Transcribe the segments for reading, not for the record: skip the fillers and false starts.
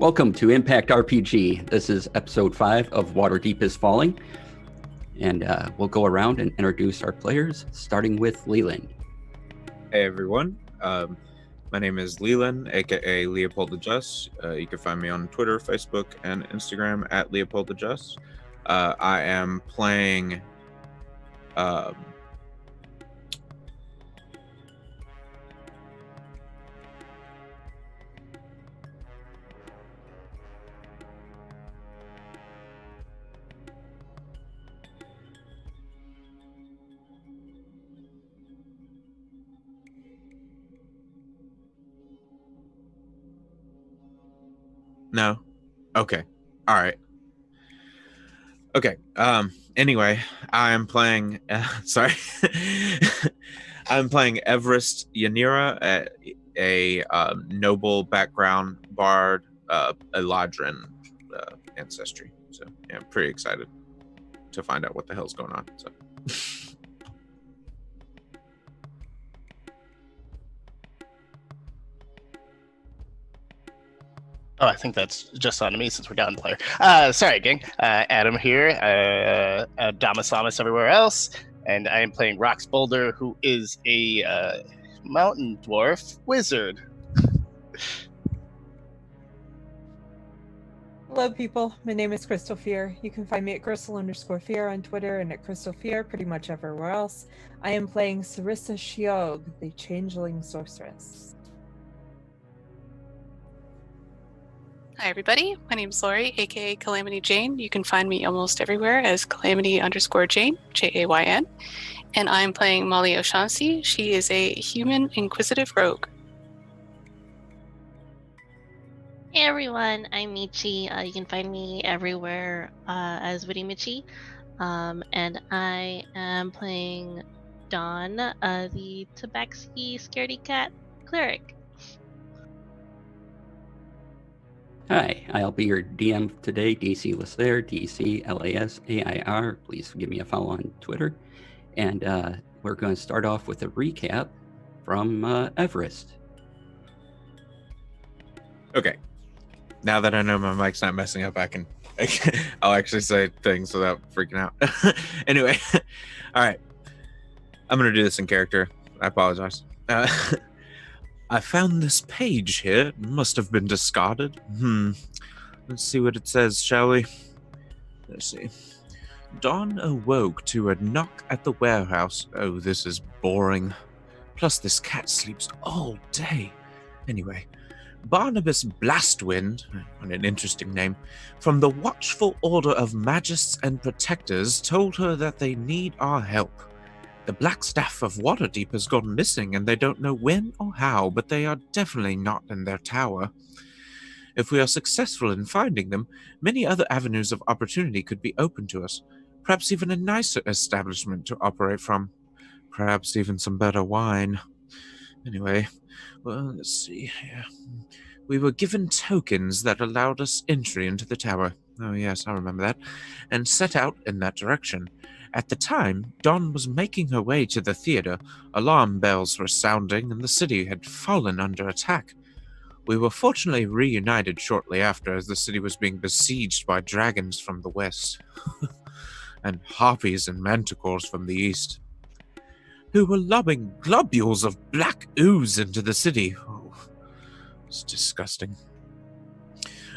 Welcome to Impact RPG. This is episode 5 of Waterdeep is Falling. And we'll go around and introduce our players, starting with Leland. Hey everyone, my name is Leland, aka Leopold the Just. You can find me on Twitter, Facebook, and Instagram at Leopold the Just. I am playing No? Okay. All right. Okay. Anyway, I'm playing sorry. I'm playing Everest Yanira, a noble background bard, Eladrin ancestry. So, yeah, I'm pretty excited to find out what the hell's going on. So Oh, I think that's just on me since we're down player. Sorry, gang. Adam here. Damasamus everywhere else. And I am playing Rox Boulder, who is a mountain dwarf wizard. Hello, people. My name is Crystal Fear. You can find me at Crystal_Fear on Twitter and at Crystal Fear pretty much everywhere else. I am playing Sarissa Shiog, the Changeling Sorceress. Hi everybody, my name is Lori, aka Calamity Jane. You can find me almost everywhere as Calamity_Jane, Jayn, and I'm playing Molly O'Shaughnessy. She is a human inquisitive rogue. Hey everyone, I'm Michi. You can find me everywhere as Witty Michi. And I am playing Dawn, the Tabaxi Scaredy Cat Cleric. Hi, I'll be your DM today, DC Lasair, DCLASAIR. Please give me a follow on Twitter. And we're going to start off with a recap from Everest. okay. Now that I know my mic's not messing up, I'll actually say things without freaking out. Anyway, all right. I'm going to do this in character. I apologize. I found this page here. It must have been discarded. Let's see what it says, shall we? Let's see. Dawn awoke to a knock at the warehouse. Oh, this is boring. Plus, this cat sleeps all day. Anyway, Barnabas Blastwind, what an interesting name, from the Watchful Order of Magists and Protectors told her that they need our help. The Black Staff of Waterdeep has gone missing, and they don't know when or how, but they are definitely not in their tower. If we are successful in finding them, many other avenues of opportunity could be open to us. Perhaps even a nicer establishment to operate from. Perhaps even some better wine. Anyway, well, let's see here. We were given tokens that allowed us entry into the tower. Oh yes, I remember that. And set out in that direction. At the time, Dawn was making her way to the theater. Alarm bells were sounding, and the city had fallen under attack. We were fortunately reunited shortly after, as the city was being besieged by dragons from the west, and harpies and manticores from the east, who were lobbing globules of black ooze into the city. Oh, it's disgusting.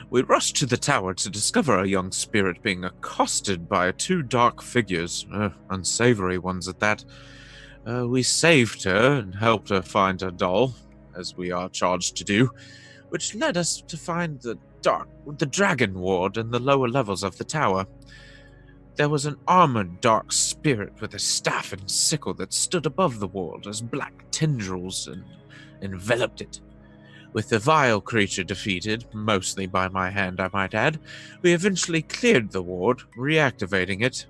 We rushed to the tower to discover a young spirit being accosted by 2 dark figures, unsavory ones at that. We saved her and helped her find her doll, as we are charged to do, which led us to find the dragon ward in the lower levels of the tower. There was an armored dark spirit with a staff and sickle that stood above the ward as black tendrils enveloped it. With the vile creature defeated, mostly by my hand I might add, we eventually cleared the ward, reactivating it.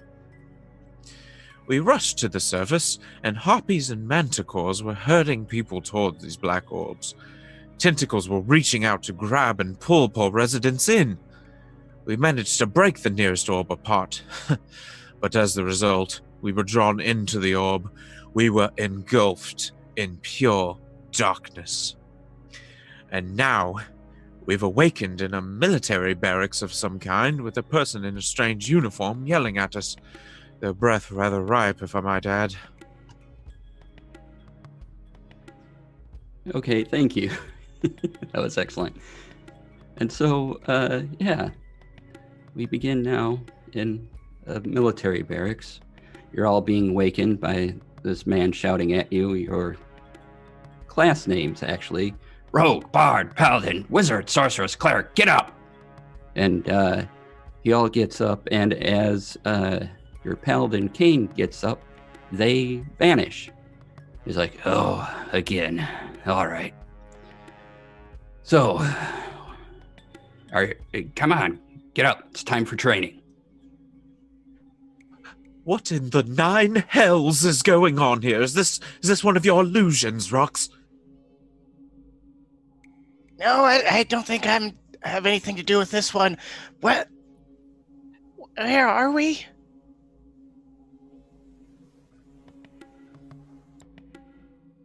We rushed to the surface, and harpies and manticores were herding people towards these black orbs. Tentacles were reaching out to grab and pull poor residents in. We managed to break the nearest orb apart, but as the result, we were drawn into the orb. We were engulfed in pure darkness. And now, We've awakened in a military barracks of some kind with a person in a strange uniform yelling at us. Their breath rather ripe, if I might add. Okay, thank you. That was excellent. And so, yeah, we begin now in a military barracks. You're all being wakened by this man shouting at you your class names, actually. Rogue, Bard, Paladin, Wizard, Sorceress, Cleric, get up! And he all gets up, and as your Paladin Kane gets up, they vanish. He's like, oh, again. All right. So, come on, get up. It's time for training. What in the 9 hells is going on here? Is this one of your illusions, Rox? No, I don't think I have anything to do with this one. What? Where are we?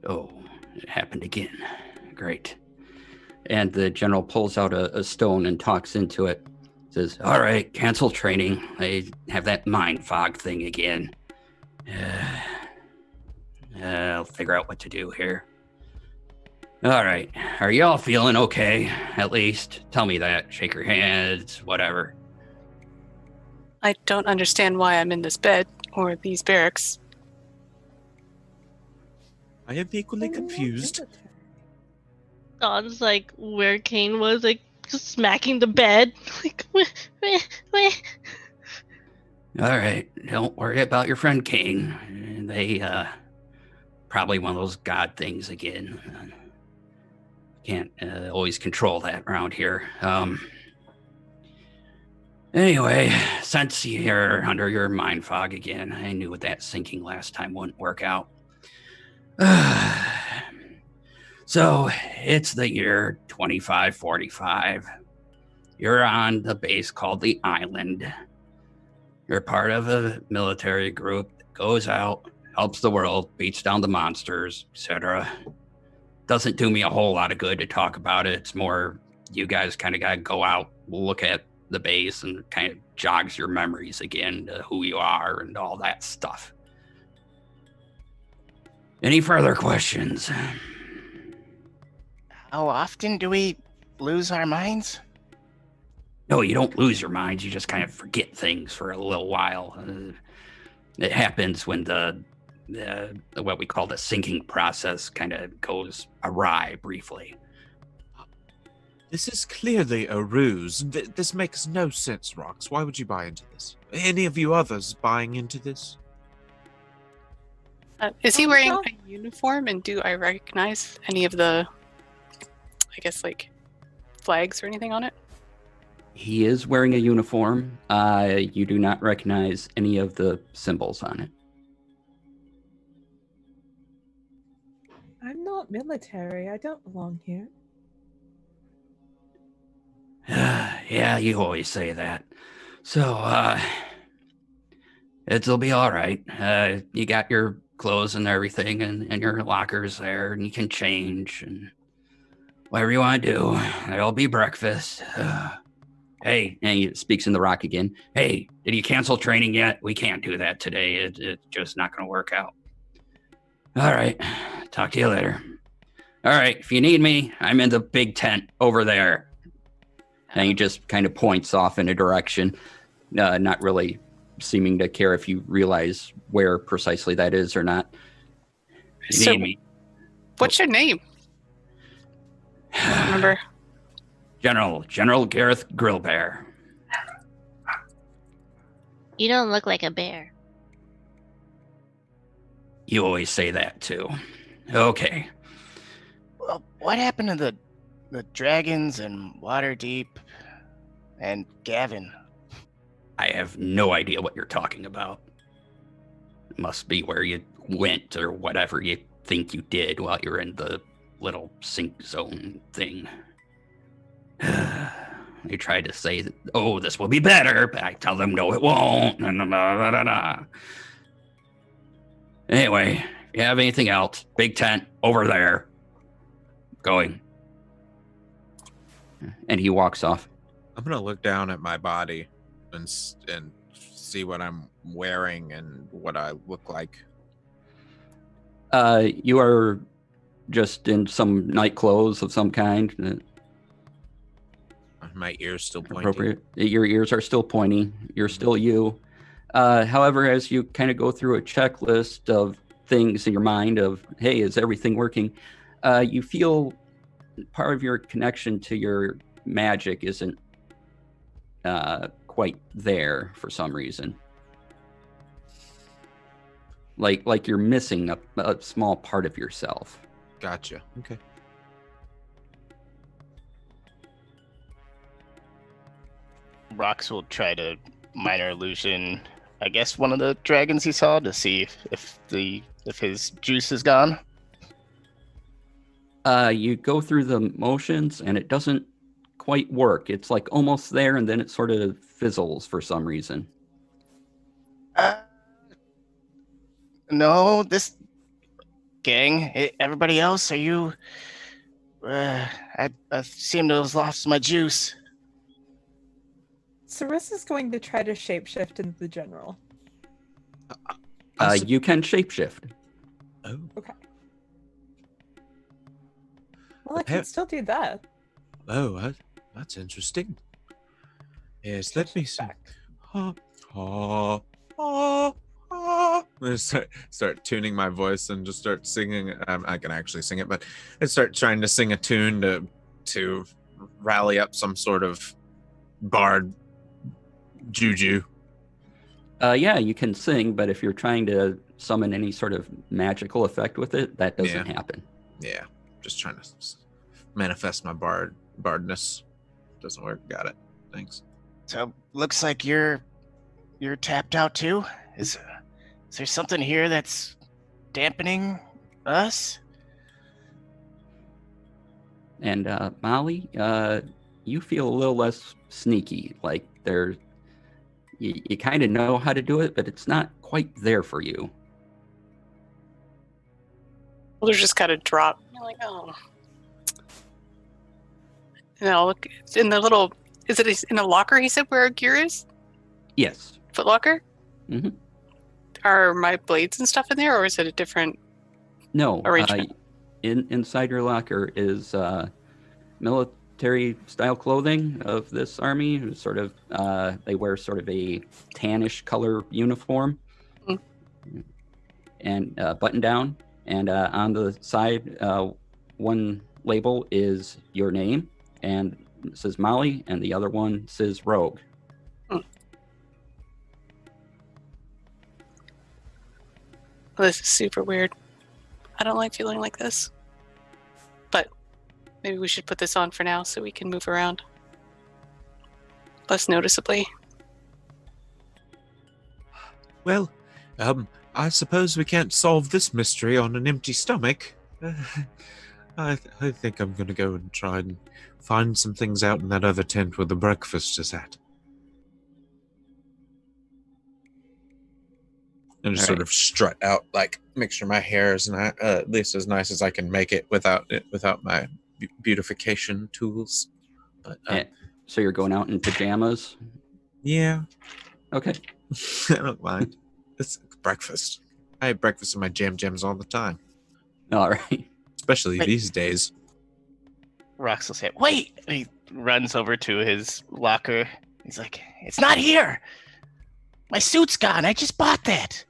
Oh, it happened again. Great. And the general pulls out a stone and talks into it. Says, all right, cancel training. They have that mind fog thing again. I'll figure out what to do here. All right, are y'all feeling okay? At least tell me that. Shake your hands, whatever. I don't understand why I'm in this bed or these barracks. I am equally confused. Don's like where Kane was, like smacking the bed. Like, weh. All right, don't worry about your friend King. They, probably one of those god things again. Can't always control that around here. Anyway, since you're under your mind fog again, I knew that sinking last time wouldn't work out. So, it's the year 2545. You're on the base called the Island. You're part of a military group that goes out, helps the world, beats down the monsters, etc. Doesn't do me a whole lot of good to talk about it. It's more you guys kind of got to go out, look at the base, and kind of jogs your memories again to who you are and all that stuff. Any further questions? How often do we lose our minds? No, you don't lose your minds. You just kind of forget things for a little while. It happens when the what we call the sinking process kind of goes awry briefly. This is clearly a ruse. This makes no sense, Rox. Why would you buy into this? Any of you others buying into this? Is he wearing a uniform, and do I recognize any of the, I guess, like, flags or anything on it? He is wearing a uniform. You do not recognize any of the symbols on it. I'm not military. I don't belong here. Yeah, you always say that. So, it'll be all right. You got your clothes and everything and your lockers there, and you can change and whatever you want to do. There'll be breakfast. Hey, and he speaks in the rock again. Hey, did you cancel training yet? We can't do that today. It's just not going to work out. All right. Talk to you later. All right. If you need me, I'm in the big tent over there. And he just kind of points off in a direction, not really seeming to care if you realize where precisely that is or not. You need me. What's your name? I don't remember. General Gareth Grillbear. You don't look like a bear. You always say that too. Okay. Well, what happened to the dragons and Waterdeep and Gavin? I have no idea what you're talking about. It must be where you went or whatever you think you did while you're in the little sink zone thing. They tried to say, oh, this will be better, but I tell them, no, it won't. Anyway, if you have anything else, big tent over there. Going. And he walks off. I'm gonna look down at my body and see what I'm wearing and what I look like. You are just in some night clothes of some kind. My ears still pointy. Appropriate. Your ears are still pointy. You're still you. However, as you kind of go through a checklist of things in your mind of, hey, is everything working? You feel part of your connection to your magic isn't quite there for some reason. Like you're missing a small part of yourself. Gotcha. Okay. Rox will try to minor illusion, I guess, one of the dragons he saw to see if his juice is gone. You go through the motions and it doesn't quite work. It's like almost there and then it sort of fizzles for some reason. No, this gang, everybody else, are you? I seem to have lost my juice. Sarissa's going to try to shapeshift into the general. You can shapeshift. Oh. Okay. Well, I can still do that. Oh, that's interesting. Yes, let me see. Ha, ha, ha, ha. I start tuning my voice and just start singing. I can actually sing it, but I start trying to sing a tune to rally up some sort of bard juju. Yeah, you can sing, but if you're trying to summon any sort of magical effect with it, that doesn't happen. Yeah, just trying to manifest my bardness. Doesn't work. Got it. Thanks. So looks like you're tapped out too. Is there something here that's dampening us? And Molly, you feel a little less sneaky. Like you kind of know how to do it, but it's not quite there for you. Well, there's just got to drop. You're like, oh. No, look, it's in the little. Is it in a locker? He said where gear is. Yes. Foot locker. Mm-hmm. Are my blades and stuff in there, or is it a different? No. Arrangement? Inside your locker is military style clothing of this army. Sort of, they wear sort of a tannish color uniform, and button down. And on the side, one label is your name, and it says Molly, and the other one says Rogue. Well, this is super weird. I don't like feeling like this. But maybe we should put this on for now so we can move around less noticeably. Well, I suppose we can't solve this mystery on an empty stomach. I think I'm going to go and try and find some things out in that other tent where the breakfast is at. And just sort of strut out, like, make sure my hair is not, at least as nice as I can make it without my beautification tools. But so you're going out in pajamas? Yeah. Okay. I don't mind. It's breakfast. I have breakfast in my jams all the time. All right. Especially these days. Rox will say, wait! And he runs over to his locker. He's like, it's not here! My suit's gone. I just bought that.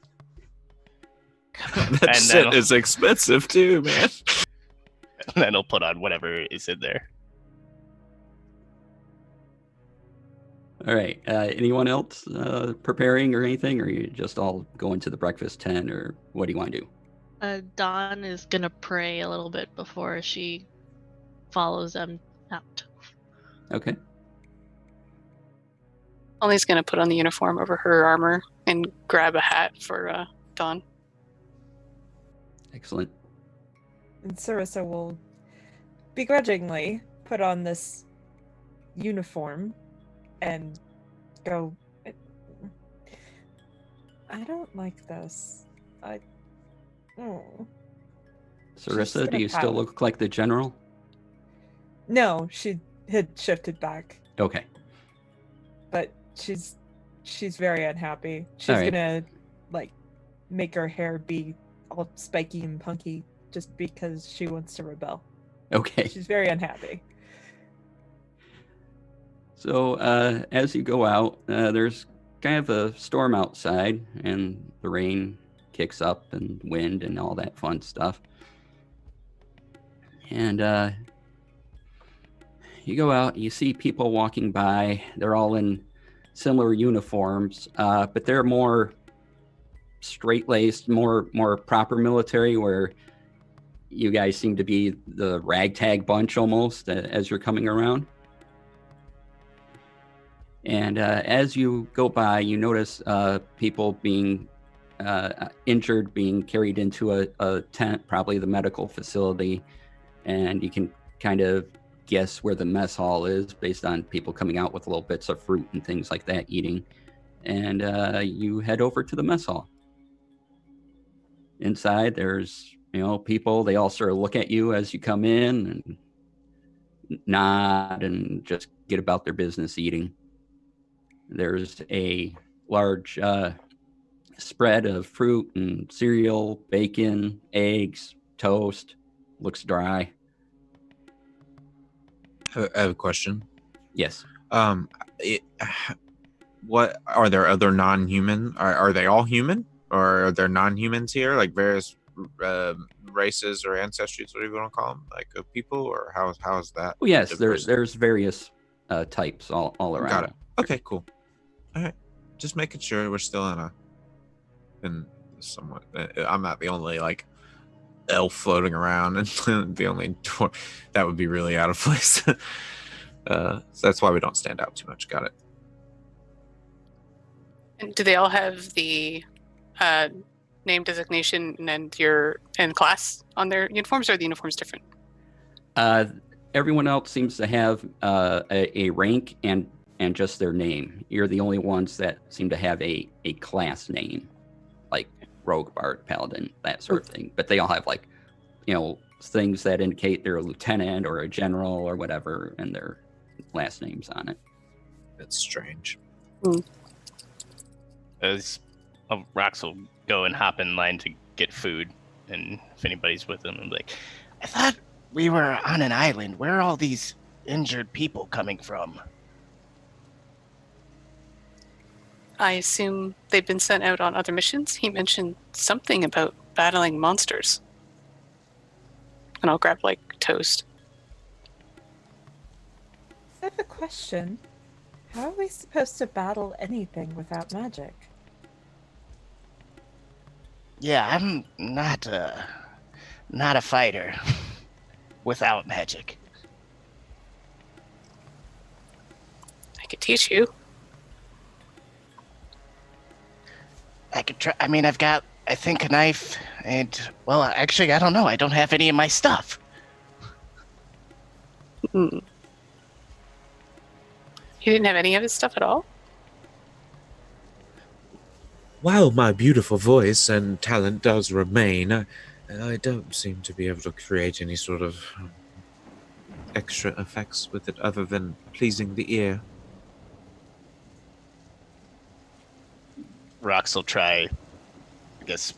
That shit is expensive too, man. And then he'll put on whatever is in there. All right. Anyone else preparing or anything, or are you just all going to the breakfast tent, or what do you want to do? Dawn is gonna pray a little bit before she follows them out. Okay. Ollie's going to put on the uniform over her armor and grab a hat for Dawn. Excellent. And Sarissa will begrudgingly put on this uniform and go, I don't like this. Sarissa, do you still look like the general? No, she had shifted back, Okay. but she's very unhappy. She's All right. gonna like make her hair be all spiky and punky just because she wants to rebel. Okay. She's very unhappy. So as you go out, there's kind of a storm outside, and the rain kicks up and wind and all that fun stuff. And you go out, you see people walking by. They're all in similar uniforms, but they're more straight-laced, more proper military, where you guys seem to be the ragtag bunch almost as you're coming around. And as you go by, you notice people being injured, being carried into a tent, probably the medical facility. And you can kind of guess where the mess hall is based on people coming out with little bits of fruit and things like that eating. And you head over to the mess hall. Inside, there's, people, they all sort of look at you as you come in and nod and just get about their business eating. There's a large spread of fruit and cereal, bacon, eggs, toast. Looks dry. I have a question. Yes. What are there other non-human? Are they all human, or are there non-humans here, like various races or ancestries, whatever you want to call them, like of people, or how is that? Well, yes, there's various types all around. Got it. Okay, cool. All right, just making sure we're still in somewhat. I'm not the only like elf floating around, and the only that would be really out of place. So that's why we don't stand out too much. Got it. And do they all have the name designation and class on their uniforms, or are the uniforms different? Everyone else seems to have a rank and just their name. You're the only ones that seem to have a class name, like rogue, bard, paladin, that sort of thing. But they all have like, things that indicate they're a lieutenant or a general or whatever, and their last names on it. That's strange. As Rox will go and hop in line to get food, and if anybody's with them, I'm like, I thought we were on an island. Where are all these injured people coming from? I assume they've been sent out on other missions. He mentioned something about battling monsters. And I'll grab like toast. I have a question. How are we supposed to battle anything without magic? Yeah, I'm not a fighter without magic. I could teach you. I could try. I mean, I've got, I think, a knife, and, well, actually, I don't know. I don't have any of my stuff. He didn't have any of his stuff at all? While my beautiful voice and talent does remain, I don't seem to be able to create any sort of extra effects with it other than pleasing the ear. Rox will try, I guess,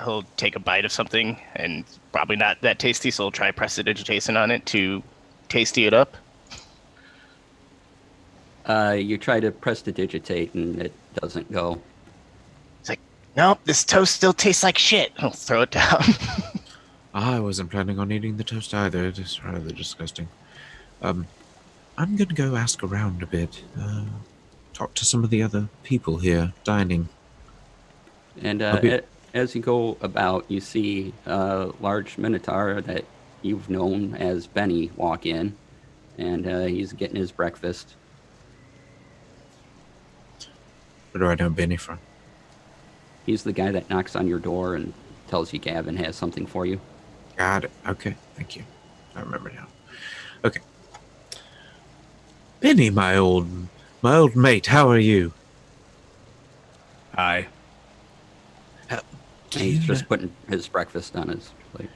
he'll take a bite of something, and probably not that tasty, so he'll try prestidigitation on it to tasty it up. You try to prestidigitate, and it doesn't go. It's like, nope, this toast still tastes like shit. I'll throw it down. I wasn't planning on eating the toast either. It is rather disgusting. I'm gonna go ask around a bit. Talk to some of the other people here dining. And as you go about, you see a large minotaur that you've known as Benny walk in, and he's getting his breakfast. Where do I know Benny from? He's the guy that knocks on your door and tells you Gavin has something for you. Got it. Okay, thank you. I remember now. Okay. Benny, my old mate, how are you? Hi. And he's just putting his breakfast on his plate.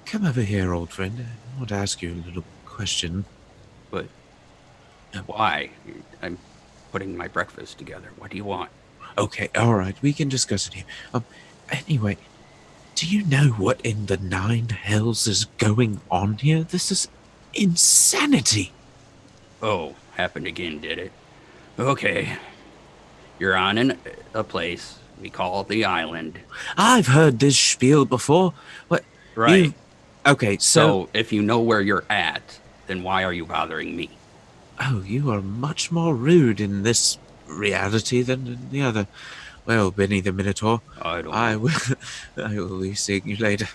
Come over here, old friend. I want to ask you a little question. But why? I'm putting my breakfast together. What do you want? Okay, all right, we can discuss it here. Anyway, do you know what in the nine hells is going on here? This is insanity. Oh, happened again, did it? Okay. You're on a place we call the island. I've heard this spiel before. What? Right. Okay, So if you know where you're at, then why are you bothering me? Oh, you are much more rude in this reality than in the other. Well, Benny the Minotaur, I don't know. I will be seeing you later.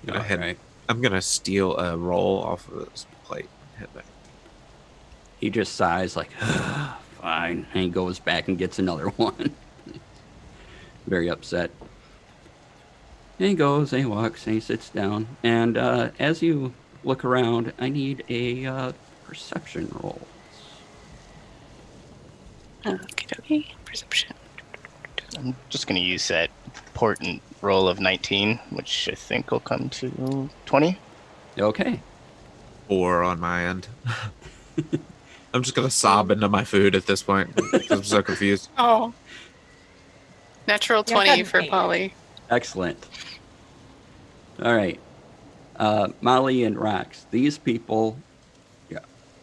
Go ahead. Right. I'm gonna steal a roll off of this plate. Head back. He just sighs like, fine. And he goes back and gets another one. Very upset. And he goes, and he walks, and he sits down. And as you look around, I need a perception roll. Okay, perception. I'm just going to use that important roll of 19, which I think will come to 20. Okay. 4 on my end. I'm just gonna sob into my food at this point. I'm so confused. Oh. Natural 20 for Gandhi. Polly. Excellent. All right. Molly and Rox, these people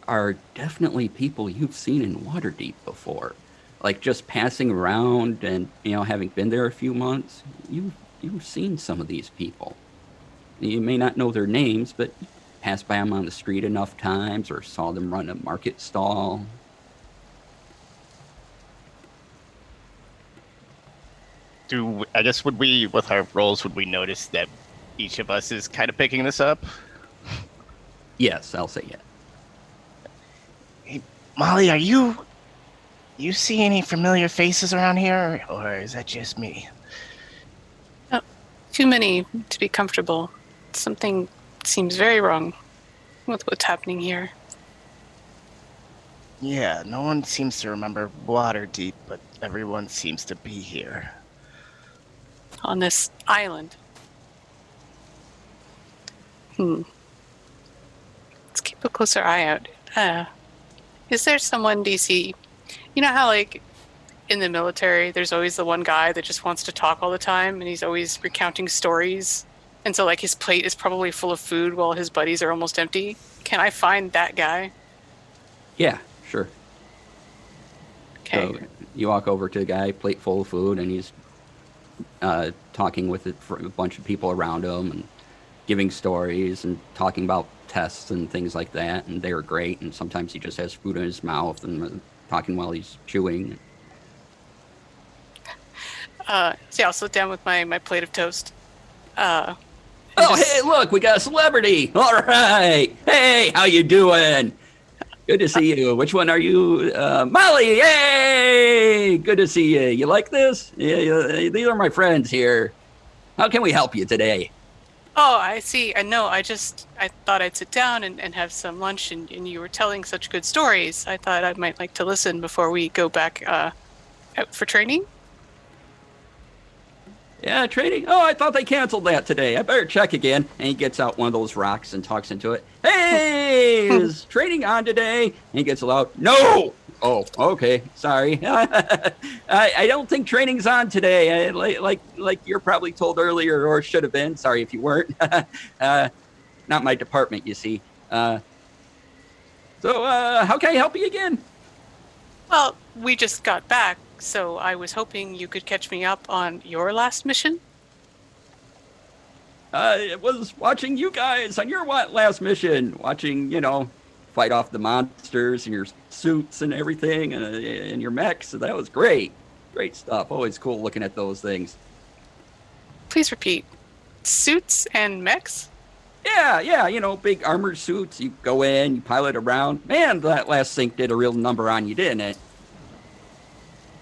are definitely people you've seen in Waterdeep before. Like just passing around and, having been there a few months, you've seen some of these people. You may not know their names, but passed by them on the street enough times or saw them run a market stall. I guess would we, with our roles, would we notice that each of us is kind of picking this up? Yes, I'll say yes. Hey, Molly, you see any familiar faces around here, or is that just me? Too many to be comfortable. Something seems very wrong with what's happening here. Yeah, no one seems to remember Waterdeep, but everyone seems to be here. On this island. Let's keep a closer eye out. Is there someone, DC? You know how, like, in the military, there's always the one guy that just wants to talk all the time, and he's always recounting stories. And so, like, his plate is probably full of food while his buddies are almost empty. Can I find that guy? Yeah, sure. Okay. So you walk over to the guy, plate full of food, and he's talking with a bunch of people around him and giving stories and talking about tests and things like that. And they're great. And sometimes he just has food in his mouth and talking while he's chewing. So I'll sit down with my plate of toast. Hey, look, we got a celebrity. All right. Hey, how you doing? Good to see you. Which one are you? Molly, hey! Good to see you. You like this? Yeah, these are my friends here. How can we help you today? Oh, I see. I know. I thought I'd sit down and have some lunch, and you were telling such good stories. I thought I might like to listen before we go back out for training. Yeah, training? Oh, I thought they canceled that today. I better check again. And he gets out one of those rocks and talks into it. Hey, is training on today? And he gets loud. No! Oh, okay. Sorry. I don't think training's on today. Like you're probably told earlier, or should have been. Sorry if you weren't. Not my department, you see. So how can I help you again? Well, we just got back, so I was hoping you could catch me up on your last mission. I was watching you guys on your last mission, watching, fight off the monsters in your suits and everything and your mechs. So that was great. Great stuff. Always cool looking at those things. Please repeat. Suits and mechs? Yeah, big armored suits. You go in, you pilot around. Man, that last sync did a real number on you, didn't it?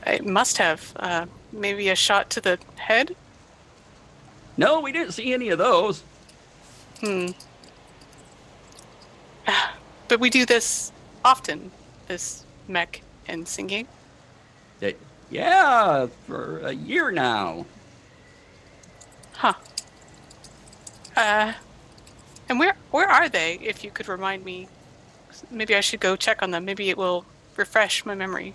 It must have. Maybe a shot to the head? No, we didn't see any of those. But we do this often, this mech and singing. Yeah, for a year now. Huh. And where are they, if you could remind me? maybe I should go check on them. Maybe it will refresh my memory.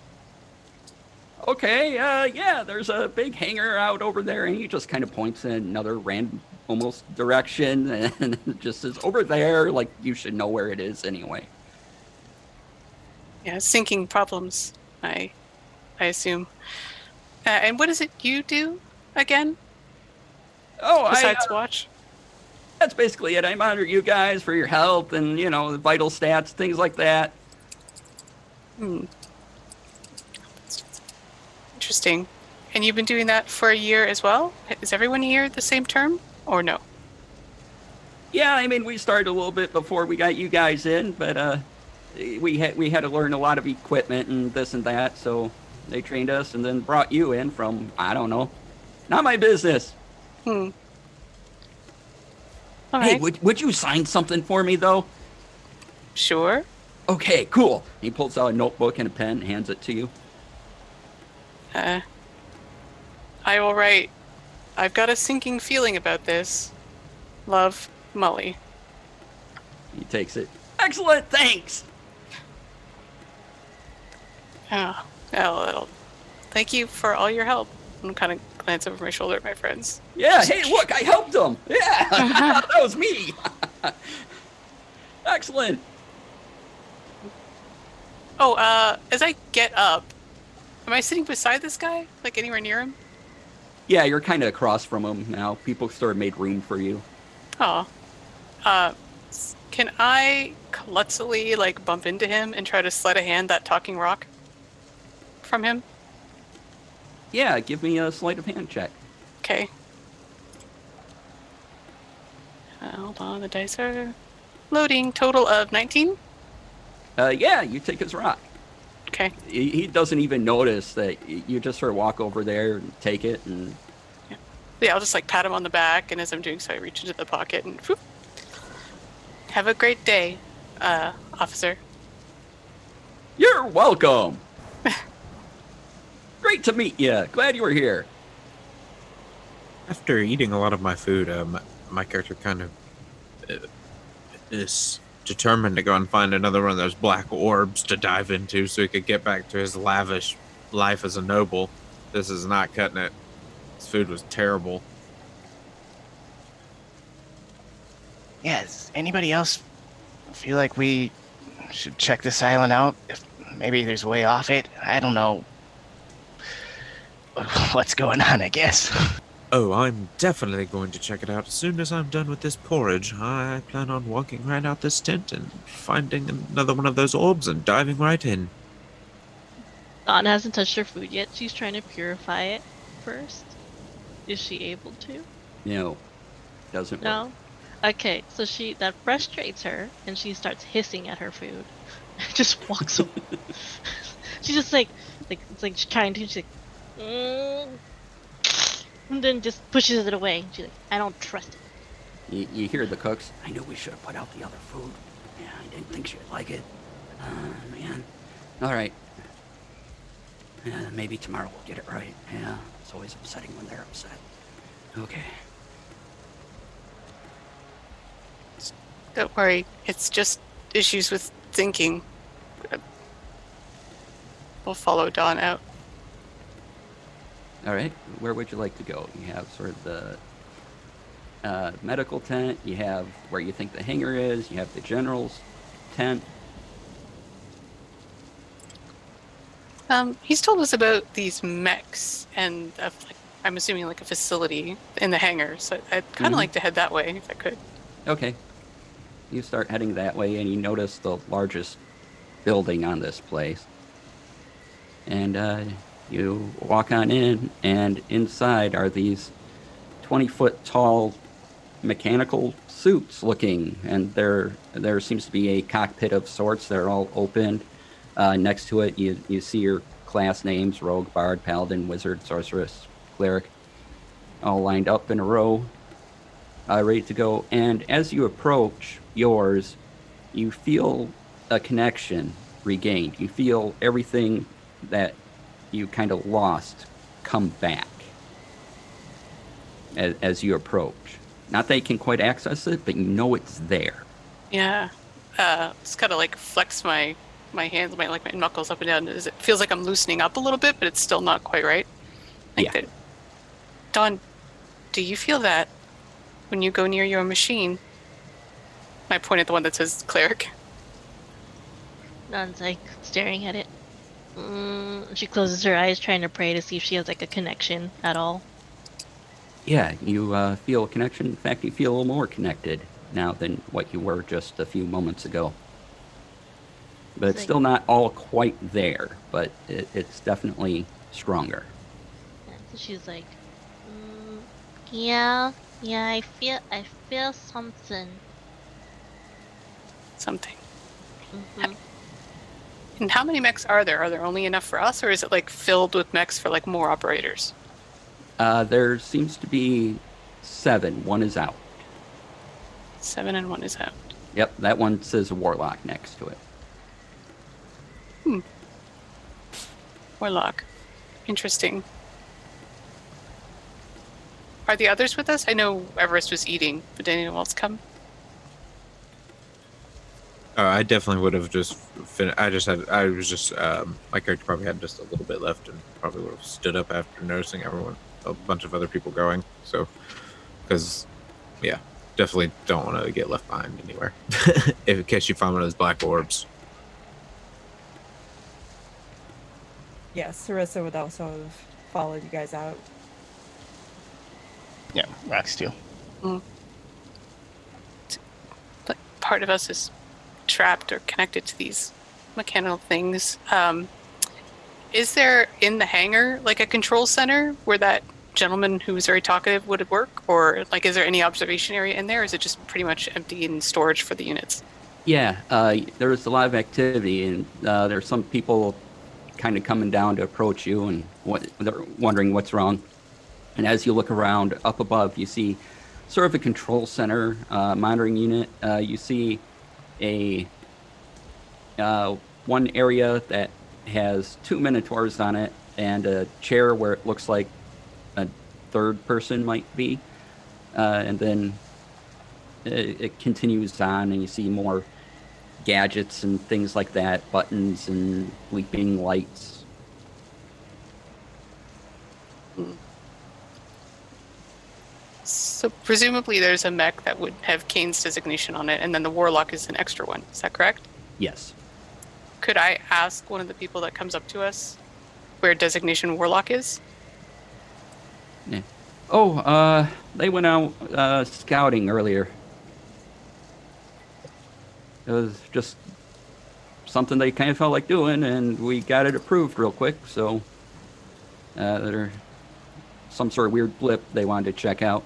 Okay, yeah, there's a big hangar out over there, and he just kind of points in another random almost direction, and just says, over there, like, you should know where it is anyway. Yeah, sinking problems, I assume. And what is it you do again? Oh, Besides watch? that's basically it. I monitor you guys for your health and, you know, vital stats, things like that. Interesting. And you've been doing that for a year as well? Is everyone here the same term, or no? Yeah, I mean, we started a little bit before we got you guys in, but we had to learn a lot of equipment and this and that, so they trained us and then brought you in from, I don't know, not my business. All Hey, right. would you sign something for me, though? Sure. Okay, cool. He pulls out a notebook and a pen and hands it to you. I will write, I've got a sinking feeling about this. Love, Molly. He takes it. Excellent, thanks! Oh, well, thank you for all your help. I'm kind of glance over my shoulder at my friends. Yeah, hey, look, I helped him! Yeah, that was me! Excellent! Oh, as I get up, am I sitting beside this guy? Like anywhere near him? Yeah, you're kind of across from him now. People sort of made room for you. Oh. Can I klutzily, like, bump into him and try to sleight of hand that talking rock from him? Yeah, give me a sleight of hand check. Okay. Hold on, the dice are loading. Total of 19? Yeah, you take his rock. Okay. He doesn't even notice that you just sort of walk over there and take it, and Yeah, I'll just, like, pat him on the back, and as I'm doing so, I reach into the pocket and whoop. Have a great day, officer. you're welcome. Great to meet you. Glad you were here. After eating a lot of my food, my character kind of is determined to go and find another one of those black orbs to dive into so he could get back to his lavish life as a noble. This is not cutting it. This food was terrible. Yes. Anybody else feel like we should check this island out? If maybe there's a way off it? I don't know what's going on, I guess. Oh, I'm definitely going to check it out as soon as I'm done with this porridge. I plan on walking right out this tent and finding another one of those orbs and diving right in. Dawn hasn't touched her food yet. She's trying to purify it first. Is she able to? No, doesn't work. No? Okay, so that frustrates her, and she starts hissing at her food. Just walks away. She's just like it's like she's trying to, she's like, and then just pushes it away. She's like, I don't trust it. You hear the cooks. I knew we should have put out the other food. Yeah, I didn't think she'd like it. Man. All right. Yeah, maybe tomorrow we'll get it right. Yeah, it's always upsetting when they're upset. Okay. Don't worry, it's just issues with thinking. We'll follow Dawn out. All right. Where would you like to go? You have sort of the medical tent. You have where you think the hangar is. You have the general's tent. He's told us about these mechs and I'm assuming like a facility in the hangar, so I'd kind of like to head that way if I could. Okay. You start heading that way, and you notice the largest building on this place. And you walk on in, and inside are these 20-foot tall mechanical suits looking, and there seems to be a cockpit of sorts. They're all opened. Next to it, you see your class names: Rogue, Bard, Paladin, Wizard, Sorceress, Cleric, all lined up in a row, ready to go. And as you approach yours, you feel a connection regained. You feel everything that you kind of lost come back as you approach. Not that you can quite access it, but you know it's there. Yeah. just kind of like flex my hands, my knuckles up and down. It feels like I'm loosening up a little bit, but it's still not quite right. Like that. Dawn, do you feel that when you go near your machine? I point at the one that says cleric. Dawn's like staring at it. She closes her eyes, trying to pray to see if she has like a connection at all. Yeah, you feel a connection. In fact, you feel a little more connected now than what you were just a few moments ago. But it's still not all quite there, but it's definitely stronger. So she's like, yeah, I feel something. Something. Mm-hmm. And how many mechs are there? Are there only enough for us, or is it like filled with mechs for like more operators? There seems to be 7. 1 is out. 7 and 1 is out. Yep, that one says Warlock next to it. Warlock. Interesting. Are the others with us? I know Everest was eating, but did anyone else come? I definitely would have just finished. My character probably had just a little bit left and probably would have stood up after noticing a bunch of other people going. So, because, yeah, definitely don't want to get left behind anywhere. In case you find one of those black orbs. Yes, Sarissa would also have followed you guys out. Yeah, Rox too. But part of us is trapped or connected to these mechanical things. Is there in the hangar like a control center where that gentleman who was very talkative would work, or like is there any observation area in there, or is it just pretty much empty in storage for the units? Yeah, there's a lot of activity, and there's some people kind of coming down to approach you, and they're wondering what's wrong. And as you look around up above, you see sort of a control center monitoring unit. You see a one area that has 2 minotaurs on it and a chair where it looks like a third person might be, and then it continues on, and you see more gadgets and things like that, buttons and bleeping lights. So presumably there's a mech that would have Kane's designation on it, and then the Warlock is an extra one. Is that correct? Yes. Could I ask one of the people that comes up to us where designation Warlock is? Yeah. Oh, they went out scouting earlier. It was just something they kind of felt like doing, and we got it approved real quick, so there's some sort of weird blip they wanted to check out.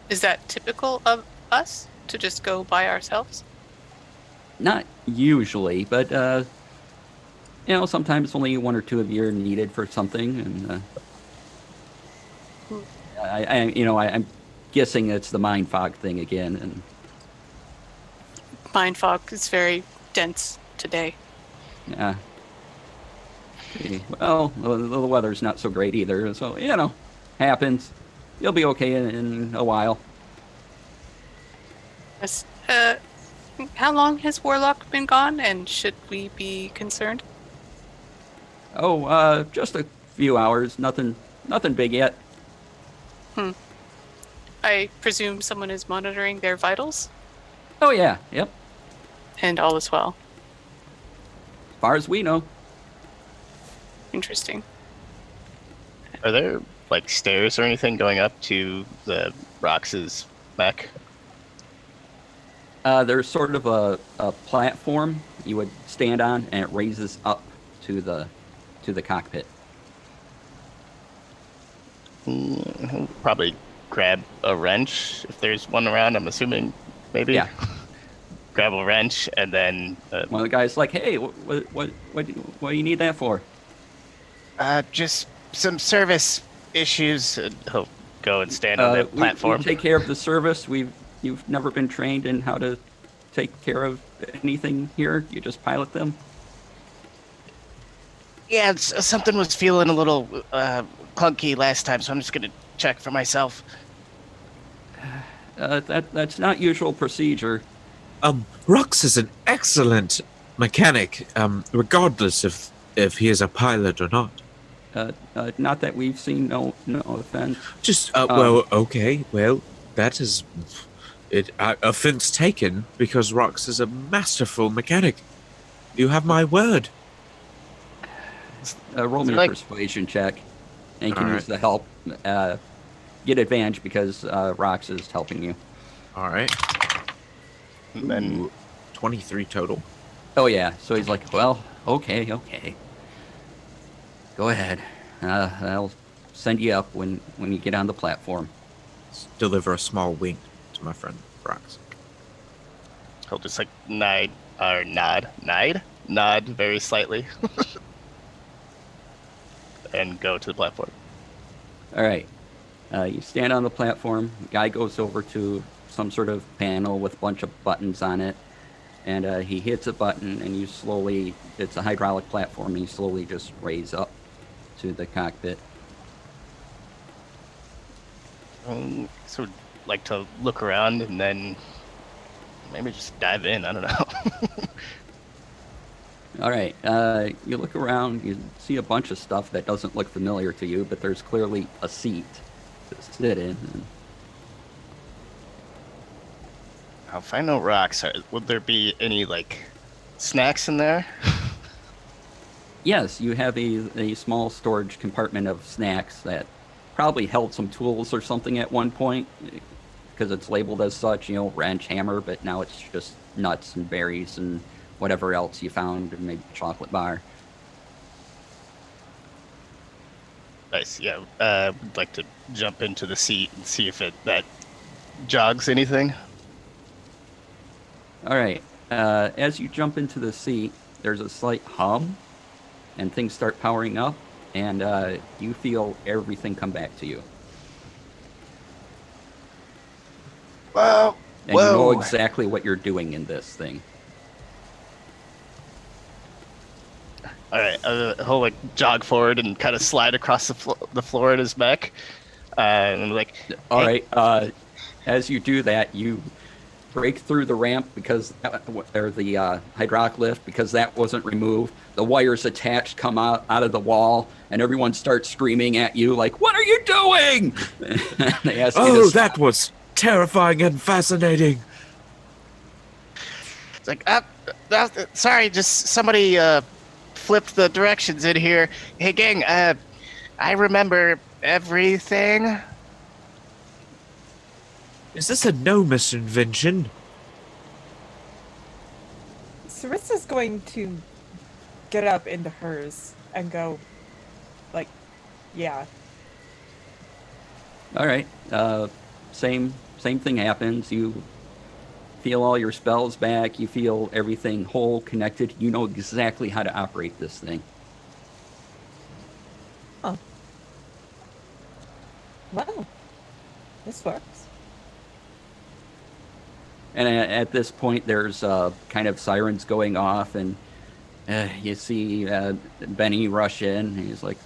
Is that typical of us to just go by ourselves? Not usually, but sometimes only 1 or 2 of you are needed for something, and I'm guessing it's the mind fog thing again. And mind fog is very dense today. Yeah. Well, the weather's not so great either, so happens. You'll be okay in a while. Yes. How long has Warlock been gone, and should we be concerned? Oh, just a few hours. Nothing big yet. I presume someone is monitoring their vitals? Oh, yeah. Yep. And all is well. As far as we know. Interesting. Are there like stairs or anything going up to the Rox's mech? There's sort of a platform you would stand on, and it raises up to the cockpit. Probably grab a wrench if there's one around. I'm assuming, maybe. Yeah. Grab a wrench and then. One of the guys like, "Hey, what do you need that for?" Just some service issues. He'll go and stand on that platform. We take care of the service. You've never been trained in how to take care of anything here. You just pilot them. Yeah, something was feeling a little clunky last time, so I'm just gonna check for myself. That's not usual procedure. Rox is an excellent mechanic, regardless if he is a pilot or not. Not that we've seen. No offense. Just well, okay, well, that is it. Offense taken, because Rox is a masterful mechanic. You have my word. Roll me a persuasion check, and you can use the help. Get advantage because Rox is helping you. All right. And then 23 total. Oh yeah. So he's like, well, okay. Go ahead. I'll send you up when you get on the platform. Deliver a small wink to my friend Rox. he'll just like nod very slightly, and go to the platform. All right. You stand on the platform. The guy goes over to some sort of panel with a bunch of buttons on it, and he hits a button, and you slowly, it's a hydraulic platform, and you slowly just raise up to the cockpit. So like to look around and then maybe just dive in. I don't know. All right. You look around, you see a bunch of stuff that doesn't look familiar to you, but there's clearly a seat to sit in. If I know rocks, would there be any like snacks in there? Yes, you have a small storage compartment of snacks that probably held some tools or something at one point, because it's labeled as such, wrench, hammer, but now it's just nuts and berries and whatever else you found, and maybe chocolate bar. Nice. Yeah. Would like to jump into the seat and see if that jogs anything. All right. As you jump into the seat, there's a slight hum, and things start powering up, and you feel everything come back to you. Well, and you know exactly what you're doing in this thing. All right, he'll like jog forward and kind of slide across the floor at his back, and like. All right. As you do that, you break through the ramp or the hydraulic lift because that wasn't removed. The wires attached come out of the wall, and everyone starts screaming at you like, "What are you doing?" They ask you that was terrifying and fascinating. It's like, sorry, just somebody flipped the directions in here. Hey, gang, I remember everything. Is this a Nomus invention? Sarissa's going to get up into hers and go, like, yeah. All right. Same thing happens. You feel all your spells back. You feel everything whole, connected. You know exactly how to operate this thing. Oh. Wow. This works. And at this point, there's kind of sirens going off, and you see Benny rush in. He's like,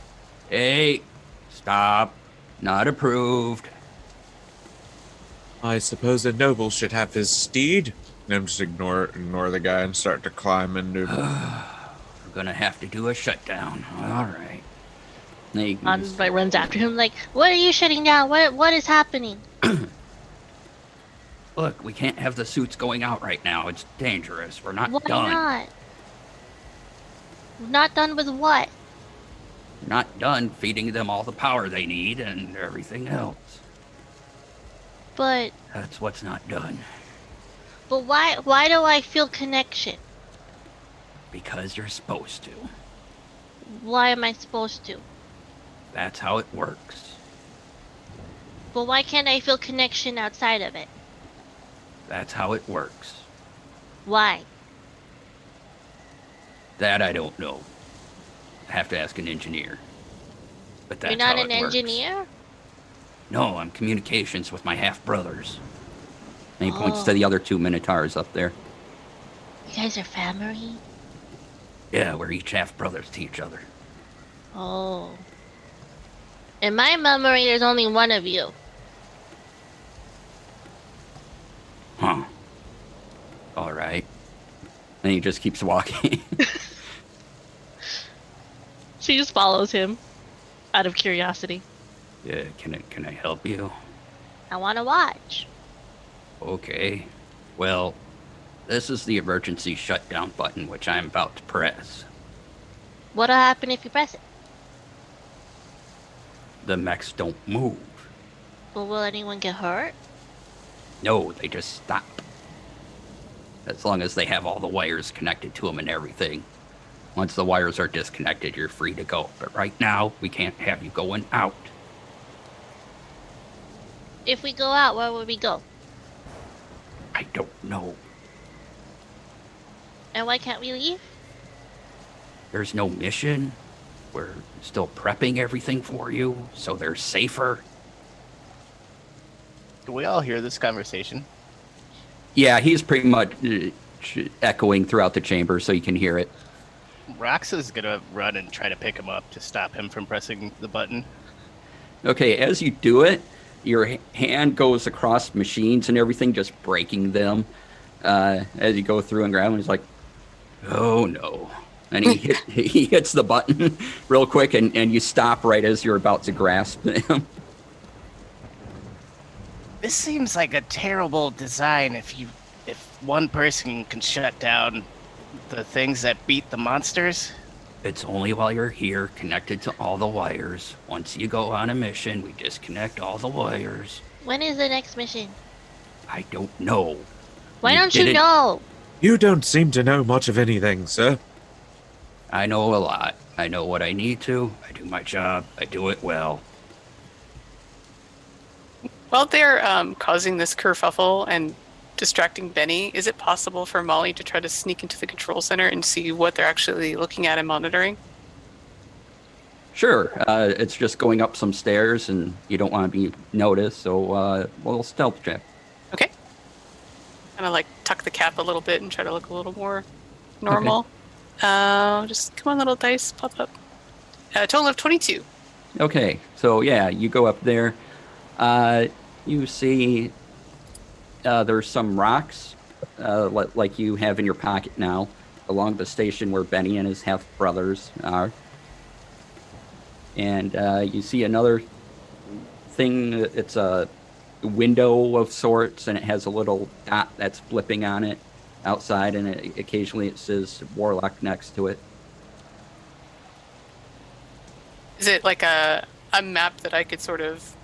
"Hey, stop. Not approved." I suppose a noble should have his steed. And just ignore the guy and start to climb into. We're gonna have to do a shutdown. All right. Envoy runs after him like, "What are you shutting down? What is happening?" Look, we can't have the suits going out right now. It's dangerous. We're not Why done. Why not? We're not done with what? We're not done feeding them all the power they need and everything else. But that's what's not done. But why do I feel connection? Because you're supposed to. Why am I supposed to? That's how it works. But why can't I feel connection outside of it? That's how it works. Why? That I don't know. I have to ask an engineer. But that's You're not how an it works. engineer? No, I'm communications with my half-brothers. And he points to the other two Minotaurs up there. You guys are family? Yeah, we're each half-brothers to each other. Oh. In my memory, there's only one of you. And he just keeps walking. She just follows him out of curiosity. Yeah, can I help you? I want to watch. Okay. Well, this is the emergency shutdown button, which I'm about to press. What'll happen if you press it? The mechs don't move. Well, will anyone get hurt? No, they just stop. As long as they have all the wires connected to them and everything. Once the wires are disconnected, you're free to go. But right now, we can't have you going out. If we go out, where would we go? I don't know. And why can't we leave? There's no mission. We're still prepping everything for you, so they're safer. Do we all hear this conversation? Yeah, he's pretty much echoing throughout the chamber, so you can hear it. Rox is gonna run and try to pick him up to stop him from pressing the button. Okay, as you do it, your hand goes across machines and everything, just breaking them. As you go through and grab them, he's like, oh no. And he hits the button real quick, and you stop right as you're about to grasp him. This seems like a terrible design if one person can shut down the things that beat the monsters. It's only while you're here, connected to all the wires. Once you go on a mission, we disconnect all the wires. When is the next mission? I don't know. Why don't you know? You don't seem to know much of anything, sir. I know a lot. I know what I need to. I do my job. I do it well. While they're causing this kerfuffle and distracting Benny, is it possible for Molly to try to sneak into the control center and see what they're actually looking at and monitoring? Sure. It's just going up some stairs, and you don't want to be noticed, so we'll stealth check. Okay. Kind of like tuck the cap a little bit and try to look a little more normal. Okay. Just come on, little dice, pop up. A total of 22. Okay, so yeah, you go up there. You see there's some rocks, like you have in your pocket now, along the station where Benny and his half-brothers are. And you see another thing. It's a window of sorts, and it has a little dot that's flipping on it outside, and occasionally it says Warlock next to it. Is it like a map that I could sort of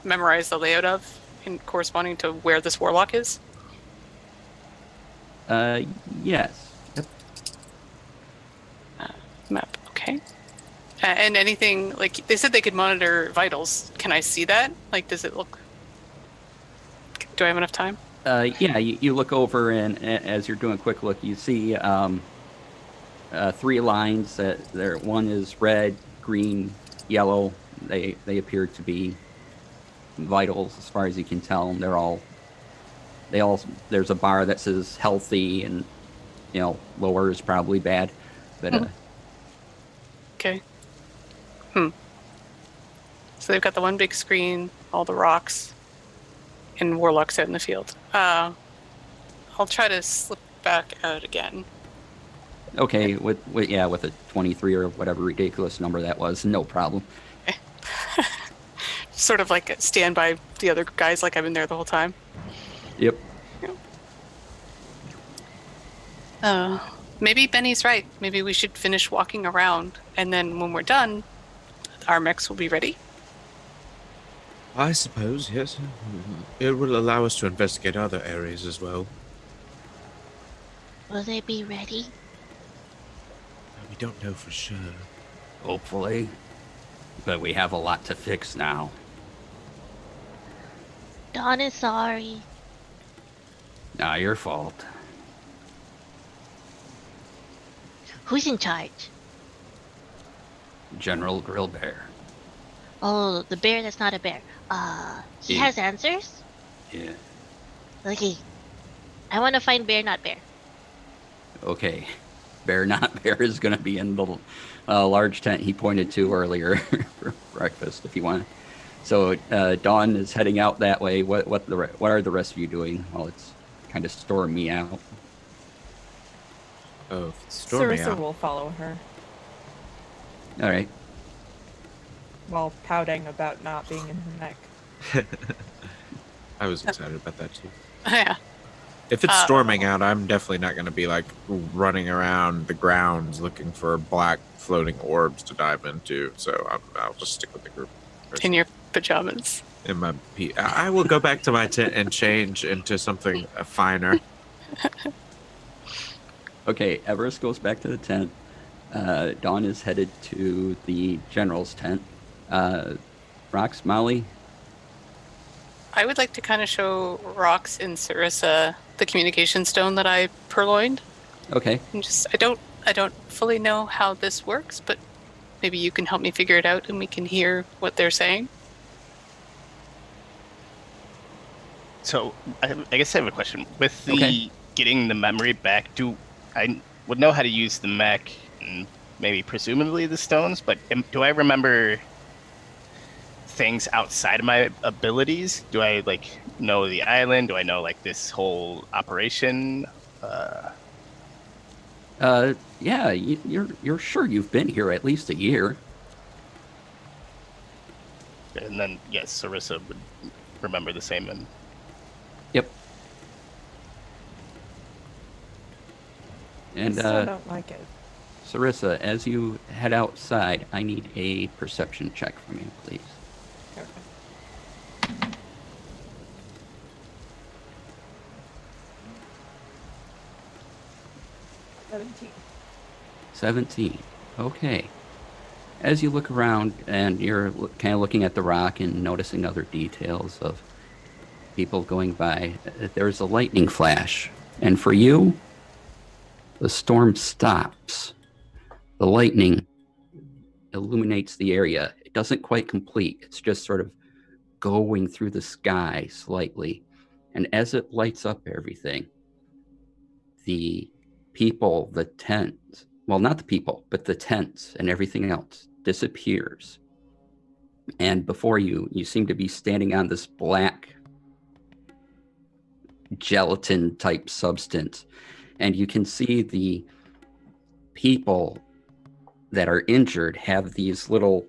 memorize the layout of in corresponding to where this Warlock is? Yes. Yep. Map, okay. And anything, like, they said they could monitor vitals. Can I see that? Like, does it look... Do I have enough time? Yeah, you look over, and as you're doing a quick look, you see 3 lines. One is red, green, yellow. They appear to be vitals as far as you can tell. There's a bar that says healthy, and lower is probably bad. But okay. So they've got the one big screen, all the rocks, and Warlock's out in the field. I'll try to slip back out again. Okay, with a 23 or whatever ridiculous number that was, no problem. Okay. Sort of like stand by the other guys like I've been there the whole time. Yep. Maybe Benny's right. Maybe we should finish walking around, and then when we're done, our mechs will be ready. I suppose, yes. It will allow us to investigate other areas as well. Will they be ready? We don't know for sure. Hopefully. But we have a lot to fix now. Dawn is sorry. Not your fault. Who's in charge? General Grill Bear. Oh, the bear that's not a bear. He Yeah. has answers? Yeah. Okay. I want to find bear, not bear. Okay. Bear not bear is going to be in the large tent he pointed to earlier for breakfast, if you want. So Dawn is heading out that way. What are the rest of you doing while it's kind of storming me out? Oh, if it's storming Sarissa out. will follow her All right. while pouting about not being in her neck. I was excited about that too. Yeah. If it's storming out, I'm definitely not going to be like running around the grounds looking for black floating orbs to dive into. So I'll just stick with the group. In your pajamas. In my I will go back to my tent and change into something finer. Okay, Everest goes back to the tent. Dawn is headed to the general's tent. Rox, Molly? I would like to kind of show Rox and Sarissa the communication stone that I purloined. Okay. And just I don't fully know how this works, but maybe you can help me figure it out and we can hear what they're saying. So I guess I have a question. With the getting the memory back, I would know how to use the mech and maybe presumably the stones, but do I remember things outside of my abilities? Do I like know the island? Do I know like this whole operation? Yeah, you're sure you've been here at least a year. And then yes, Sarissa would remember the same. And Yep. And I still don't like it. Sarissa, as you head outside, I need a perception check from you, please. Okay. 17. Okay. As you look around and you're kind of looking at the rock and noticing other details of people going by, there's a lightning flash. And for you, the storm stops. The lightning illuminates the area. It doesn't quite complete. It's just sort of going through the sky slightly. And as it lights up everything, the people, the tents, well, not the people, but the tents and everything else disappears. And before you, you seem to be standing on this black gelatin type substance. And you can see the people that are injured have these little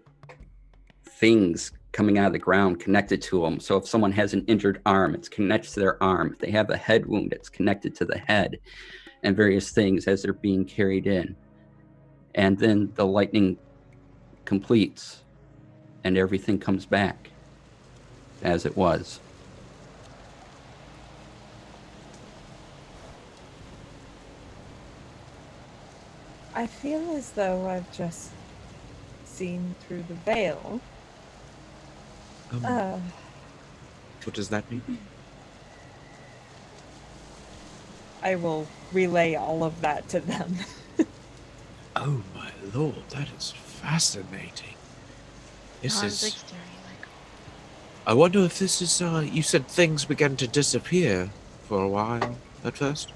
things coming out of the ground connected to them. So if someone has an injured arm, it's connected to their arm. If they have a head wound, it's connected to the head, and various things as they're being carried in. And then the lightning completes and everything comes back as it was. I feel as though I've just seen through the veil. What does that mean? I will relay all of that to them. Oh my lord, that is fascinating. This Dawn's is. like staring like, I wonder if this is. You said things began to disappear for a while at first.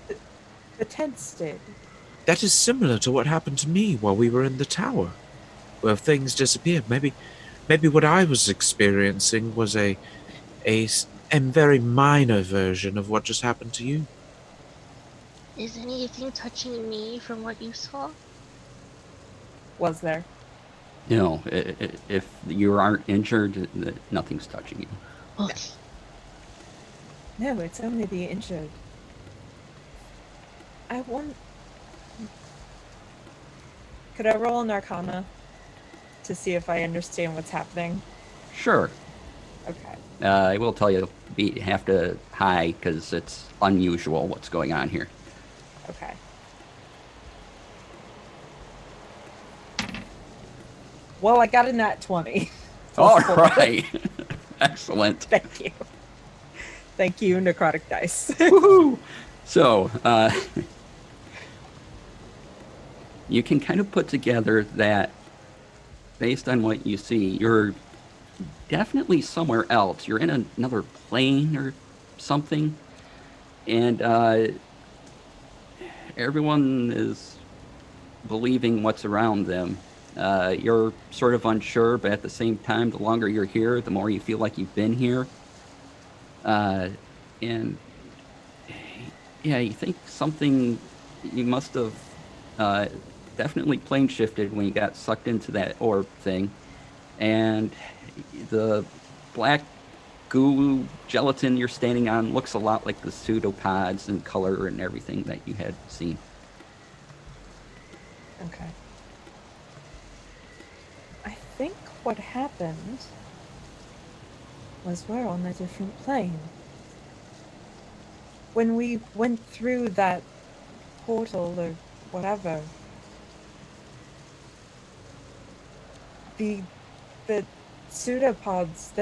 The tents did. That is similar to what happened to me while we were in the tower, where things disappeared. Maybe what I was experiencing was a very minor version of what just happened to you. is anything touching me from what you saw? Was there? No, if you aren't injured, nothing's touching you. Okay. No, it's only the injured. I want. Could I roll an Arcana to see if I understand what's happening? Sure. Okay. I will tell you, have to high because it's unusual what's going on here. Okay. Well, I got a nat 20. All right. Excellent. Thank you. Thank you, necrotic dice. Woohoo! So, you can kind of put together that based on what you see, you're definitely somewhere else. You're in another plane or something. And everyone is believing what's around them. You're sort of unsure, but at the same time, the longer you're here, the more you feel like you've been here. And yeah, you think something, you must have definitely plane shifted when you got sucked into that orb thing. And the black goo gelatin you're standing on looks a lot like the pseudopods in color and everything that you had seen. Okay. I think what happened was we're on a different plane. When we went through that portal or whatever, the pseudopods,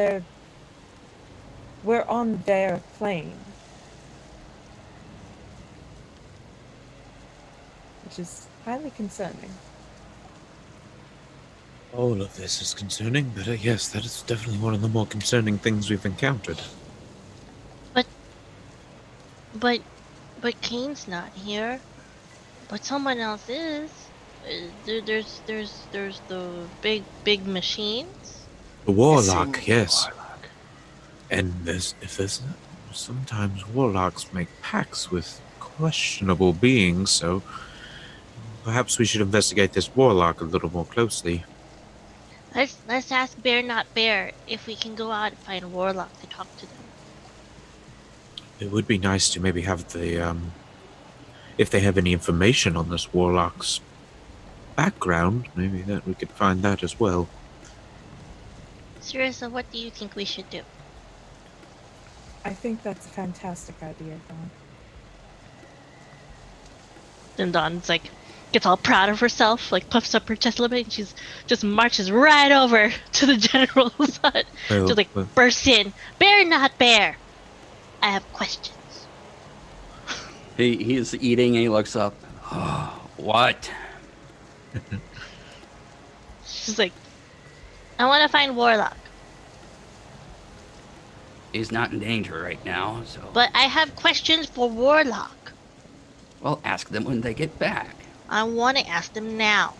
we're on their plane. Which is highly concerning. All of this is concerning, but yes, that is definitely one of the more concerning things we've encountered. But Kane's not here. But someone else is. There's the big machines. The warlock, yes. Warlock. And sometimes warlocks make pacts with questionable beings, so perhaps we should investigate this warlock a little more closely. Let's ask Bear Not Bear if we can go out and find a warlock to talk to them. It would be nice to maybe have the if they have any information on this warlock's background, maybe that we could find that as well. Sarissa, what do you think we should do? I think that's a fantastic idea, Dawn. And Dawn's like, gets all proud of herself, like puffs up her chest a little bit, and she's just marches right over to the general's hut. Just like bursts in. Bear Not Bear! I have questions. He's eating and he looks up. Oh, what? She's like, I want to find Warlock. He's not in danger right now, so... But I have questions for Warlock. Well, ask them when they get back. I want to ask them now.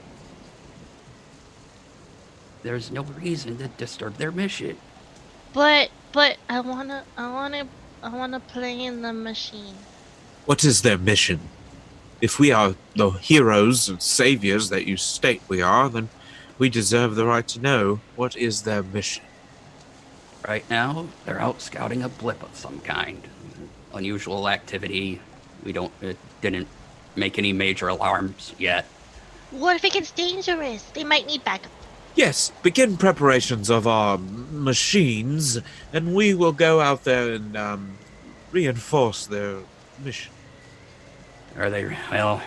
There's no reason to disturb their mission. But I wanna play in the machine. What is their mission? If we are the heroes and saviors that you state we are, then we deserve the right to know what is their mission. Right now, they're out scouting a blip of some kind. Unusual activity. It didn't make any major alarms yet. What if it gets dangerous? They might need backup. Yes, begin preparations of our machines, and we will go out there and reinforce their mission. Are they? Well...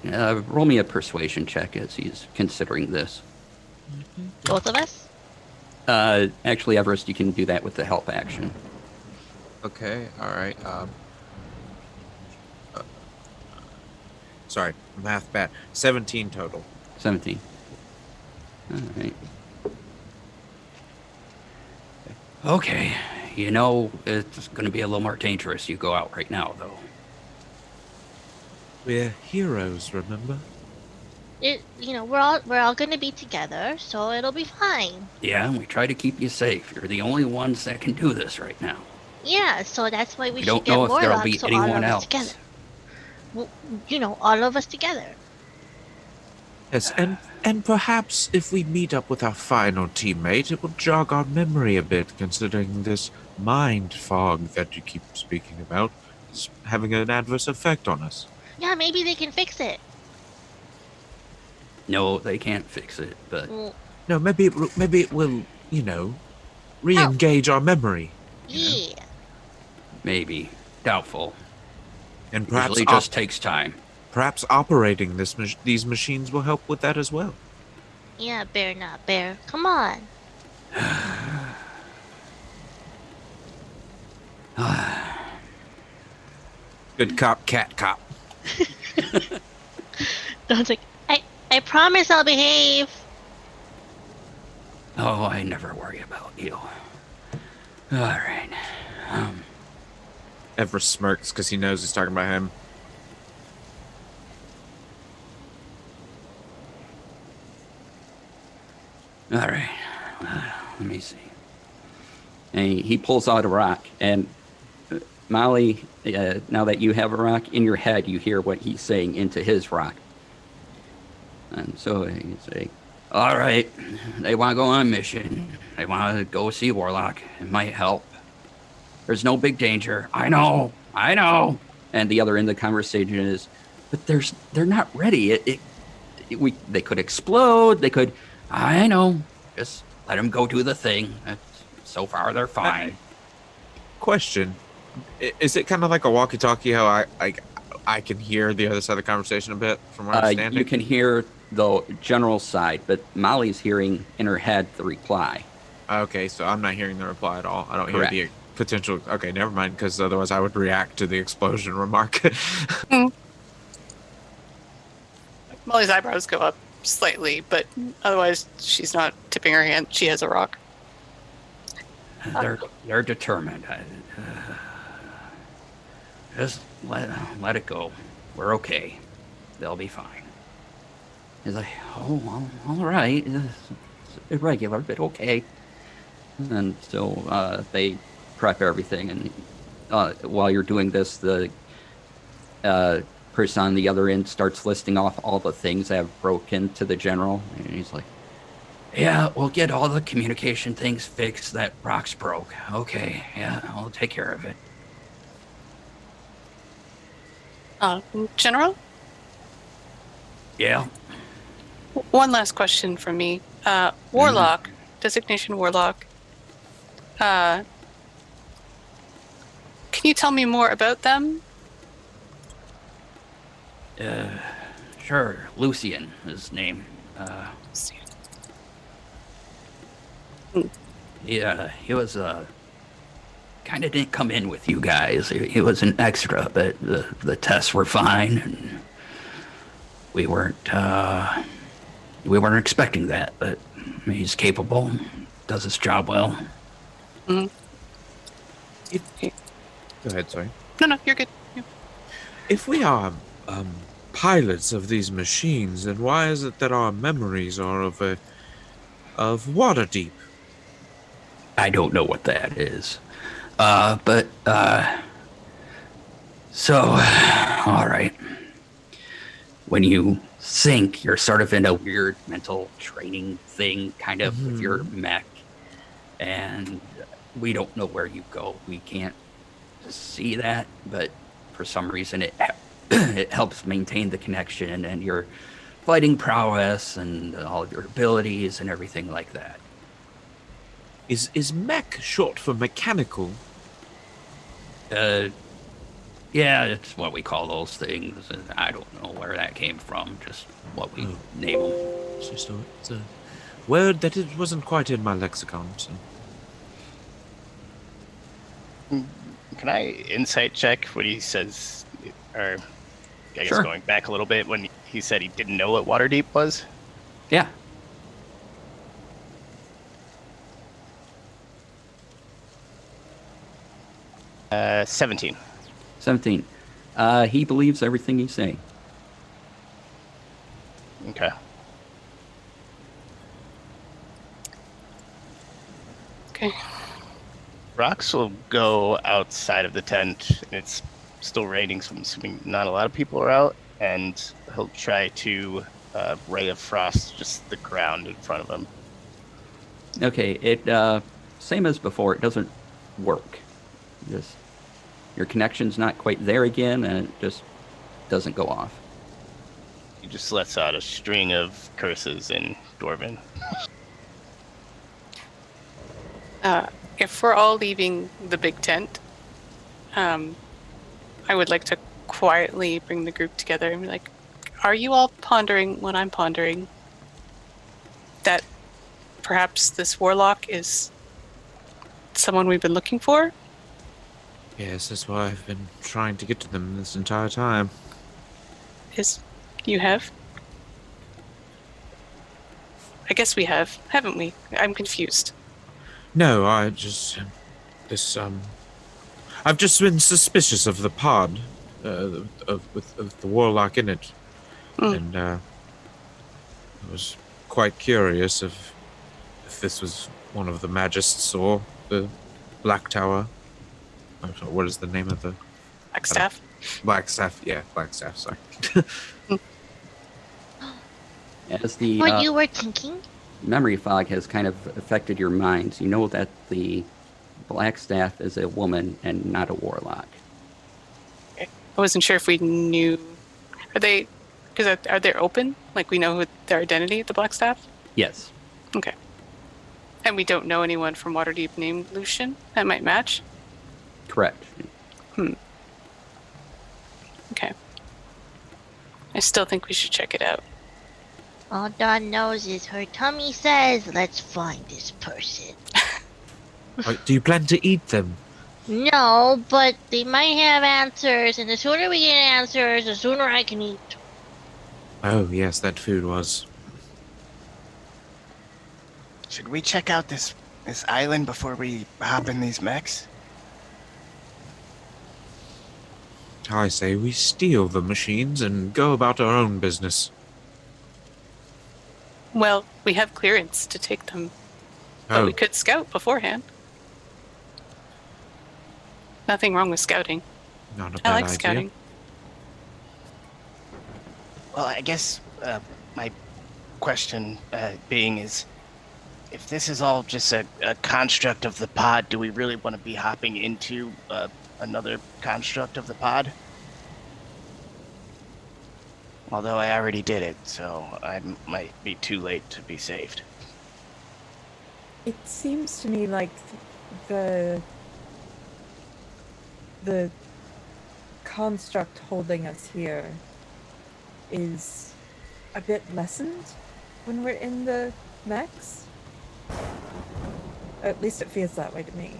roll me a persuasion check as he's considering this. Both of us? Actually, Everest, you can do that with the help action. Okay, alright. Sorry, math bad. 17 total. 17. Alright. Okay. You know, it's going to be a little more dangerous. You go out right now, though. We're heroes, remember? We're all gonna be together, so it'll be fine. Yeah, and we try to keep you safe. You're the only ones that can do this right now. Yeah, so that's why we should don't get know if there'll Warlock, be so anyone all of else. us together. Well, all of us together. Yes, and perhaps if we meet up with our final teammate, it will jog our memory a bit, considering this mind fog that you keep speaking about is having an adverse effect on us. Yeah, maybe they can fix it. No, they can't fix it, but... No, maybe it will, re-engage our memory. Yeah. Maybe. Doubtful. And perhaps usually just takes time. Perhaps operating these machines will help with that as well. Yeah, Bear Not Bear. Come on. Good cop, cat cop. Don's like, I promise I'll behave. Oh, I never worry about you. All right. Everest smirks because he knows he's talking about him. All right. Let me see. And he pulls out a rock, and Molly, now that you have a rock in your head, you hear what he's saying into his rock. And so you say, all right, they want to go on a mission. They want to go see Warlock. It might help. There's no big danger. I know. And the other end of the conversation is, but they're not ready. They could explode. They could, I know. Just let them go do the thing. So far, they're fine. Question: is it kind of like a walkie-talkie? How I can hear the other side of the conversation a bit from where I'm standing? You can hear the general side, but Molly's hearing in her head the reply. Okay, so I'm not hearing the reply at all. I don't Correct. hear the potential. Okay, never mind, because otherwise I would react to the explosion remark. Molly's eyebrows go up slightly, but otherwise she's not tipping her hand. She has a rock. They're determined. Just let it go. We're okay. They'll be fine. He's like, oh, well, all right. It's irregular, but okay. And so they prep everything. And while you're doing this, the person on the other end starts listing off all the things that have broken to the general. And he's like, yeah, we'll get all the communication things fixed that rock's broke. Okay, yeah, I'll take care of it. General? Yeah? One last question from me. Warlock, designation Warlock. Can you tell me more about them? Sure. Lucian, his name. Yeah, he was, kind of didn't come in with you guys. He was an extra, but the tests were fine, and we weren't expecting that, but he's capable, does his job well. Mm-hmm. Go ahead, sorry. No, you're good. Yeah. If we are pilots of these machines, then why is it that our memories are of Waterdeep? I don't know what that is. So, all right. When you sink, you're sort of in a weird mental training thing, kind of with your mech. And we don't know where you go. We can't see that, but for some reason it helps maintain the connection and your fighting prowess and all of your abilities and everything like that. Is mech short for mechanical? Yeah, it's what we call those things. I don't know where that came from, just what we name them. It's just it's a word that it wasn't quite in my lexicon. So. Can I insight check what he says, or I guess Sure. going back a little bit when he said he didn't know what Waterdeep was? Yeah. Uh, 17. 17. He believes everything he's saying. Okay. Okay. Rox will go outside of the tent. It's still raining, so I'm assuming not a lot of people are out. And he'll try to ray of frost just the ground in front of him. Okay, it same as before. It doesn't work. Just your connection's not quite there again, and it just doesn't go off. He just lets out a string of curses in Dwarven. If we're all leaving the big tent, I would like to quietly bring the group together and be like, are you all pondering what I'm pondering? That perhaps this warlock is someone we've been looking for? Yes, that's why I've been trying to get to them this entire time. You have? I guess we have, haven't we? I'm confused. No, I've just been suspicious of the pod, with the warlock in it, and I was quite curious if this was one of the magists or the Black Tower. I'm sorry, what is the name of the Blackstaff. Black Staff? Yeah, Black Staff. Sorry. As the What you were thinking? memory fog has kind of affected your minds, you know that the Black Staff is a woman and not a warlock. I wasn't sure if we knew. Are they? Because are they open? Like we know who their identity, the Blackstaff? Yes. Okay. And we don't know anyone from Waterdeep named Lucian that might match? Correct. Okay. I still think we should check it out. All Dawn knows is her tummy says, let's find this person. Do you plan to eat them? No, but they might have answers, and the sooner we get answers, the sooner I can eat. Oh, yes, that food was. Should we check out this island before we hop in these mechs? I say we steal the machines and go about our own business. Well, we have clearance to take them, but we could scout beforehand. Nothing wrong with scouting. Not a I bad like idea. scouting. Well, I guess my question being is, if this is all just a construct of the pod, do we really want to be hopping into another construct of the pod? Although I already did it, so I might be too late to be saved. It seems to me like the construct holding us here is a bit lessened when we're in the mechs. At least it feels that way to me.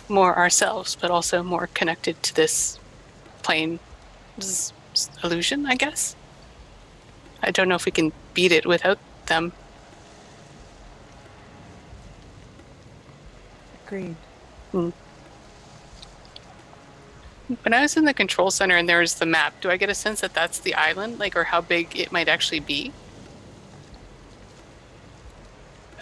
More ourselves, but also more connected to this plane illusion, I guess. I don't know if we can beat it without them. Agreed. When I was in the control center and there's the map, do I get a sense that that's the island, like, or how big it might actually be?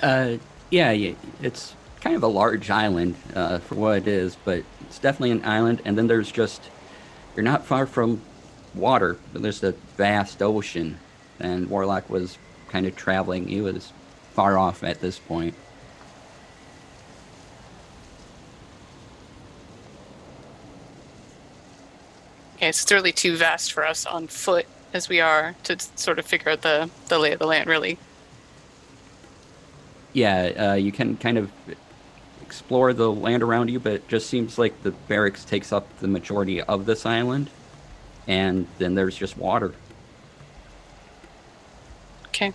Yeah, it's kind of a large island for what it is, but it's definitely an island. And then there's just, you're not far from water, but there's a vast ocean. And Warlock was kind of traveling. He was far off at this point. Okay, so it's really too vast for us on foot as we are to sort of figure out the lay of the land, really. Yeah, you can kind of explore the land around you, but it just seems like the barracks takes up the majority of this island, and then there's just water. Okay.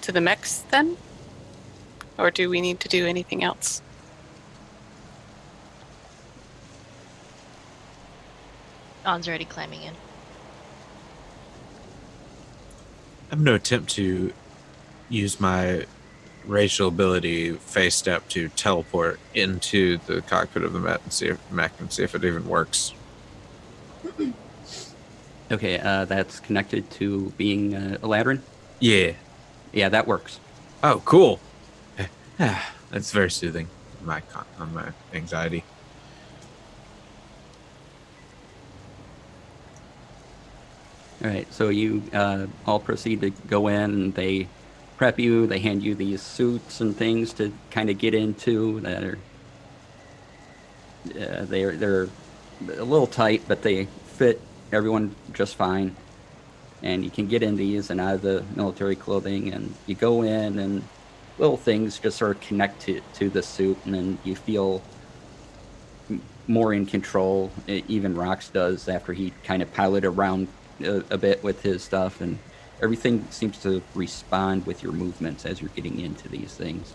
To the mechs, then? Or do we need to do anything else? Dawn's already climbing in. I'm going to attempt to use my racial ability face step to teleport into the cockpit of the mech and see if it even works. Okay, that's connected to being a ladrin? Yeah. Yeah, that works. Oh, cool. That's very soothing on my anxiety. All right, so you all proceed to go in, and they prep you. They hand you these suits and things to kind of get into. That are they're a little tight, but they fit everyone just fine. And you can get in these and out of the military clothing, and you go in, and little things just sort of connect to the suit, and then you feel more in control. Even Rox does after he kind of piloted around a bit with his stuff, and everything seems to respond with your movements as you're getting into these things.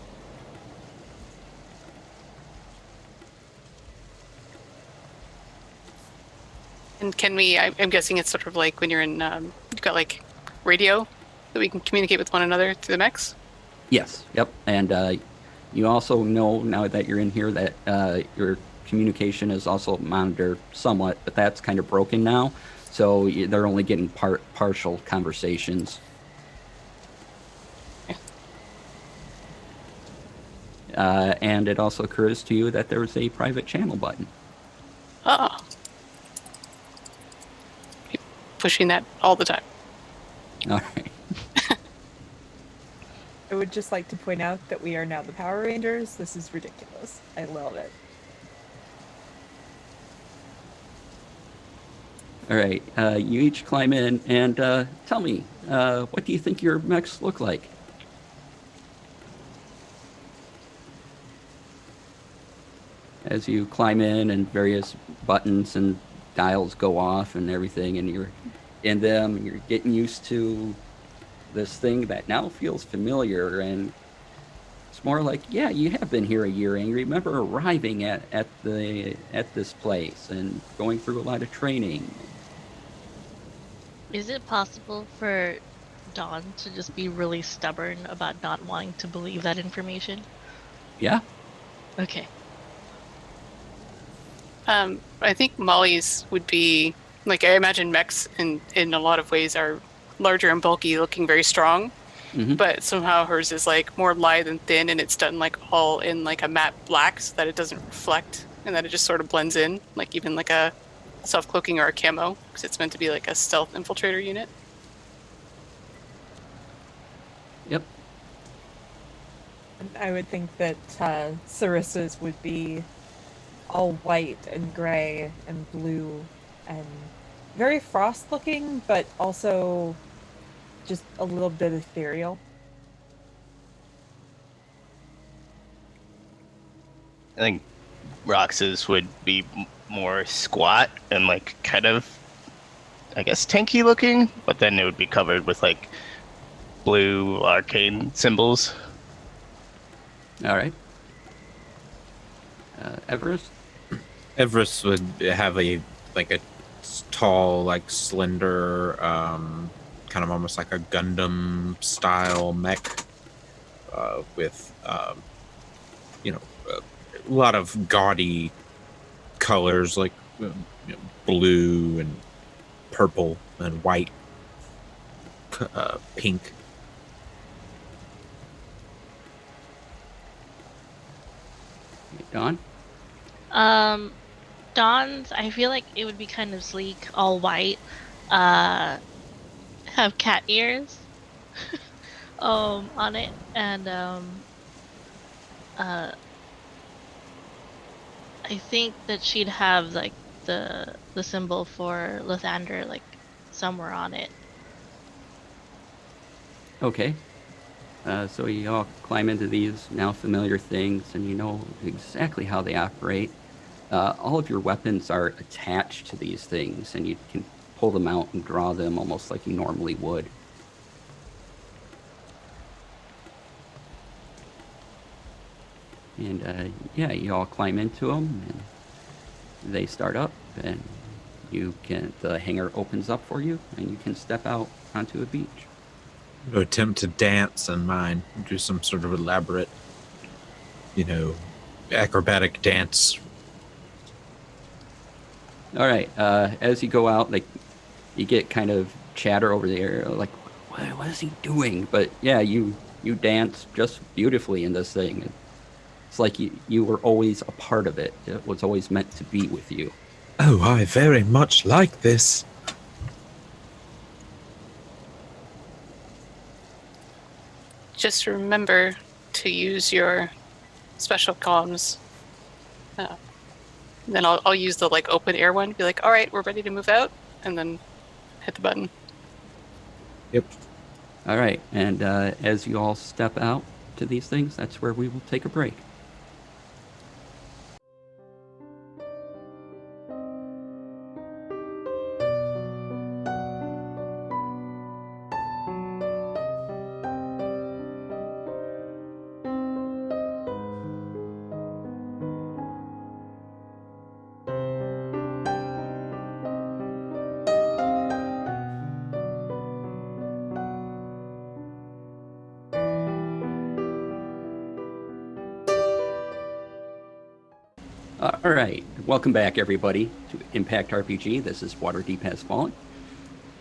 And can we, I'm guessing it's sort of like when you're in, you've got like radio that we can communicate with one another through the mechs? Yes, yep. And you also know now that you're in here that your communication is also monitored somewhat, but that's kind of broken now. so they're only getting partial conversations. And it also occurs to you that there's a private channel button. Oh. Keep pushing that all the time. All right. I would just like to point out that we are now the Power Rangers. This is ridiculous. I love it. All right. You each climb in and tell me, what do you think your mechs look like? As you climb in and various buttons and dials go off and everything, and you're in them, and you're getting used to this thing that now feels familiar, and it's more like, yeah, you have been here a year, and you remember arriving at this place and going through a lot of training. Is it possible for Dawn to just be really stubborn about not wanting to believe that information? Yeah. Okay. I think Molly's would be like, I imagine mechs in a lot of ways are larger and bulky, looking very strong. Mm-hmm. But somehow hers is like more lithe and thin, and it's done like all in like a matte black so that it doesn't reflect and that it just sort of blends in, like even like a self-cloaking or a camo, because it's meant to be like a stealth infiltrator unit. Yep. I would think that Sarissa's would be all white and gray and blue and very frost looking, but also just a little bit ethereal. I think Rox's would be more squat and like kind of, I guess, tanky looking, but then it would be covered with like blue arcane symbols. All right. Everest? Everest would have a tall, like slender, kind of almost like a Gundam style mech, with a lot of gaudy colors like blue and purple and white, pink. Dawn? Dawn's, I feel like it would be kind of sleek, all white, have cat ears on it, and I think that she'd have like the symbol for Lathander like somewhere on it. Okay. So you all climb into these now familiar things, and you know exactly how they operate. All of your weapons are attached to these things, and you can pull them out and draw them almost like you normally would. And yeah, you all climb into them, and they start up, and the hangar opens up for you, and you can step out onto a beach. To attempt to dance in mine, do some sort of elaborate, acrobatic dance. All right. As you go out, like you get kind of chatter over the area, like, what is he doing? But yeah, you dance just beautifully in this thing. It's like you were always a part of it. It was always meant to be with you. Oh, I very much like this. Just remember to use your special comms. Then I'll use the like open air one. Be like, all right, we're ready to move out, and then hit the button. Yep. All right. And as you all step out to these things, that's where we will take a break. All right, welcome back, everybody, to Impact RPG. This is Waterdeep Has Fallen.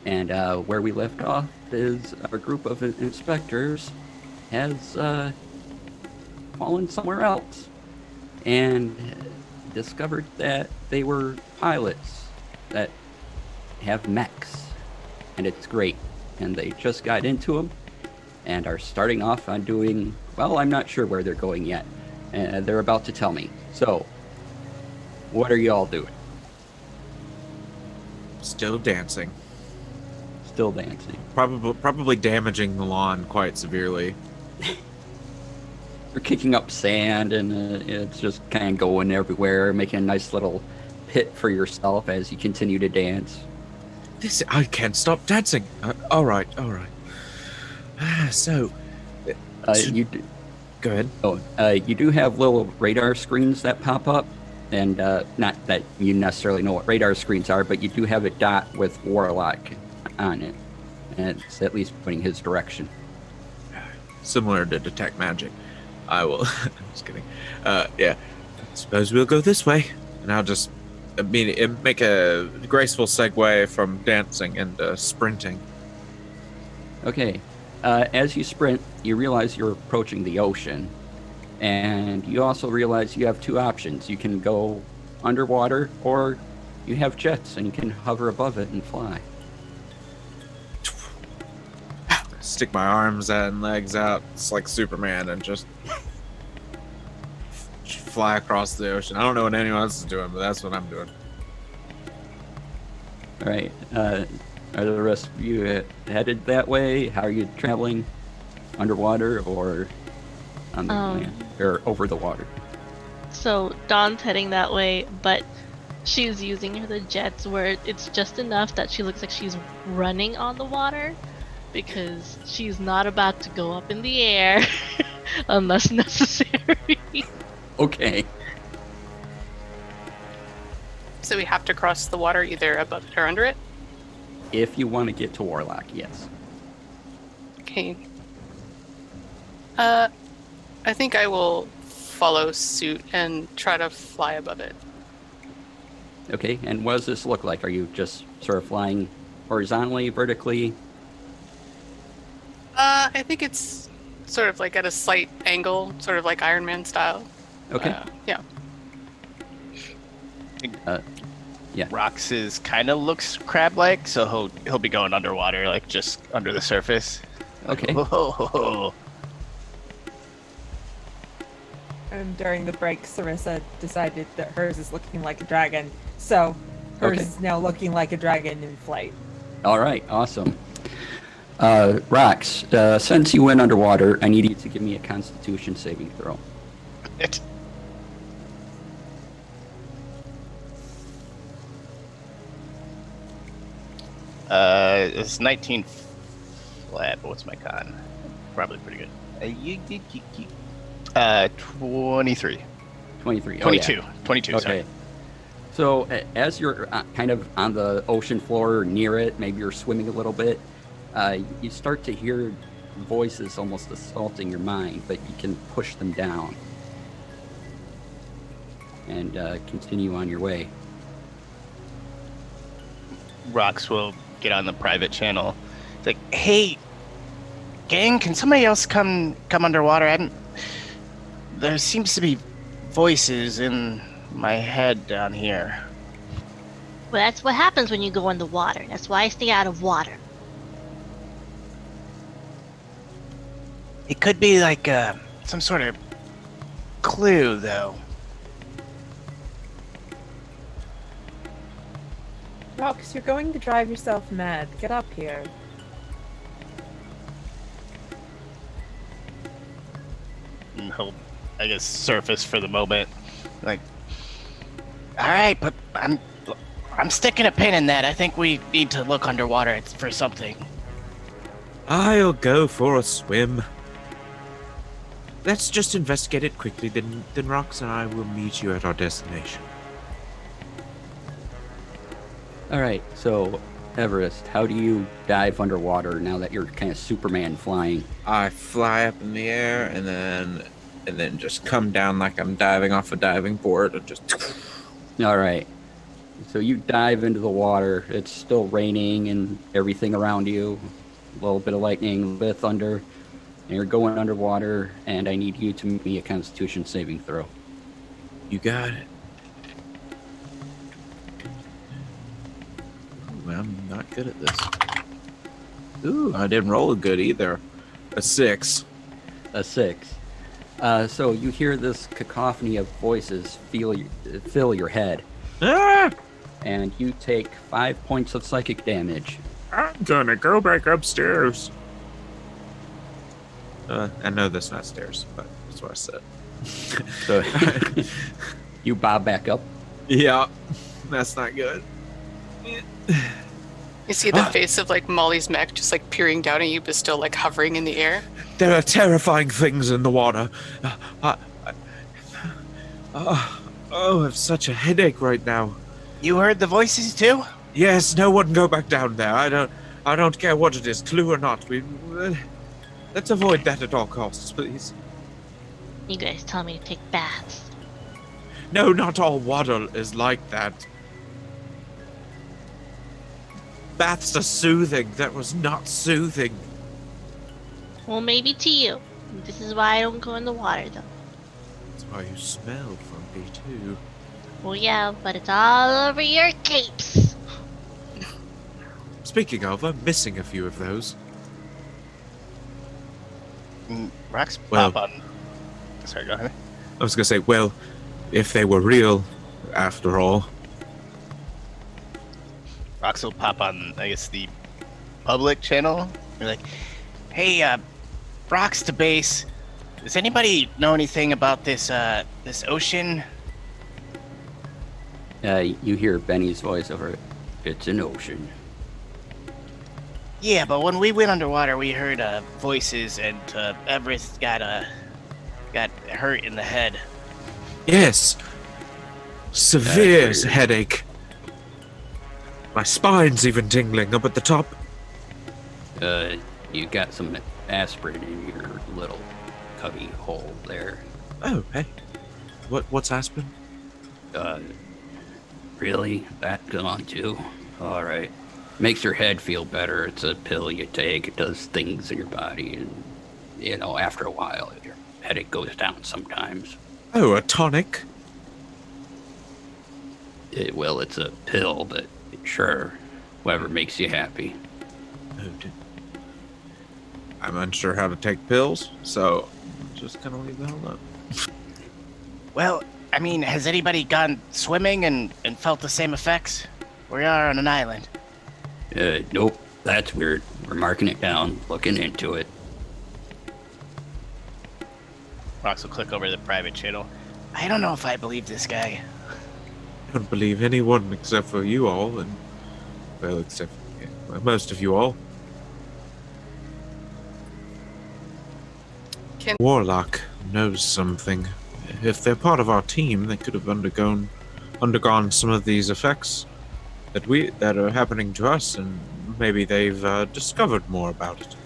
And where we left off is our group of inspectors has fallen somewhere else and discovered that they were pilots that have mechs. And it's great. And they just got into them and are starting off on doing, well, I'm not sure where they're going yet. And they're about to tell me. So, what are you all doing? Still dancing. Still dancing. Probably damaging the lawn quite severely. You're kicking up sand, and it's just kind of going everywhere, making a nice little pit for yourself as you continue to dance. I can't stop dancing. All right. So, You do, go ahead. you do have little radar screens that pop up, and not that you necessarily know what radar screens are, but you do have a dot with Warlock on it, and it's at least pointing his direction. Similar to detect magic. I will. I'm just kidding. Yeah. I suppose we'll go this way, and I'll just make a graceful segue from dancing into sprinting. Okay. As you sprint, you realize you're approaching the ocean, and you also realize you have two options. You can go underwater, or you have jets, and you can hover above it and fly. Stick my arms and legs out. It's like Superman, and just fly across the ocean. I don't know what anyone else is doing, but that's what I'm doing. All right. Are the rest of you headed that way? How are you traveling? Underwater or on the land, or over the water? So Dawn's heading that way, but she's using the jets where it's just enough that she looks like she's running on the water, because she's not about to go up in the air unless necessary. Okay. So we have to cross the water either above it or under it? If you want to get to Warlock, yes. Okay. I think I will follow suit and try to fly above it. Okay, and what does this look like? Are you just sort of flying horizontally, vertically? I think it's sort of like at a slight angle, sort of like Iron Man style. Okay. Yeah. Yeah. Rox's kind of looks crab-like, so he'll be going underwater, like just under the surface. Okay. Whoa. And during the break, Sarissa decided that hers is looking like a dragon, so hers Okay. is now looking like a dragon in flight. All right, awesome. Rox, since you went underwater, I need you to give me a Constitution saving throw. It's 19 flat, but what's my con? Probably pretty good. 23. 23. 22. Oh, yeah. 22, Okay. sorry. So as you're kind of on the ocean floor or near it, maybe you're swimming a little bit, you start to hear voices almost assaulting your mind, but you can push them down and continue on your way. Rox will get on the private channel. It's like, hey, gang, can somebody else come underwater? There seems to be voices in my head down here. Well, that's what happens when you go in the water. That's why I stay out of water. It could be like some sort of clue, though. Rox, you're going to drive yourself mad. Get up here. And he'll, I guess, surface for the moment. Like, all right, but I'm sticking a pin in that. I think we need to look underwater for something. I'll go for a swim. Let's just investigate it quickly, then Rox and I will meet you at our destination. All right, so Everest, how do you dive underwater now that you're kind of Superman flying? I fly up in the air, and then and then just come down like I'm diving off a diving board and just. All right. So you dive into the water. It's still raining and everything around you. A little bit of lightning, a little bit of thunder. And you're going underwater, and I need you to make me a Constitution saving throw. You got it. Ooh, I'm not good at this. Ooh, I didn't roll good either. A 6. A 6. So you hear this cacophony of voices fill your head, Ah! and you take 5 points of psychic damage. I'm gonna go back upstairs. I know that's not stairs, but that's what I said. So you bob back up. Yeah, that's not good. You see the face of like Molly's mech just like peering down at you, but still like hovering in the air. There are terrifying things in the water. I have such a headache right now. You heard the voices too? Yes, no one go back down there. I don't care what it is, clue or not. Let's avoid that at all costs, please. You guys tell me to take baths. No, not all water is like that. Baths are soothing. That was not soothing. Well, maybe to you. This is why I don't go in the water, though. That's why you smell funky too. Well, yeah, but it's all over your capes. Speaking of, I'm missing a few of those. Rocks Well- pop on. Sorry, go ahead. I was gonna say, well, if they were real, after all. Rocks will pop on, I guess, the public channel. You're like, hey, Rocks to base. Does anybody know anything about this ocean? You hear Benny's voice over it. It's an ocean. Yeah, but when we went underwater, we heard voices, and Everest got hurt in the head. Yes. Severe That's weird. headache. My spine's even tingling up at the top. You got some aspirin in your little cubby hole there. Oh, hey. What's aspirin? Really? That gone too? All right. Makes your head feel better. It's a pill you take. It does things in your body, and after a while, your headache goes down sometimes. Oh, a tonic? Well, it's a pill, but sure, whatever makes you happy. Oh, I'm unsure how to take pills, so I'm just gonna leave that alone. Well, I mean, has anybody gone swimming and felt the same effects? We are on an island. Nope, that's weird. We're marking it down, looking into it. Rocks will click over to the private channel. I don't know if I believe this guy. I don't believe anyone except for you all, and well, except most of you all. Warlock knows something. If they're part of our team, they could have undergone some of these effects that are happening to us, and maybe they've discovered more about it.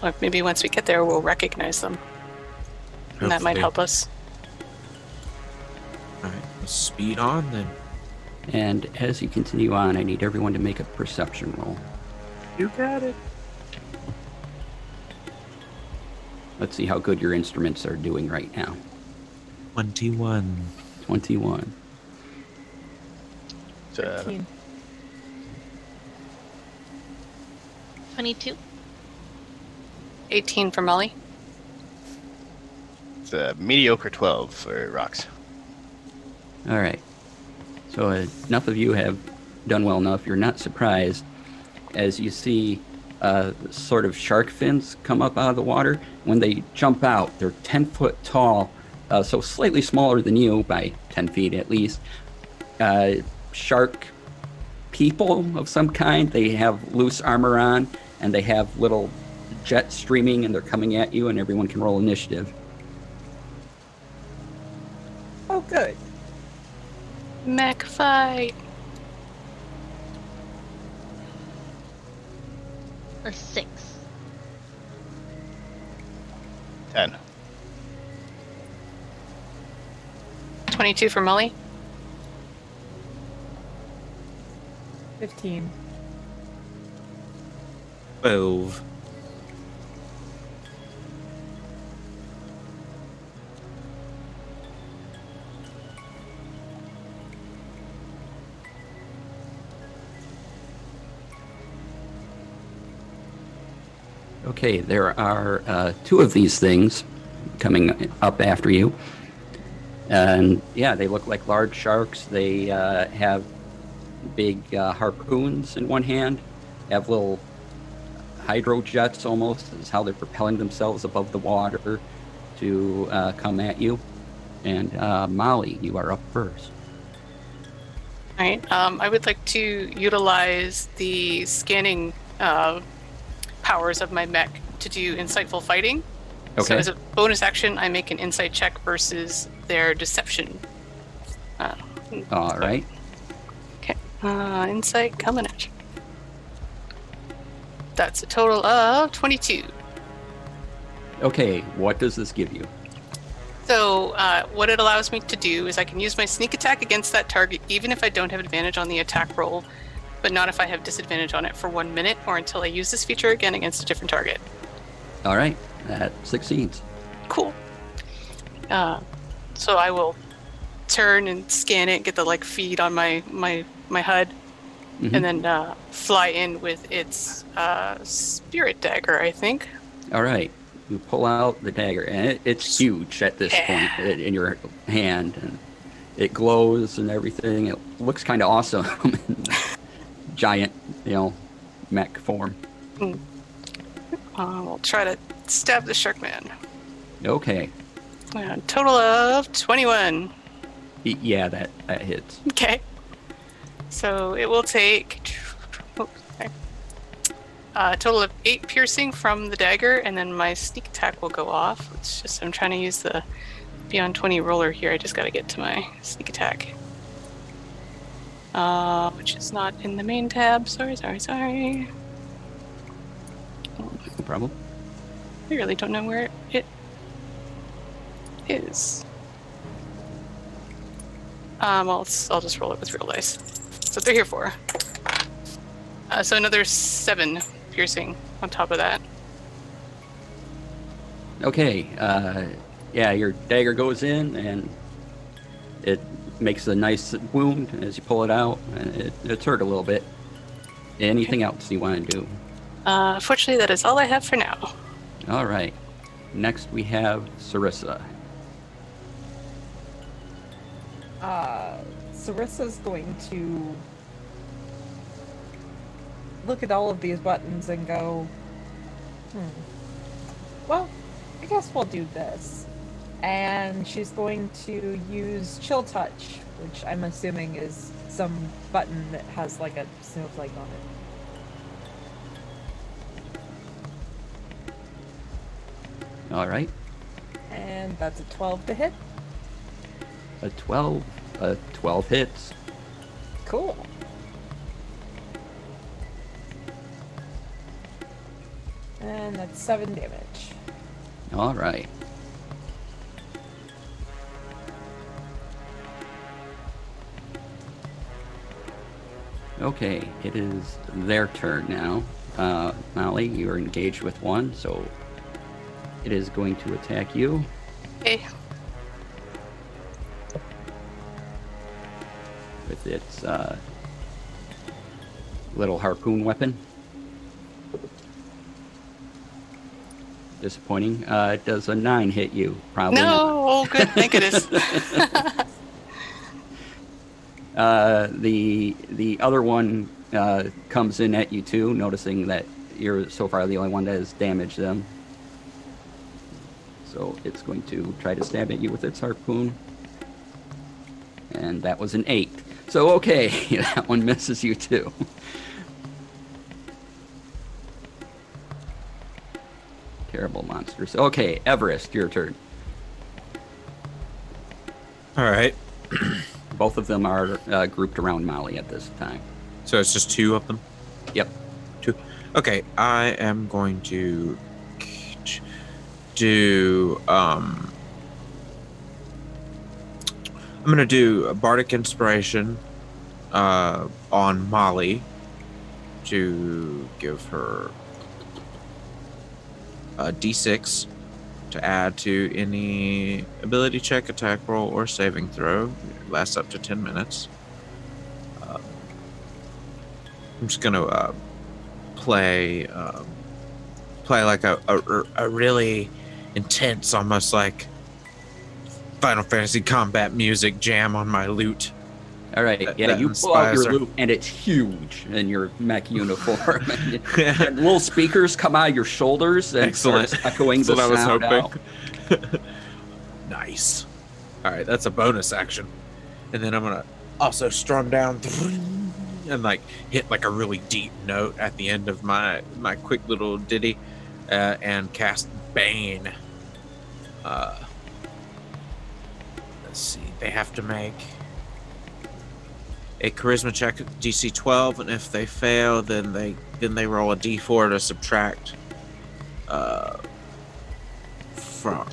Or maybe once we get there, we'll recognize them. And that might Hopefully. help us. All right, let's speed on then. And as you continue on, I need everyone to make a perception roll. You got it. Let's see how good your instruments are doing right now. 21. 21. 13. 22. 18 for Molly. It's a mediocre 12 for Rocks. All right. So enough of you have done well enough. You're not surprised as you see sort of shark fins come up out of the water. When they jump out, they're 10 foot tall, so slightly smaller than you by 10 feet at least. Shark people of some kind. They have loose armor on, and they have little jets streaming, and they're coming at you, and everyone can roll initiative. Oh, good. Mech fight. A 6. 10. 22 for Molly. 15. 12. Okay, there are 2 of these things coming up after you. And yeah, they look like large sharks. They have big harpoons in one hand, have little hydro jets almost, is how they're propelling themselves above the water to come at you. And Molly, you are up first. All right. I would like to utilize the scanning powers of my mech to do insightful fighting. Okay. So as a bonus action, I make an insight check versus their deception. All right. Okay. Insight coming at you. That's a total of 22. Okay, what does this give you? So what it allows me to do is I can use my sneak attack against that target even if I don't have advantage on the attack roll, but not if I have disadvantage on it for 1 minute or until I use this feature again against a different target. All right, that succeeds. Cool. So I will turn and scan it, get the feed on my HUD, Mhm. and then fly in with its spirit dagger, I think. All right, you pull out the dagger, and it's huge at this point in your hand, and it glows and everything. It looks kind of awesome in giant, mech form. We'll try to stab the shark man. Okay, Total of 21. yeah, that hits. Okay. So it will take a total of 8 piercing from the dagger, and then my sneak attack will go off. It's just I'm trying to use the beyond 20 roller here. I just got to get to my sneak attack, which is not in the main tab. Sorry. No problem. I really don't know where it is. I'll just roll it with real dice. So they're here for. So another 7 piercing on top of that. Okay, yeah, your dagger goes in, and it makes a nice wound as you pull it out, and it's hurt a little bit. Anything else you want to do? Fortunately, that is all I have for now. All right. Next, we have Sarissa. Sarissa's going to look at all of these buttons and go, well, I guess we'll do this. And she's going to use Chill Touch, which I'm assuming is some button that has like a snowflake on it. All right. And that's a 12 to hit. A 12 hits. Cool. And that's 7 damage. All right. Okay, it is their turn now. Molly, you are engaged with one, so it is going to attack you. Okay. With its little harpoon weapon. Disappointing. Does a 9 hit you? Probably No! not. Oh, good. Thank goodness. The other one comes in at you too, noticing that you're so far the only one that has damaged them. So it's going to try to stab at you with its harpoon. And that was an 8. So okay, that one misses you too. Terrible monsters. Okay, Everest, your turn. All right. Both of them are grouped around Molly at this time. So it's just 2 of them? Yep. 2. Okay, I am going to do I'm gonna do a Bardic Inspiration on Molly to give her a D6 to add to any ability check, attack roll, or saving throw. It lasts up to 10 minutes. I'm just gonna play like a really intense, almost like Final Fantasy combat music jam on my lute. All right, That- yeah, that you pull out your inspires her. loop, and it's huge in your mech uniform. And little speakers come out of your shoulders and Excellent. starts echoing That's the what I was sound hoping. out. Nice. All right, that's a bonus action. And then I'm gonna also strum down and like hit like a really deep note at the end of my quick little ditty, and cast Bane. Let's see. They have to make a charisma check at DC 12, and if they fail, then they roll a D4 to subtract from.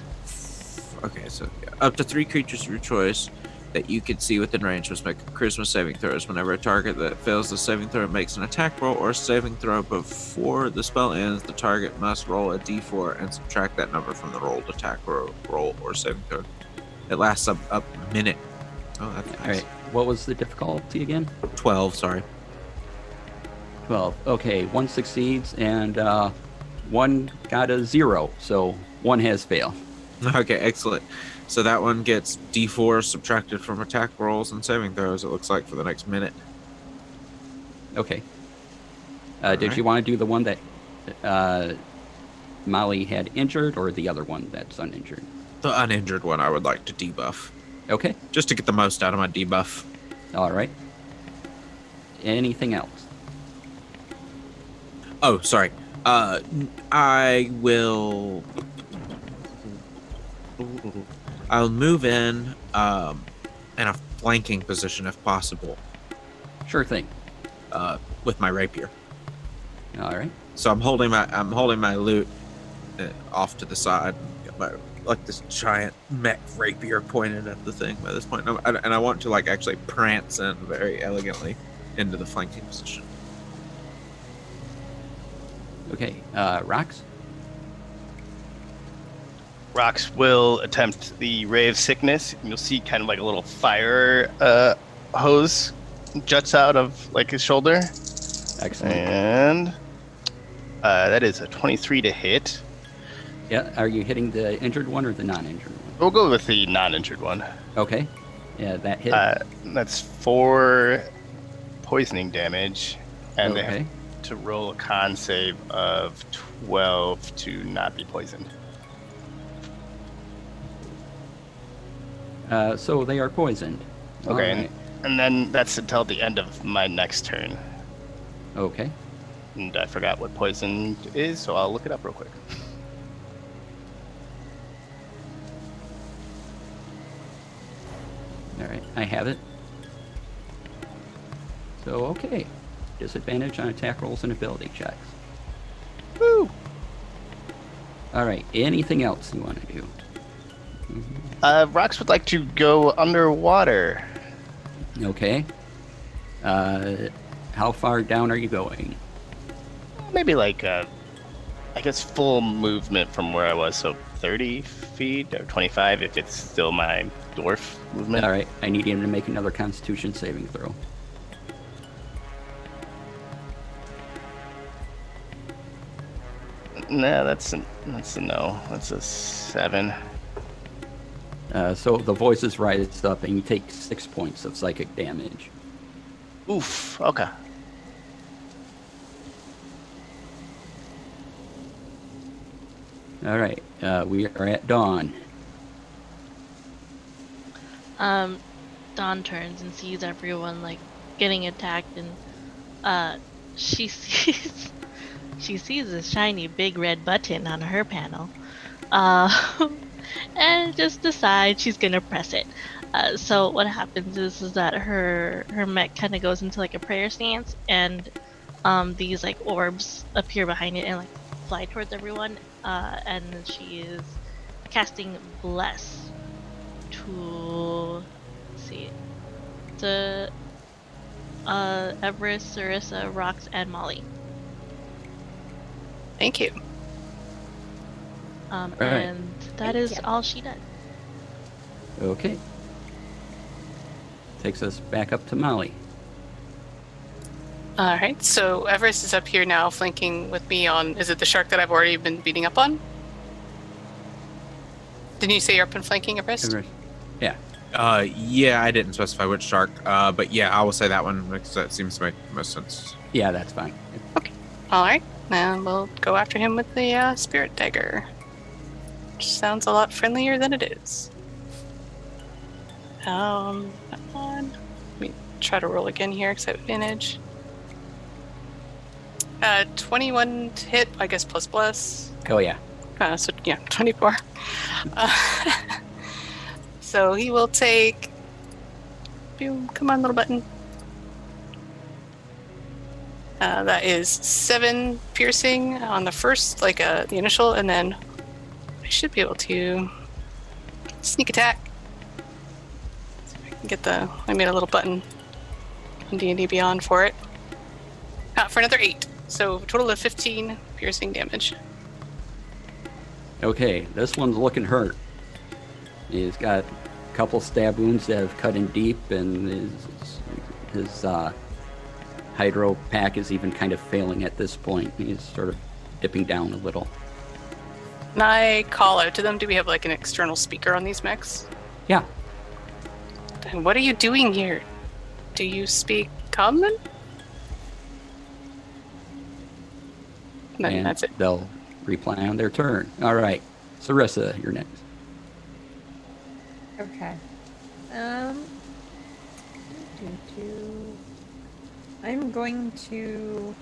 Okay, so yeah, up to 3 creatures of your choice that you can see within range must make charisma saving throws. Whenever a target that fails the saving throw makes an attack roll or a saving throw before the spell ends, the target must roll a D4 and subtract that number from the rolled attack roll or saving throw. It lasts up a minute. Oh, that's nice. All right, what was the difficulty again? 12, sorry. 12. Okay, 1 succeeds, and 1 got a 0, so 1 has failed. Okay, excellent. So that one gets D4 subtracted from attack rolls and saving throws, it looks like, for the next minute. Okay. All Did right. you want to do the one that Molly had injured, or the other one that's uninjured? The uninjured one I would like to debuff, Okay, just to get the most out of my debuff. all right. Anything else? Oh, sorry. I will. I'll move in a flanking position if possible, Sure thing. with my rapier. All right. So I'm holding my lute off to the side, got my, like this giant mech rapier pointed at the thing by this point, and I want to like actually prance in very elegantly into the flanking position. Okay, Rox? Rox will attempt the Ray of Sickness. You'll see kind of like a little fire hose juts out of like his shoulder. Excellent. And that is a 23 to hit. Yeah, are you hitting the injured one or the non-injured one? We'll go with the non-injured one. Okay. Yeah, that hit. That's 4 poisoning damage. And they okay. have to roll a con save of 12 to not be poisoned. So they are poisoned. Okay, All right. and then that's until the end of my next turn. Okay. And I forgot what poison is, so I'll look it up real quick. All right, I have it. So, okay. Disadvantage on attack rolls and ability checks. Woo! All right, anything else you want to do? Rox would like to go underwater. Okay. How far down are you going? Maybe like, I guess full movement from where I was, so 30 feet or 25 if it's still my dwarf movement. All right, I need him to make another Constitution saving throw. Nah, that's a no. That's a 7. So the voices rise up, and you take 6 points of psychic damage. Oof. Okay. All right, we are at dawn. Dawn turns and sees everyone like getting attacked, and she sees this shiny big red button on her panel, and just decides she's gonna press it. So what happens is that her mech kind of goes into like a prayer stance, and these like orbs appear behind it and like fly towards everyone. And she is casting Bless to to Everest, Sarissa, Rox, and Molly. Thank you. right. And that is you. all she does. Okay. Takes us back up to Molly. All right, so Everest is up here now, flanking with me on. Is it the shark that I've already been beating up on? Didn't you say you're up and flanking Everest? Yeah. Yeah, I didn't specify which shark. But yeah, I will say that one because that seems to make the most sense. Yeah, that's fine. All right, then we'll go after him with the spirit dagger. Which sounds a lot friendlier than it is. That one. Let me try to roll again here because I have advantage. 21 to hit, I guess, plus bless. Oh, yeah. So yeah, 24. So he will take. Boom! Come on, little button. That is 7 piercing on the first, like the initial, and then I should be able to sneak attack. See if I can get the. I made a little button in D&D Beyond for it. For another 8. So a total of 15 piercing damage. Okay, this one's looking hurt. He's got a couple stab wounds that have cut in deep, and his hydro pack is even kind of failing at this point. He's sort of dipping down a little. Can I call out to them? Do we have like an external speaker on these mechs? Yeah. And what are you doing here? Do you speak common? Then And that's it. they'll reply on their turn. All right. Sarissa, you're next. Okay. I'm going to.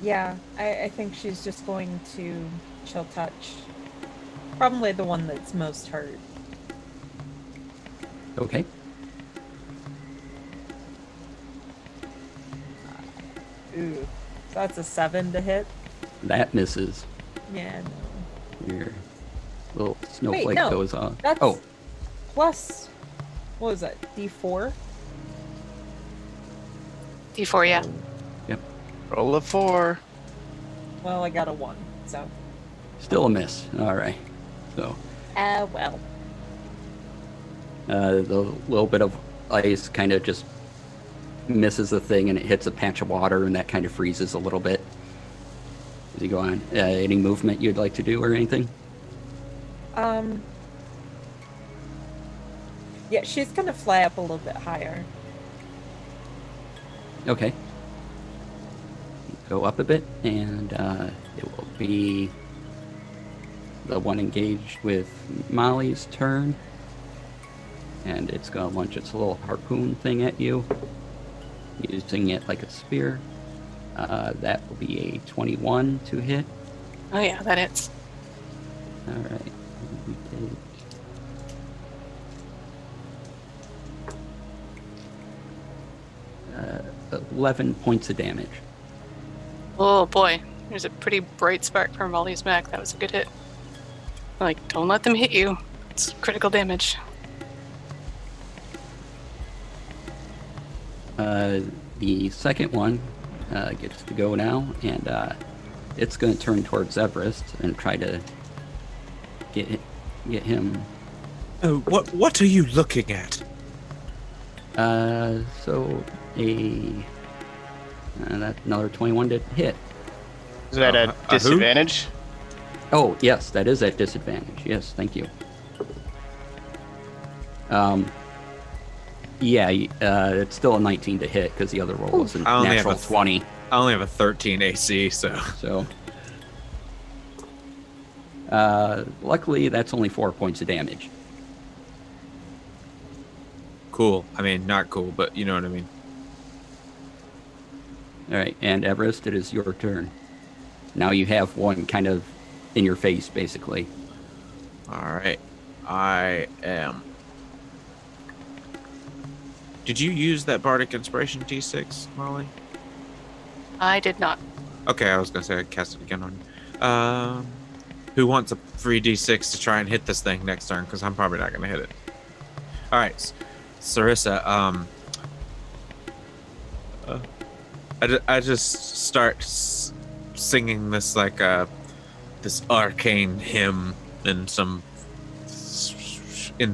Yeah, I think she's just going to chill touch. Probably the one that's most hurt. Okay. Ooh. So that's a 7 to hit. That misses. Yeah, no. Your little snowflake no. goes off. That's Oh, plus. What was that? D4? D4, yeah. Roll a 4. Well, I got a 1, so. still a miss. All right. So Well. the little bit of ice kind of just misses the thing, and it hits a patch of water, and that kind of freezes a little bit as you go on. Any movement you'd like to do or anything? Yeah, she's gonna fly up a little bit higher. Okay. Go up a bit, and it will be the one engaged with Molly's turn. And it's going to launch its little harpoon thing at you, using it like a spear. That will be a 21 to hit. Oh yeah, that hits. All right. We take 11 points of damage. Oh boy, there's a pretty bright spark from Molly's mech. That was a good hit. Like, don't let them hit you. It's critical damage. The second one gets to go now, and it's going to turn towards Everest and try to get him. Oh, what are you looking at? So that's another 21 to hit. Is that a who? disadvantage? Oh, yes, that is at disadvantage. Yes, thank you. Yeah, it's still a 19 to hit because the other roll was a I only have natural a 20. I only have a 13 AC, so. So, luckily, that's only 4 points of damage. Cool. I mean, not cool, but you know what I mean. All right, and Everest, it is your turn. Now you have one kind of in your face, basically. All right. I am. Did you use that Bardic Inspiration T6, Molly? I did not. Okay, I was gonna say I cast it again on you. Who wants a 3d6 to try and hit this thing next turn? Because I'm probably not gonna hit it. All right, Sarissa. I just start singing this like this arcane hymn in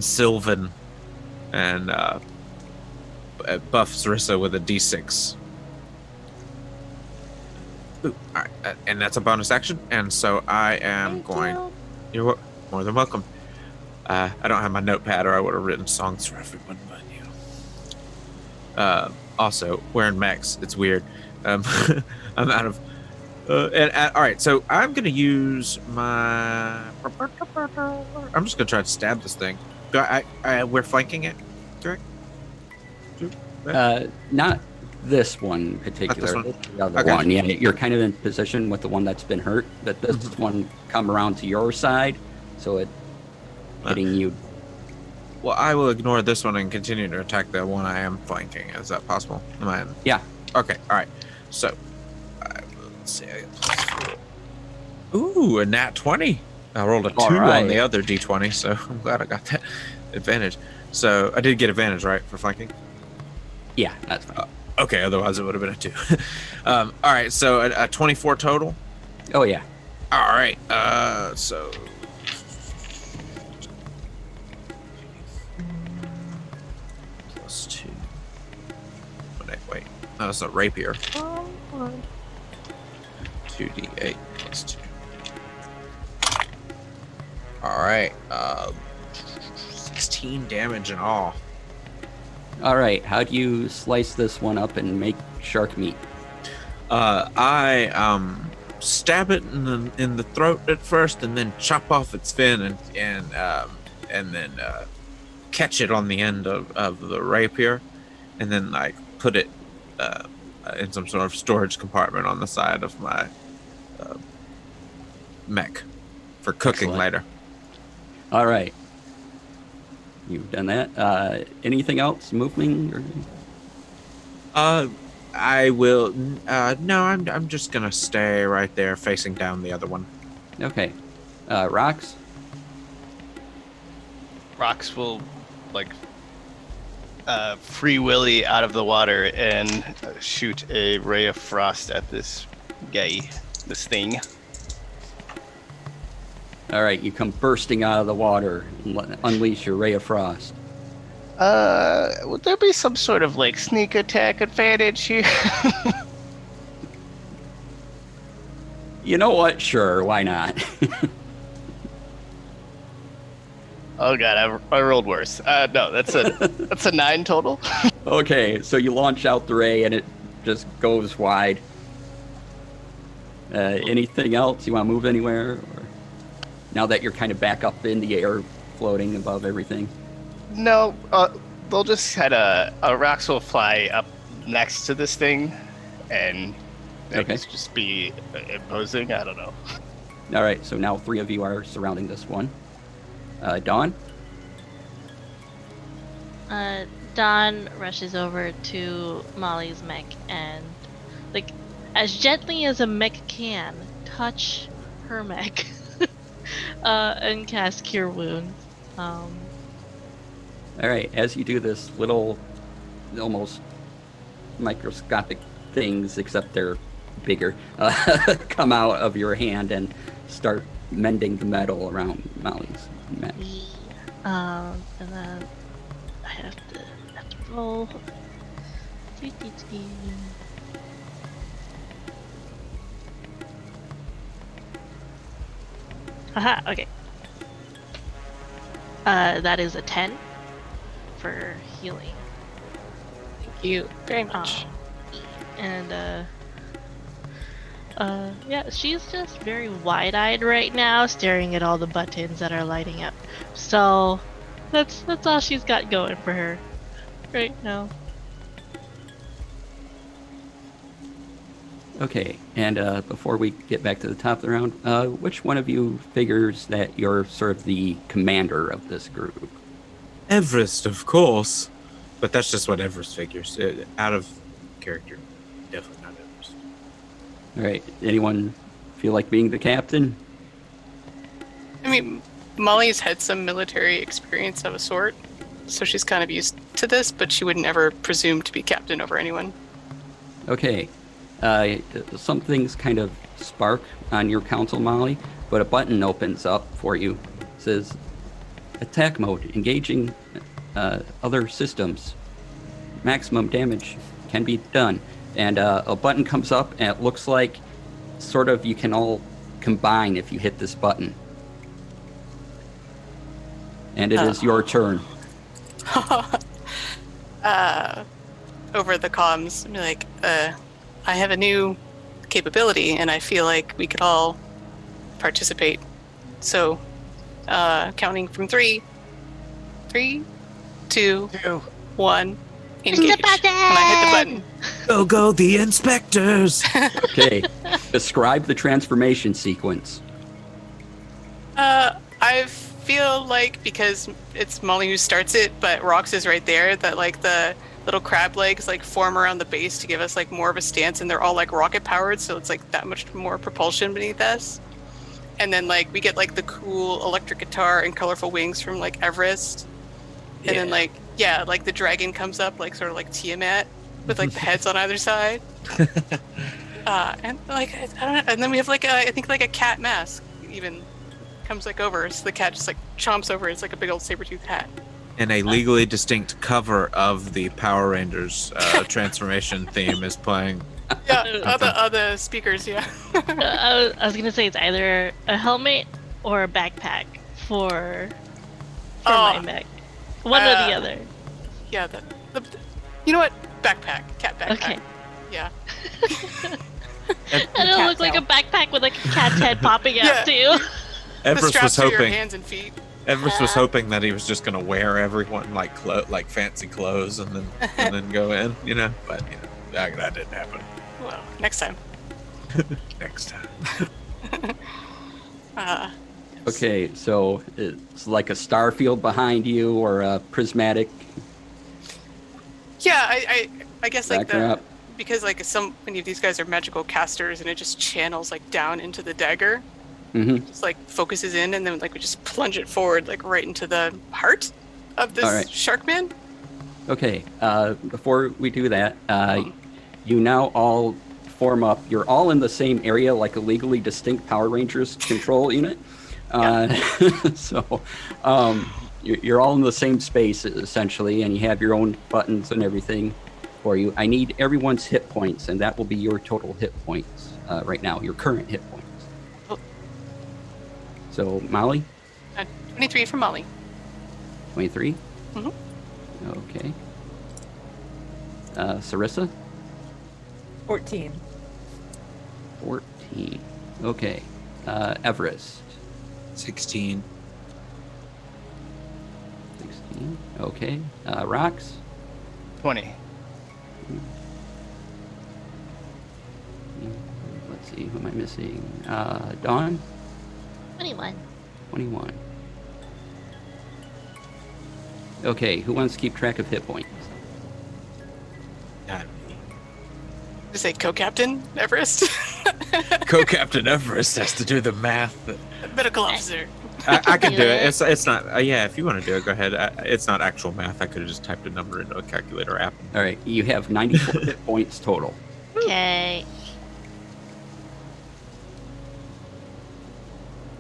Sylvan, and buff Sarissa with a d6. Ooh, all right, and that's a bonus action, and so I am You're more than welcome. I don't have my notepad, or I would have written songs for everyone, but also wearing mechs, it's weird. I'm out of. All right, so I'm gonna use my. I'm just gonna try to stab this thing. We're flanking it, correct? Not this one particular. Not this The other Okay. one. Yeah, you're kind of in position with the one that's been hurt, but this one come around to your side, so it hitting you. Well, I will ignore this one and continue to attack the one I am flanking. Is that possible? Am I? Yeah. Okay. All right. So, let's see. Ooh, a nat 20. I rolled a 2 on the other d20, so I'm glad I got that advantage. So I did get advantage, right, for flanking? Yeah, that's fine. Okay, otherwise it would have been a 2. All right, so a 24 total. Oh yeah. All right. So. Plus 2. Wait. No, it's a rapier. 2d8 plus 2. All right. 16 damage in all. All right. How do you slice this one up and make shark meat? I stab it in the throat at first, and then chop off its fin, and then catch it on the end of the rapier, and then like put it in some sort of storage compartment on the side of my mech for cooking later. All right. You've done that. Anything else? Moving? Or... I will. No, I'm just gonna stay right there, facing down the other one. Okay. Rocks? Rocks will, like, free willy out of the water and shoot a ray of frost at this thing. All right, you come bursting out of the water and unleash your ray of frost. Would there be some sort of, like, sneak attack advantage here? You know what? Sure, why not? Oh god, I rolled worse. No, that's a 9 total. Okay, so you launch out the ray and it just goes wide. Anything else? You want to move anywhere? Or now that you're kind of back up in the air, floating above everything? No, they'll just kind of rocks will fly up next to this thing, and I guess just be imposing. I don't know. All right, so now 3 of you are surrounding this one. Dawn? Dawn rushes over to Molly's mech and, like, as gently as a mech can, touch her mech and cast Cure Wounds. All right, as you do this, little, almost microscopic things, except they're bigger, come out of your hand and start mending the metal around Molly's mech. And then I have to roll. Aha, okay. That is a 10 for healing. Thank you very much. And yeah, she's just very wide-eyed right now, staring at all the buttons that are lighting up. So that's all she's got going for her right now. Okay, and before we get back to the top of the round, which one of you figures that you're sort of the commander of this group? Everest, of course, but that's just what Everest figures. Out of character, definitely not Everest. All right. Anyone feel like being the captain? I mean, Molly's had some military experience of a sort, so she's kind of used to this, but she wouldn't ever presume to be captain over anyone. Okay. Some things kind of spark on your console, Molly, but a button opens up for you. It says, attack mode, engaging other systems. Maximum damage can be done. And a button comes up, and it looks like sort of you can all combine if you hit this button. And it is your turn. Over the comms, be like, I have a new capability, and I feel like we could all participate. So, counting from 3, 2, 1, engage. The button! And I hit the button. Go, the inspectors! Okay. Describe the transformation sequence. I feel like, because it's Molly who starts it, but Rox is right there, that like the little crab legs like form around the base to give us like more of a stance, and they're all like rocket powered, so it's like that much more propulsion beneath us. And then like we get like the cool electric guitar and colorful wings from like Everest. And then like, yeah, like the dragon comes up like sort of like Tiamat with like the heads on either side. And like, I don't know, and then we have like I think like a cat mask even comes like over, so the cat just like chomps over. It's like a big old saber-toothed hat. And a legally distinct cover of the Power Rangers transformation theme is playing. Yeah, other speakers, yeah. I was gonna say it's either a helmet or a backpack for my mech. One or the other. Yeah, you know what? Backpack. Cat backpack. Okay. Yeah. And it'll look like a backpack with like a cat's head popping out too. Everest was for your hoping. hands and feet. Everest was hoping that he was just gonna wear everyone like fancy clothes and then go in, you know. But you know that didn't happen. Well, next time. Next time. Okay, so it's like a star field behind you or a prismatic Yeah, I guess like backdrop. because like many of these guys are magical casters, and it just channels like down into the dagger. Mm-hmm. Just like focuses in, and then like we just plunge it forward like right into the heart of this Sharkman. Okay, before we do that, you now all form up. You're all in the same area, like a legally distinct Power Rangers control unit. So you're all in the same space, essentially, and you have your own buttons and everything for you. I need everyone's hit points, and that will be your total hit points right now, your current hit points. Oh. So, Molly? 23 for Molly. 23? Mm-hmm. Okay. Sarissa? 14. 14. Okay. Everest? 16. 16. Okay. Rox? 20. Let's see, who am I missing? Dawn? 21. 21. Okay, who wants to keep track of hit points? Not me. Just say co-captain Everest. Co-Captain Everest has to do the math. Medical officer. I can do it. It's not. Yeah, if you want to do it, go ahead. It's not actual math. I could have just typed a number into a calculator app. All right, you have 94 hit points total. Okay.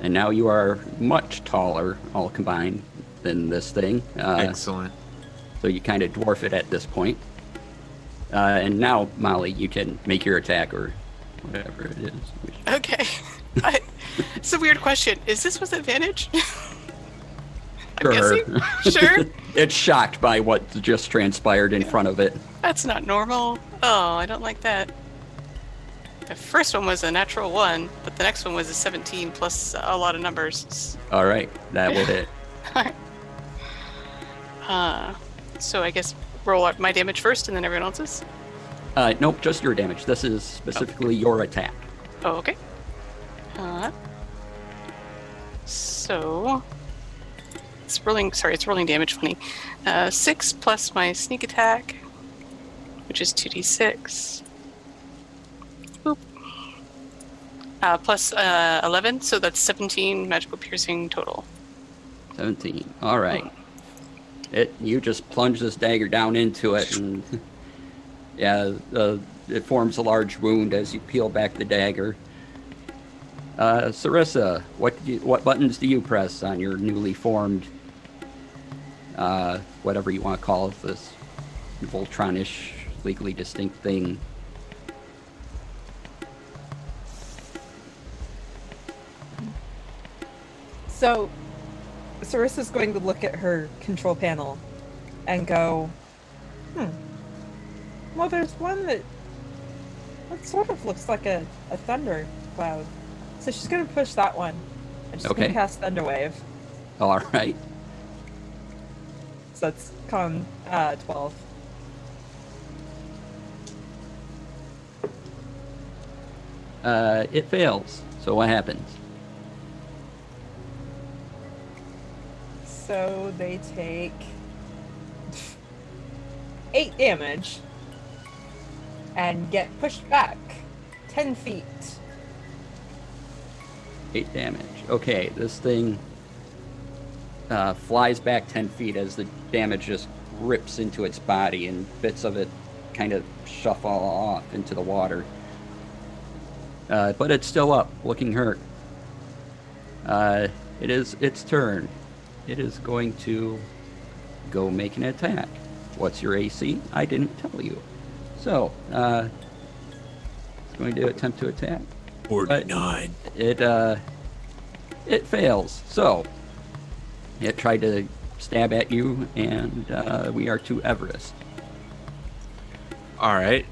And now you are much taller, all combined, than this thing. Excellent. So you kind of dwarf it at this point. And now, Molly, you can make your attack or whatever it is. Okay. It's a weird question. Is this with advantage? I'm guessing. Sure. It's shocked by what just transpired in front of it. That's not normal. Oh, I don't like that. The first one was a natural 1, but the next one was a 17 plus a lot of numbers. All right, that will hit. So I guess roll out my damage first and then everyone else's? Nope, just your damage. This is specifically your attack. Oh, okay. So it's rolling damage, funny. 6 plus my sneak attack, which is 2d6. Boop. plus 11, so that's 17 magical piercing total. 17. All right. You just plunge this dagger down into it, and yeah, it forms a large wound as you peel back the dagger. Sarissa, what buttons do you press on your newly formed, whatever you want to call it, this Voltronish, legally distinct thing? So, Sarissa's going to look at her control panel and go, well, there's one that sort of looks like a thunder cloud. So she's going to push that one. And she's going to cast Thunderwave. All right. So that's con 12. It fails. So what happens? So they take 8 damage and get pushed back 10 feet. 8 damage. Okay, this thing flies back 10 feet as the damage just rips into its body, and bits of it kind of shuffle off into the water. But it's still up, looking hurt. It is its turn. It is going to go make an attack. What's your AC? I didn't tell you. So, it's going to attempt to attack. 49. It fails. So, it tried to stab at you, and we are to Everest. All right.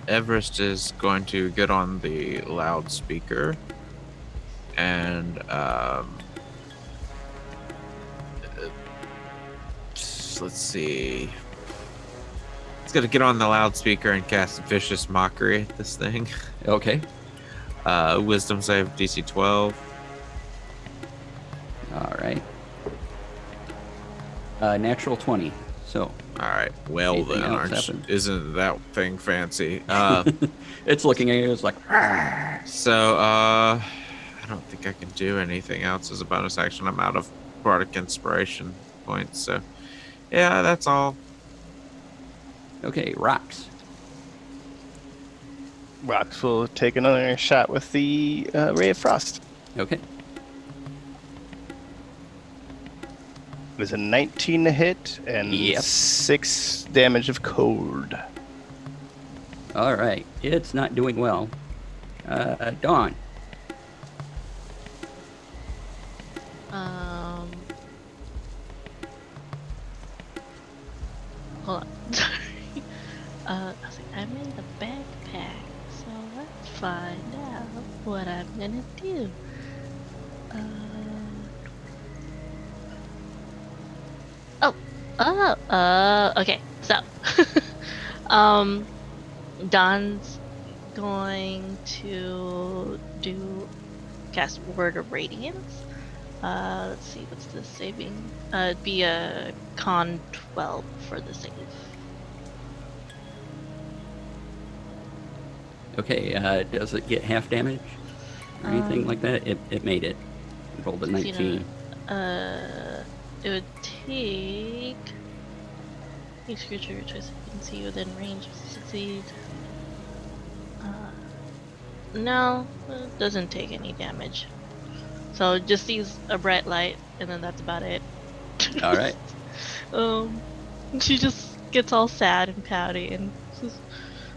Everest is going to get on the loudspeaker and let's see. It's going to get on the loudspeaker and cast Vicious Mockery at this thing. Okay. Wisdom save DC 12. All right. Natural 20. So. All right. Well Anything then, else happen? isn't that thing fancy? It's looking at you. It's like. So I don't think I can do anything else as a bonus action. I'm out of Bardic Inspiration points. So yeah, that's all. Okay, rocks. Rox will take another shot with the Ray of Frost. Okay. It was a 19 to hit and Yep. 6 damage of cold. All right. It's not doing well. Dawn. Hold on. Sorry. I was like, I'm in the backpack, so let's find out what I'm gonna do. Okay. So, Don's going to cast Word of Radiance. Let's see, what's the saving? It'd be a con 12 for the save. Okay, does it get half damage? Or anything like that? It made it. It rolled a 19. It would take each creature or choice you can see within range to succeed. No, it doesn't take any damage. So it just sees a bright light, and then that's about it. All right. She just gets all sad and pouty and says,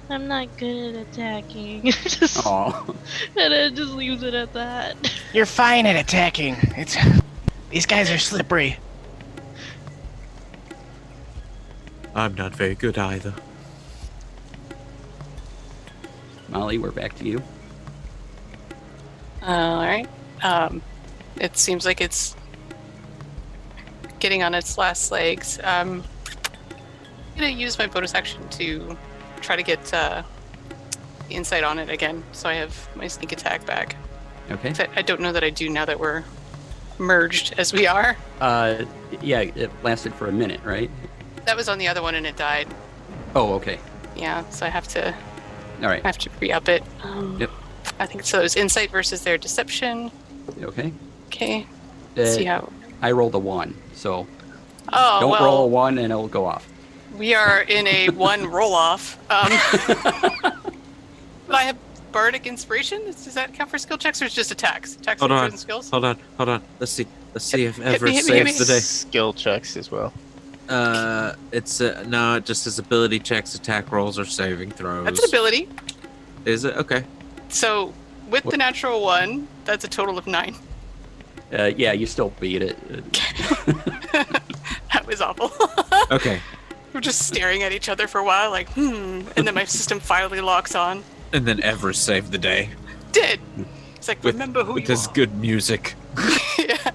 "I'm not good at attacking." Aw. And it just leaves it at that. You're fine at attacking. These guys are slippery. I'm not very good either. Molly, we're back to you. All right. It seems like it's getting on its last legs. I'm gonna use my bonus action to try to get insight on it again, so I have my sneak attack back. Okay. I don't know that I do now that we're merged as we are. Yeah, it lasted for a minute, right? That was on the other one and it died. Oh, okay. Yeah, so I have to All right. re-up it. Yep. I think so. It's insight versus their deception. Okay. Okay. Let's see how. I rolled a 1, so Oh, don't well, roll a 1 and it'll go off. we are in a 1 roll off. But I have Bardic Inspiration. Does that count for skill checks or is it just attacks? Attacks Hold and on. skills? Hold on. Let's see if hit Everest me, hit saves me. the day. Skill checks as well. It's no, it just says ability checks, attack rolls, or saving throws. That's an ability. Is it? Okay. So with the natural 1, that's a total of 9. Yeah, you still beat it. That was awful. Okay. We're just staring at each other for a while, like, and then my system finally locks on. And then Everest saved the day. Did. It's like, remember who with you this are. good music. Yeah.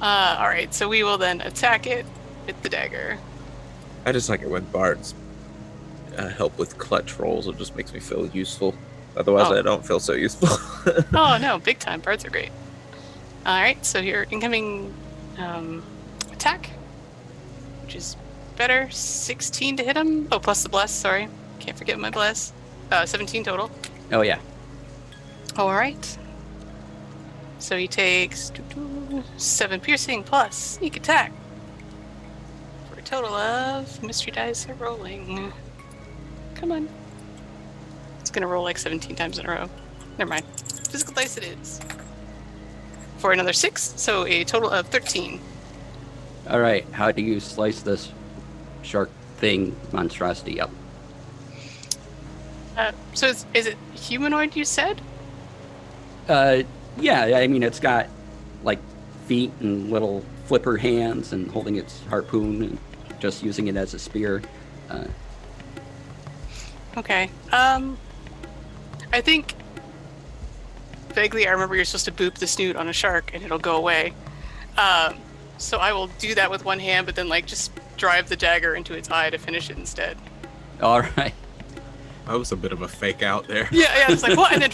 All right, so we will then attack it with the dagger. I just like it when bards help with clutch rolls. It just makes me feel useful. Otherwise, Oh. I don't feel so useful. Oh no, big time. Bards are great. All right, so your incoming attack, which is better, 16 to hit him. Oh, plus the bless. Sorry, can't forget my bless. 17 total. Oh, yeah. All right. So he takes 7 piercing plus sneak attack for a total of mystery dice are rolling. Come on. It's gonna roll like 17 times in a row. Never mind. Physical dice it is. For another 6, so a total of 13. All right, how do you slice this shark thing monstrosity up? So is it humanoid, you said? Yeah, I mean, it's got like feet and little flipper hands and holding its harpoon and just using it as a spear. Okay. I think vaguely I remember you're supposed to boop the snoot on a shark and it'll go away. So I will do that with one hand, but then like just drive the dagger into its eye to finish it instead. All right. That was a bit of a fake out there. Yeah, it's like, what? And then,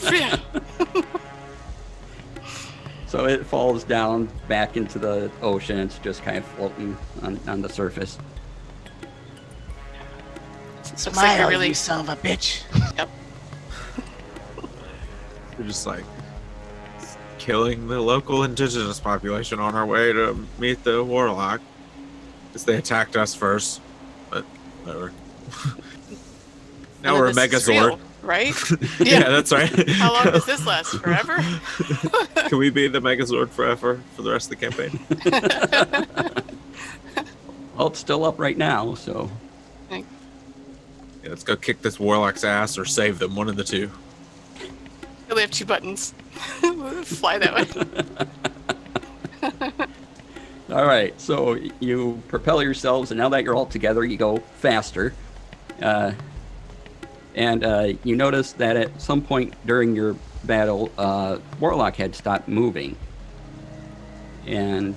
So it falls down back into the ocean. It's just kind of floating on the surface. looks like a really... you son of a bitch. Yep. We're just like killing the local indigenous population on our way to meet the warlock. Because they attacked us first. But whatever. Now we're a This is Megazord. real, right? Yeah, that's right. How long does this last? Forever? Can we be the Megazord forever for the rest of the campaign? Well, it's still up right now, so Yeah, let's go kick this warlock's ass or save them. One of the two. You only have 2 buttons. Fly that way. all right. So you propel yourselves, and now that you're all together, you go faster. And you notice that at some point during your battle, Warlock had stopped moving. And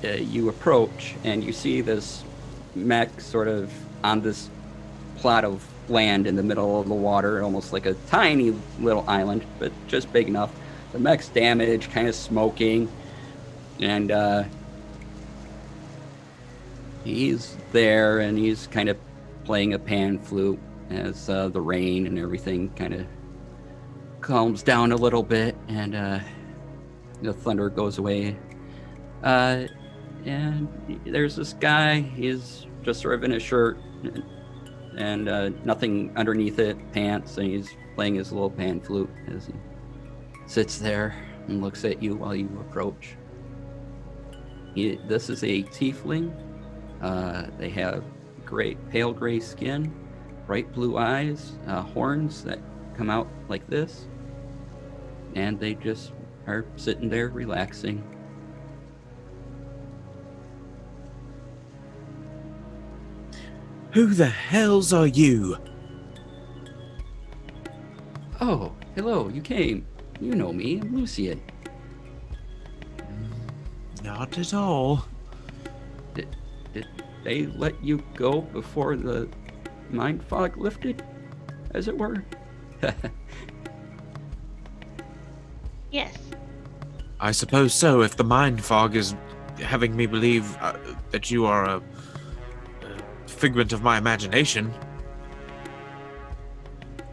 you approach, and you see this mech sort of on this plot of land in the middle of the water, almost like a tiny little island, but just big enough. The mech's damaged, kind of smoking, and he's there, and he's kind of playing a pan flute as the rain and everything kind of calms down a little bit, and the thunder goes away. And there's this guy. He's just sort of in a shirt and nothing underneath it, pants, and he's playing his little pan flute as he sits there and looks at you while you approach. This is a tiefling. They have pale gray skin, bright blue eyes, horns that come out like this, and they just are sitting there relaxing. Who the hells are you? Oh, hello, you came. You know me, I'm Lucian. Not at all. Did they let you go before the mind fog lifted, as it were? Yes. I suppose so, if the mind fog is having me believe that you are a figment of my imagination.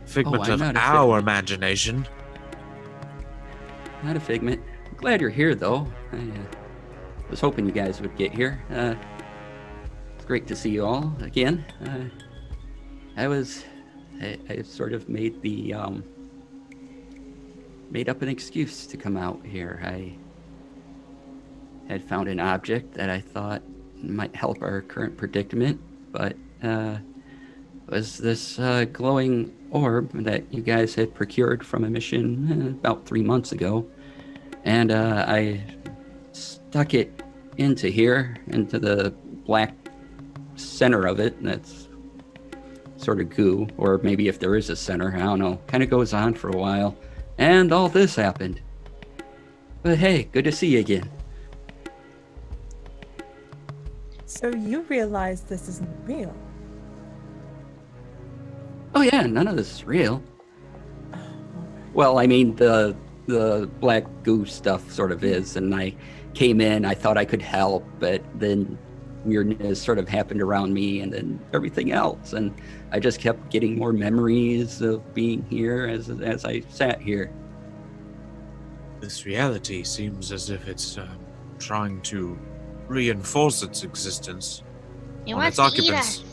Figment I'm of not a our imagination. not a figment. Glad you're here, though. I was hoping you guys would get here. It's great to see you all again. I sort of made up an excuse to come out here. I had found an object that I thought might help our current predicament, but was this glowing orb that you guys had procured from a mission about 3 months ago. And I stuck it into here, into the black center of it. That's sort of goo, or maybe if there is a center, I don't know. Kind of goes on for a while. And all this happened. But hey, good to see you again. So you realize this isn't real? Oh yeah, none of this is real. Well, I mean, the black goo stuff sort of is, and I came in, I thought I could help, but then weirdness sort of happened around me, and then everything else, and I just kept getting more memories of being here as I sat here. This reality seems as if it's trying to reinforce its existence It on wants its to eat occupants. us.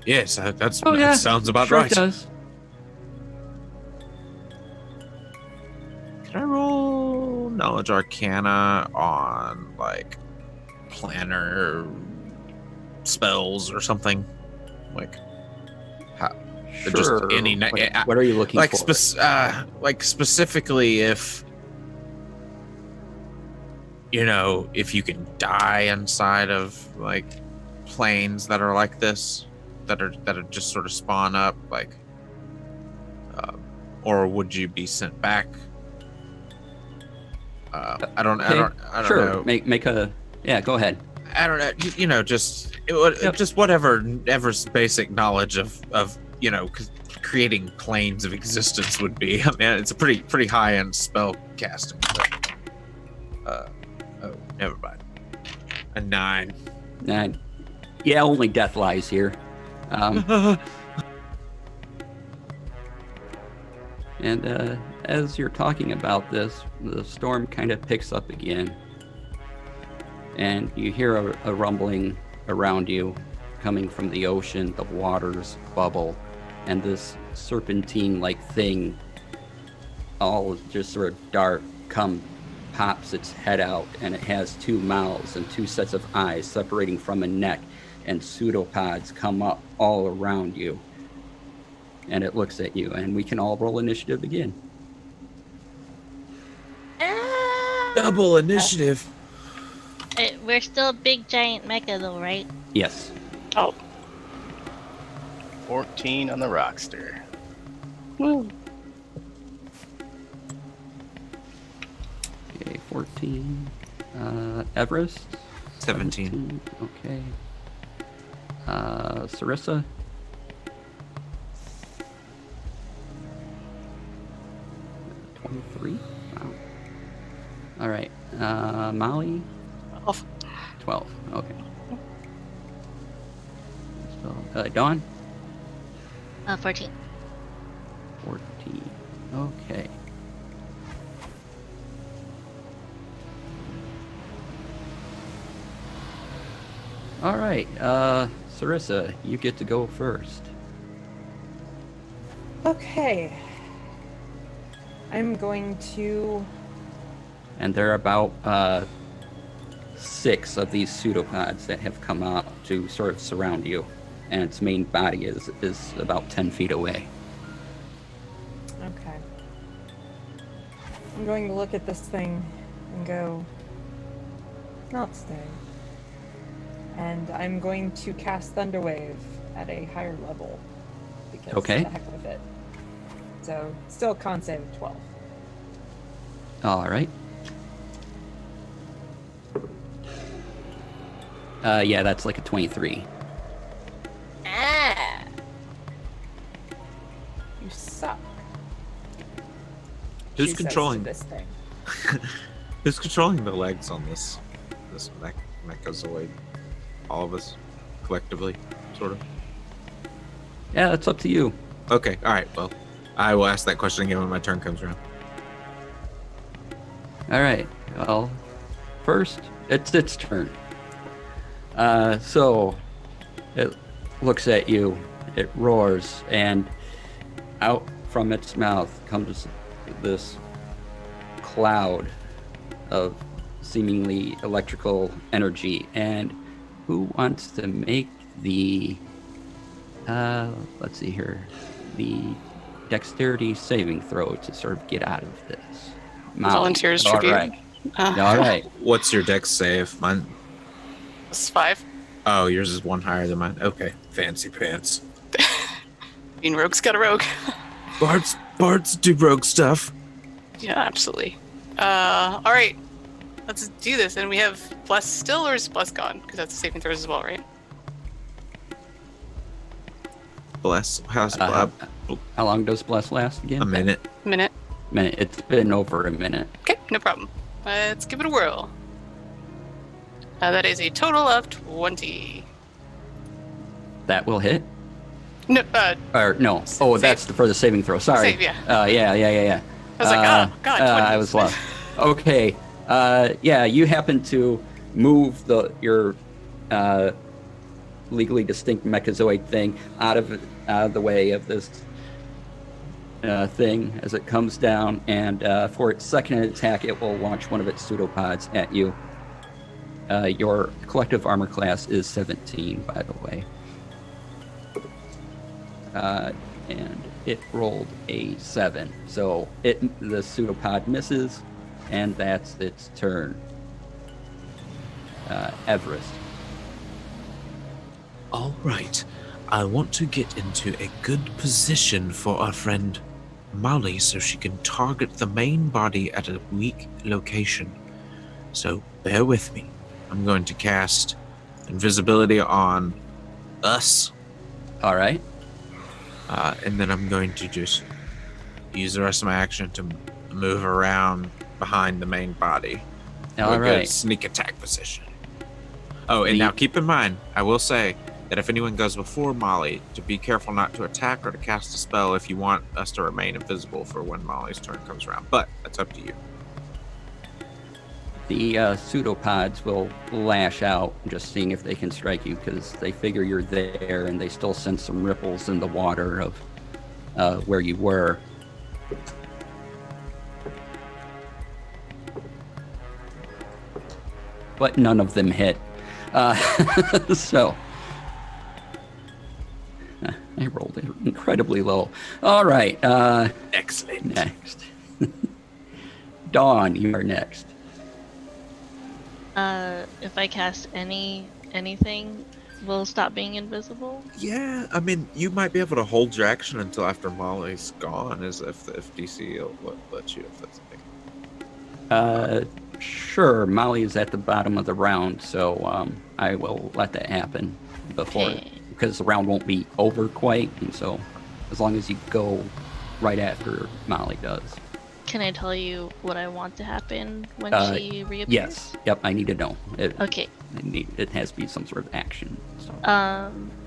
Yes, Oh yeah, that sounds about sure right. It does. Can I roll Knowledge Arcana on, like, planner spells or something? Like, Sure. just any what are you looking like for? like specifically if if you can die inside of like planes that are like this, that are just sort of spawn up, like, or would you be sent back? I don't Sure. know. Make a go ahead. I don't know. Just whatever's basic knowledge of creating planes of existence would be. I mean, it's a pretty high end spell casting. But, oh, never mind. A 9. Yeah, only death lies here. And as you're talking about this, the storm kind of picks up again. And you hear a rumbling around you coming from the ocean. The waters bubble, and this serpentine-like thing, all just sort of dark, pops its head out, and it has 2 mouths and 2 sets of eyes separating from a neck, and pseudopods come up all around you. And it looks at you, and we can all roll initiative again. Double initiative. We're still a big giant mecha though, right? Yes. Oh. 14 on the Rockster. Woo. Okay, 14. Everest? 17. Okay. Sarissa? 23? Wow. All right. Molly? 12. 12. Okay. So, Dawn? 14. 14. Okay. All right. Sarissa, you get to go first. Okay. I'm going to... And there are about 6 of these pseudopods that have come up to sort of surround you, and its main body is about 10 feet away. Okay. I'm going to look at this thing and go, not stay. And I'm going to cast Thunderwave at a higher level. Because Okay. the heck with it. So, still con save of 12. All right. Yeah, that's like a 23. Ah! You suck. Who's she controlling says to this thing. Who's controlling the legs on this mechazoid? All of us, collectively, sort of. Yeah, that's up to you. Okay, all right. Well, I will ask that question again when my turn comes around. All right. Well, first, it's its turn. So it looks at you, it roars, and out from its mouth comes this cloud of seemingly electrical energy. And who wants to make the, let's see here, the dexterity saving throw to sort of get out of this? Molly. Volunteers All tribute. right. All right. What's your dex save? Mine. It's 5. Oh, yours is one higher than mine. Okay, fancy pants. Mean rogue's got a rogue. Bards do rogue stuff. Yeah, absolutely. All right. Let's do this. And we have Bless still, or is Bless gone? Because that's saving throws as well, right? Bless. How's How long does Bless last again? a minute? Minute. It's been over a minute. Okay, no problem. Let's give it a whirl. That is a total of 20. That will hit. No, Or no. Oh, Save. that's for the saving throw. Sorry. Save, yeah. Yeah. I was like, oh, God, 20. I was lost. Okay. Yeah, you happen to move your legally distinct mechazoid thing out of the way of this thing as it comes down, and for its second attack, it will launch one of its pseudopods at you. Your collective armor class is 17, by the way. And it rolled a 7. So the pseudopod misses, and that's its turn. Everest. All right. I want to get into a good position for our friend Molly so she can target the main body at a weak location. So bear with me. I'm going to cast invisibility on us, All right. and then I'm going to just use the rest of my action to move around behind the main body. All A good right. sneak attack position. Oh, and now keep in mind, I will say that if anyone goes before Molly, to be careful not to attack or to cast a spell if you want us to remain invisible for when Molly's turn comes around. But that's up to you. The pseudopods will lash out, just seeing if they can strike you, because they figure you're there, and they still sense some ripples in the water of where you were. But none of them hit. So I rolled it incredibly low. All right. Excellent. Next. Dawn, you are next. If I cast anything, will stop being invisible? Yeah, I mean, you might be able to hold your action until after Molly's gone, as if DC will let you, if that's the thing. Sure. Molly is at the bottom of the round, so I will let that happen before, Okay. because the round won't be over quite, and so as long as you go right after Molly does. Can I tell you what I want to happen when she reappears? Yes. Yep. I need to know. Okay. It has to be some sort of action. So.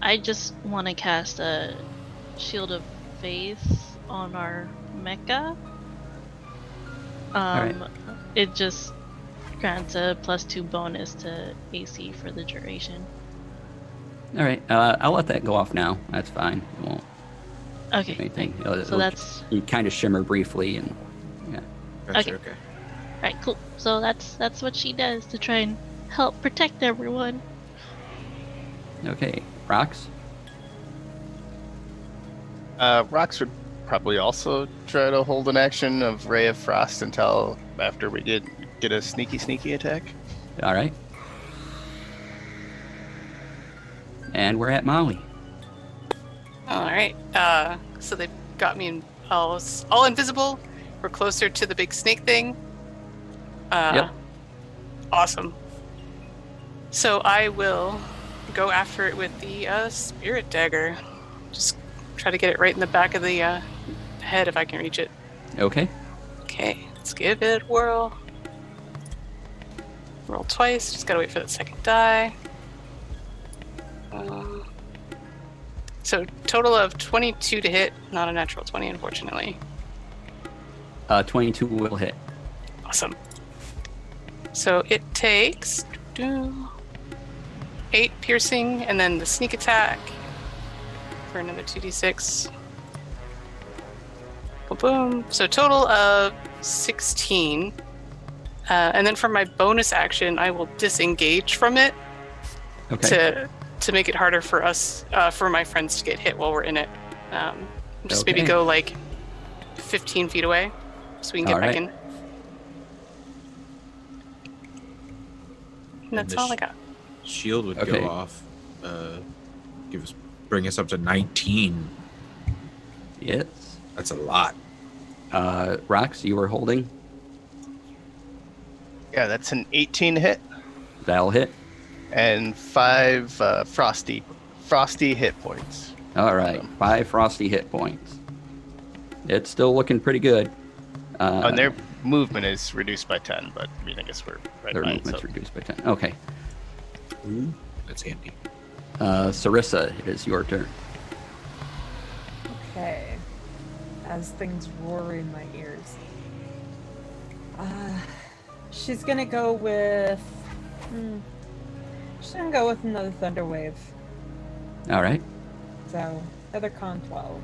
I just want to cast a Shield of Faith on our mecha. Alright. It just grants a +2 bonus to AC for the duration. All right. I'll let that go off now. That's fine. It won't do Okay. anything. So that's You kind of shimmer briefly, and yeah. Gotcha, Okay. Alright, cool. So that's what she does to try and help protect everyone. Okay. Rocks. Rox would probably also try to hold an action of Ray of Frost until after we get a sneaky attack. All right. And we're at Molly. All right. So they've got me all invisible. We're closer to the big snake thing. Yep. Awesome. So I will go after it with the spirit dagger. Just try to get it right in the back of the head if I can reach it. Okay. Okay, let's give it a whirl. Roll twice. Just gotta wait for that second die. So total of 22 to hit, not a natural 20, unfortunately. 22 will hit. Awesome. So it takes 8 piercing, and then the sneak attack for another 2d6. Boom. So total of 16. And then for my bonus action, I will disengage from it to make it harder for us, for my friends to get hit while we're in it. Just maybe go like 15 feet away so we can get back in. And that's all I got. Shield would go off. Bring us up to 19. Yes. That's a lot. Rox, you were holding. Yeah, that's an 18 hit. That'll hit. And 5 frosty hit points. All right, 5 frosty hit points. It's still looking pretty good. And their movement is reduced by 10, but I mean, I guess we're right their by movement's it. reduced by 10. Okay. Ooh, that's handy. Sarissa, it is your turn. Okay. As things roar in my ears. She's gonna go with... She's gonna go with another Thunder Wave. All right. So, another con 12.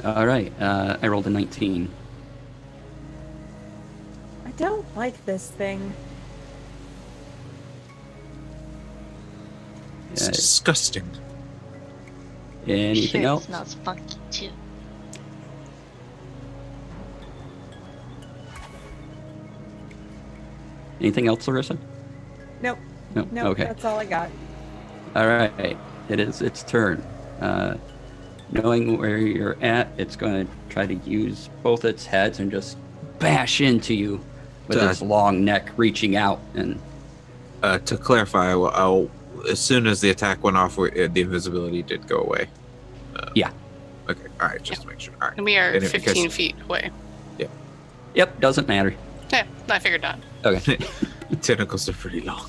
All right. I rolled a 19. I don't like this thing. It's disgusting. Anything Shit, else? smells funky too. Anything else, Larissa? Nope. No. Nope, Okay. that's all I got. All right. It is its turn. Knowing where you're at, it's going to try to use both its heads and just bash into you with its long neck reaching out. And to clarify, I'll, as soon as the attack went off, the invisibility did go away. Yeah. Okay. All right. Just to make sure. All right. And we are And 15 feet away. Yep. Doesn't matter. Yeah, I figured not. Okay. Tentacles are pretty long.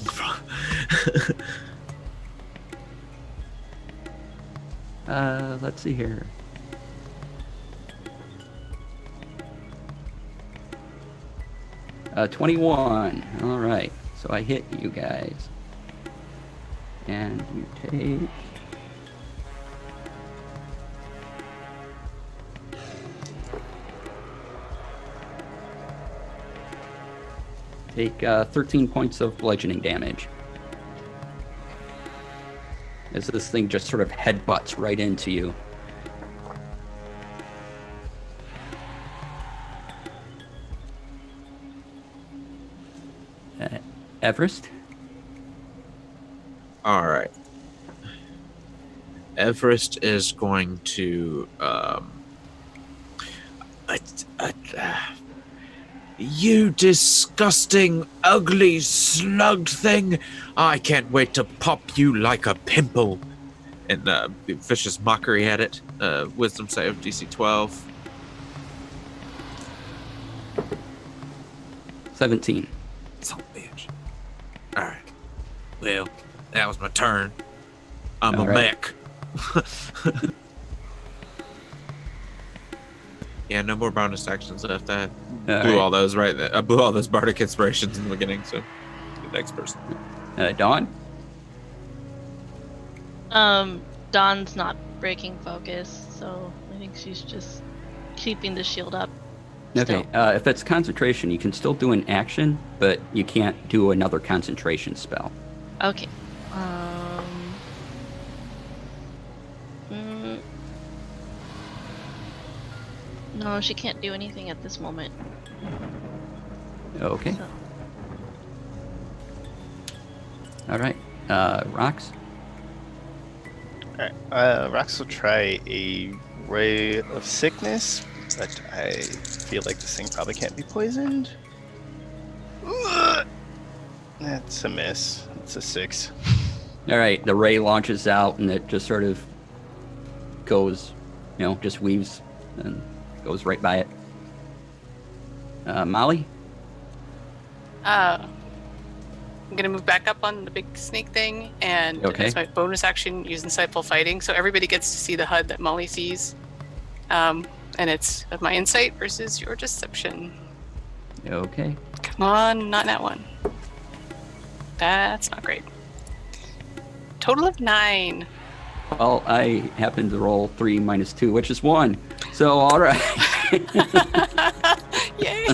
Let's see here. Uh, 21. All right. So I hit you guys. And you take 13 points of bludgeoning damage. As this thing just sort of headbutts right into you. Everest? All right. Everest is going to you disgusting, ugly, slugged thing. I can't wait to pop you like a pimple. And vicious mockery at it. Wisdom save DC 12. 17. Son of a bitch. Alright. Well, that was my turn. I'm All a right. mech. Yeah, no more bonus actions left. I blew all those right there. I blew all those Bardic Inspirations in the beginning, so the next person. Dawn? Dawn's not breaking focus, so I think she's just keeping the shield up. Okay, if it's concentration, you can still do an action, but you can't do another concentration spell. Okay. No, she can't do anything at this moment. Okay. So. All right. Rox? Alright, Rox will try a Ray of Sickness, but I feel like this thing probably can't be poisoned. That's a miss. It's a 6. All right, the ray launches out and it just sort of goes, just weaves and goes right by it. Molly? I'm gonna move back up on the big snake thing, and as my bonus action, use Insightful Fighting, so everybody gets to see the HUD that Molly sees. And it's my insight versus your deception. Okay. Come on, not that one. That's not great. Total of 9. Well, I happen to roll 3 minus 2, which is 1. So, all right. Yay!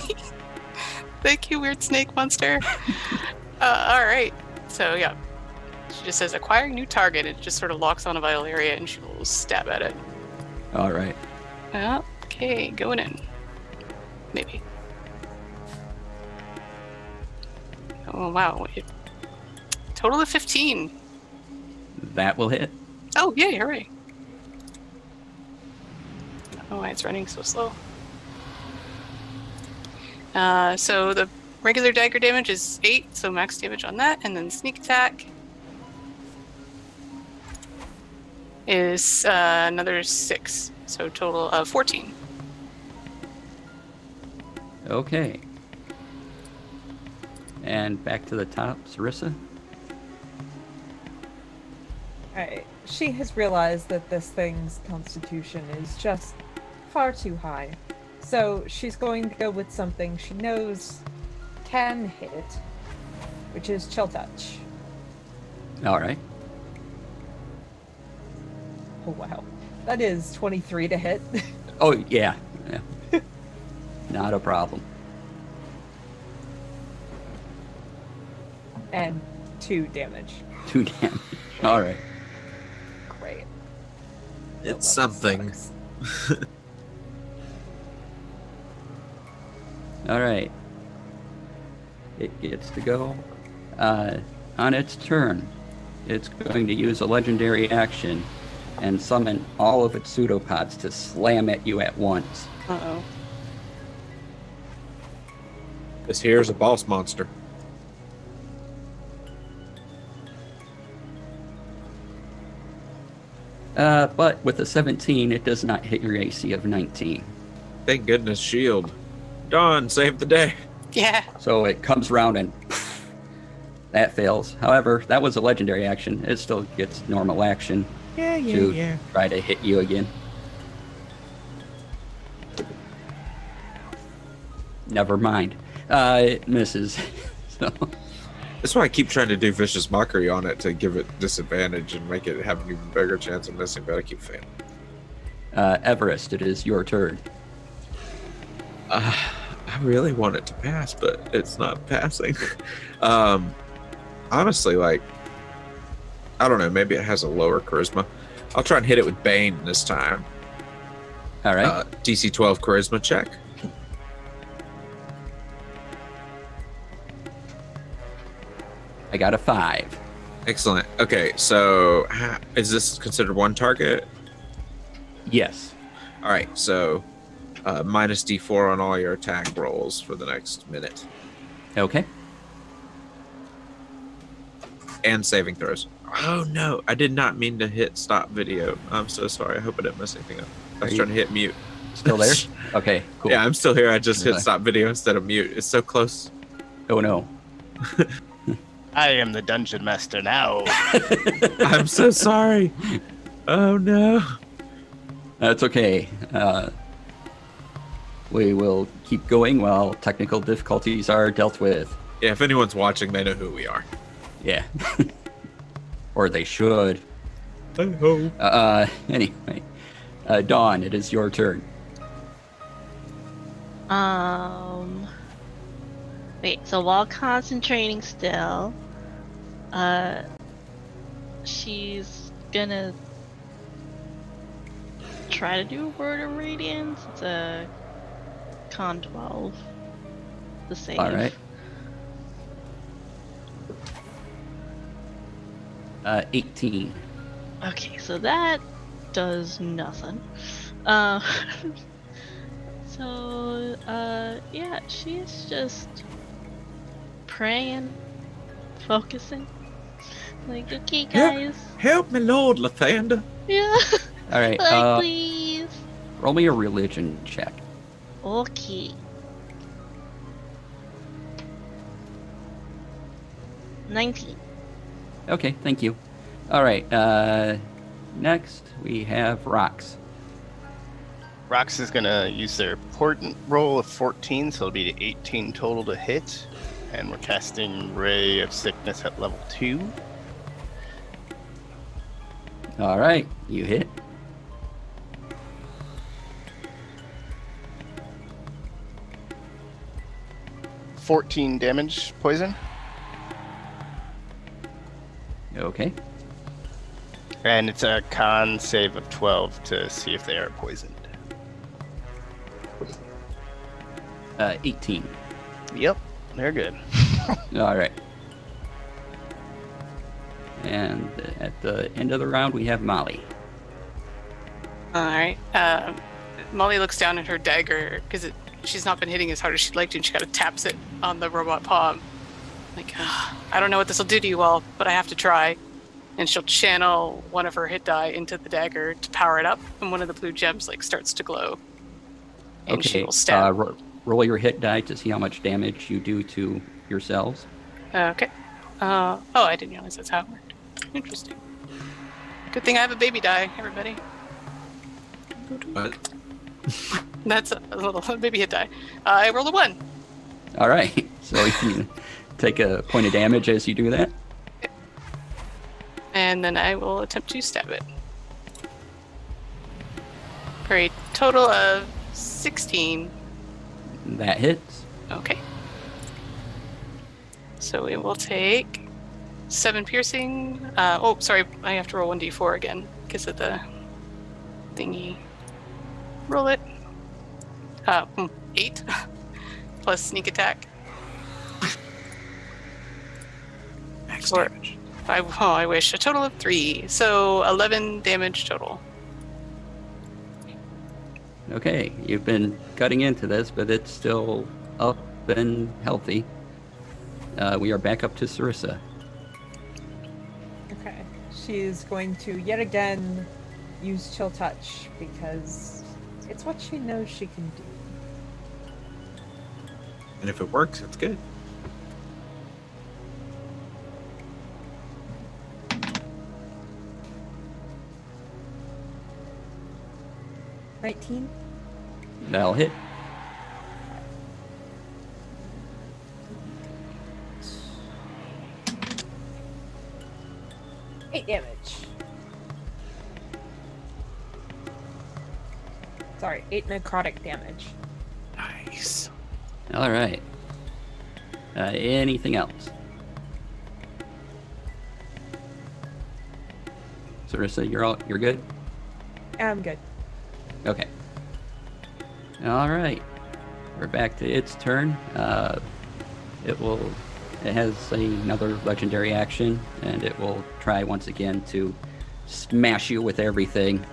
Thank you, weird snake monster. All right. So, yeah. She just says, acquiring new target. It just sort of locks on a vital area, and she will stab at it. All right. Okay, going in. Maybe. Oh, wow. Wait. Total of 15. That will hit. Oh, yay, hooray. I don't know why it's running so slow. So the regular dagger damage is 8, so max damage on that, and then sneak attack is another 6, so total of 14. Okay. And back to the top, Sarissa. Alright, she has realized that this thing's constitution is just far too high. So she's going to go with something she knows can hit it, which is Chill Touch. All right. Oh wow. That is 23 to hit. Oh, yeah. Not a problem. And 2 damage. 2 damage. All right. Great. It's something. Sucks. All right. It gets to go. On its turn, it's going to use a legendary action and summon all of its pseudopods to slam at you at once. Uh-oh. This here's a boss monster. But with a 17, it does not hit your AC of 19. Thank goodness, shield. Dawn, save the day. Yeah. So it comes around and that fails. However, that was a legendary action. It still gets normal action to try to hit you again. Never mind. It misses. So. That's why I keep trying to do vicious mockery on it to give it disadvantage and make it have an even bigger chance of missing, but I keep failing. Everest, it is your turn. I really want it to pass, but it's not passing. Honestly, like, I don't know, maybe it has a lower charisma. I'll try and hit it with Bane this time. All right. DC 12 charisma check. I got a 5. Excellent. Okay, so is this considered one target? Yes. All right, so minus D4 on all your attack rolls for the next minute. Okay. And saving throws. Oh no, I did not mean to hit stop video. I'm so sorry. I hope I didn't mess anything up. I was trying to hit mute. Still there? Okay, cool. Yeah, I'm still here. I just hit stop video instead of mute. It's so close. Oh no. I am the dungeon master now. I'm so sorry. Oh no. That's okay. We will keep going while technical difficulties are dealt with. Yeah, if anyone's watching, they know who we are. Yeah. Or they should. I hope. Anyway. Dawn, it is your turn. Wait, so while concentrating still, she's gonna try to do a word of radiance. It's a con 12. The save. All right. 18. Okay, so that does nothing. Yeah, she's just praying, focusing. Like, okay, guys. Help me, Lord Lathander. Yeah. All right. Like, please. Roll me a religion check. Okay. 19. Okay, thank you. All right. Next, we have Rox. Rox is gonna use their portent roll of 14, so it'll be 18 total to hit. And we're casting Ray of Sickness at level 2. All right, you hit. .14 damage poison. Okay. And it's a con save of 12 to see if they are poisoned. 18. Yep, they're good. All right. And at the end of the round, we have Molly. All right. Molly looks down at her dagger because she's not been hitting as hard as she'd like to, and she kind of taps it on the robot palm. Like, I don't know what this will do to you all, but I have to try. And she'll channel one of her hit die into the dagger to power it up, and one of the blue gems like starts to glow. And she will stab. Roll your hit die to see how much damage you do to yourselves. Okay. Oh, I didn't realize that's how it worked. Interesting. Good thing I have a baby die, everybody. What? That's a little baby hit die. I rolled a 1. All right. So you can take a point of damage as you do that. And then I will attempt to stab it. For a total of 16. That hits. Okay. So it will take 7 piercing. Oh, sorry, I have to roll 1d4 again because of the thingy. Roll it. 8 plus sneak attack. Max Or- damage. I wish. A total of 3. So 11 damage total. Okay, you've been cutting into this, but it's still up and healthy. We are back up to Sarissa. Okay. She's going to yet again use Chill Touch because it's what she knows she can do. And if it works, it's good. $19? That'll hit. $8 damage. Sorry, 8 necrotic damage. Nice. All right. Anything else? Sarissa, you're good? I'm good. Okay. All right. We're back to its turn. It has another legendary action, and it will try once again to smash you with everything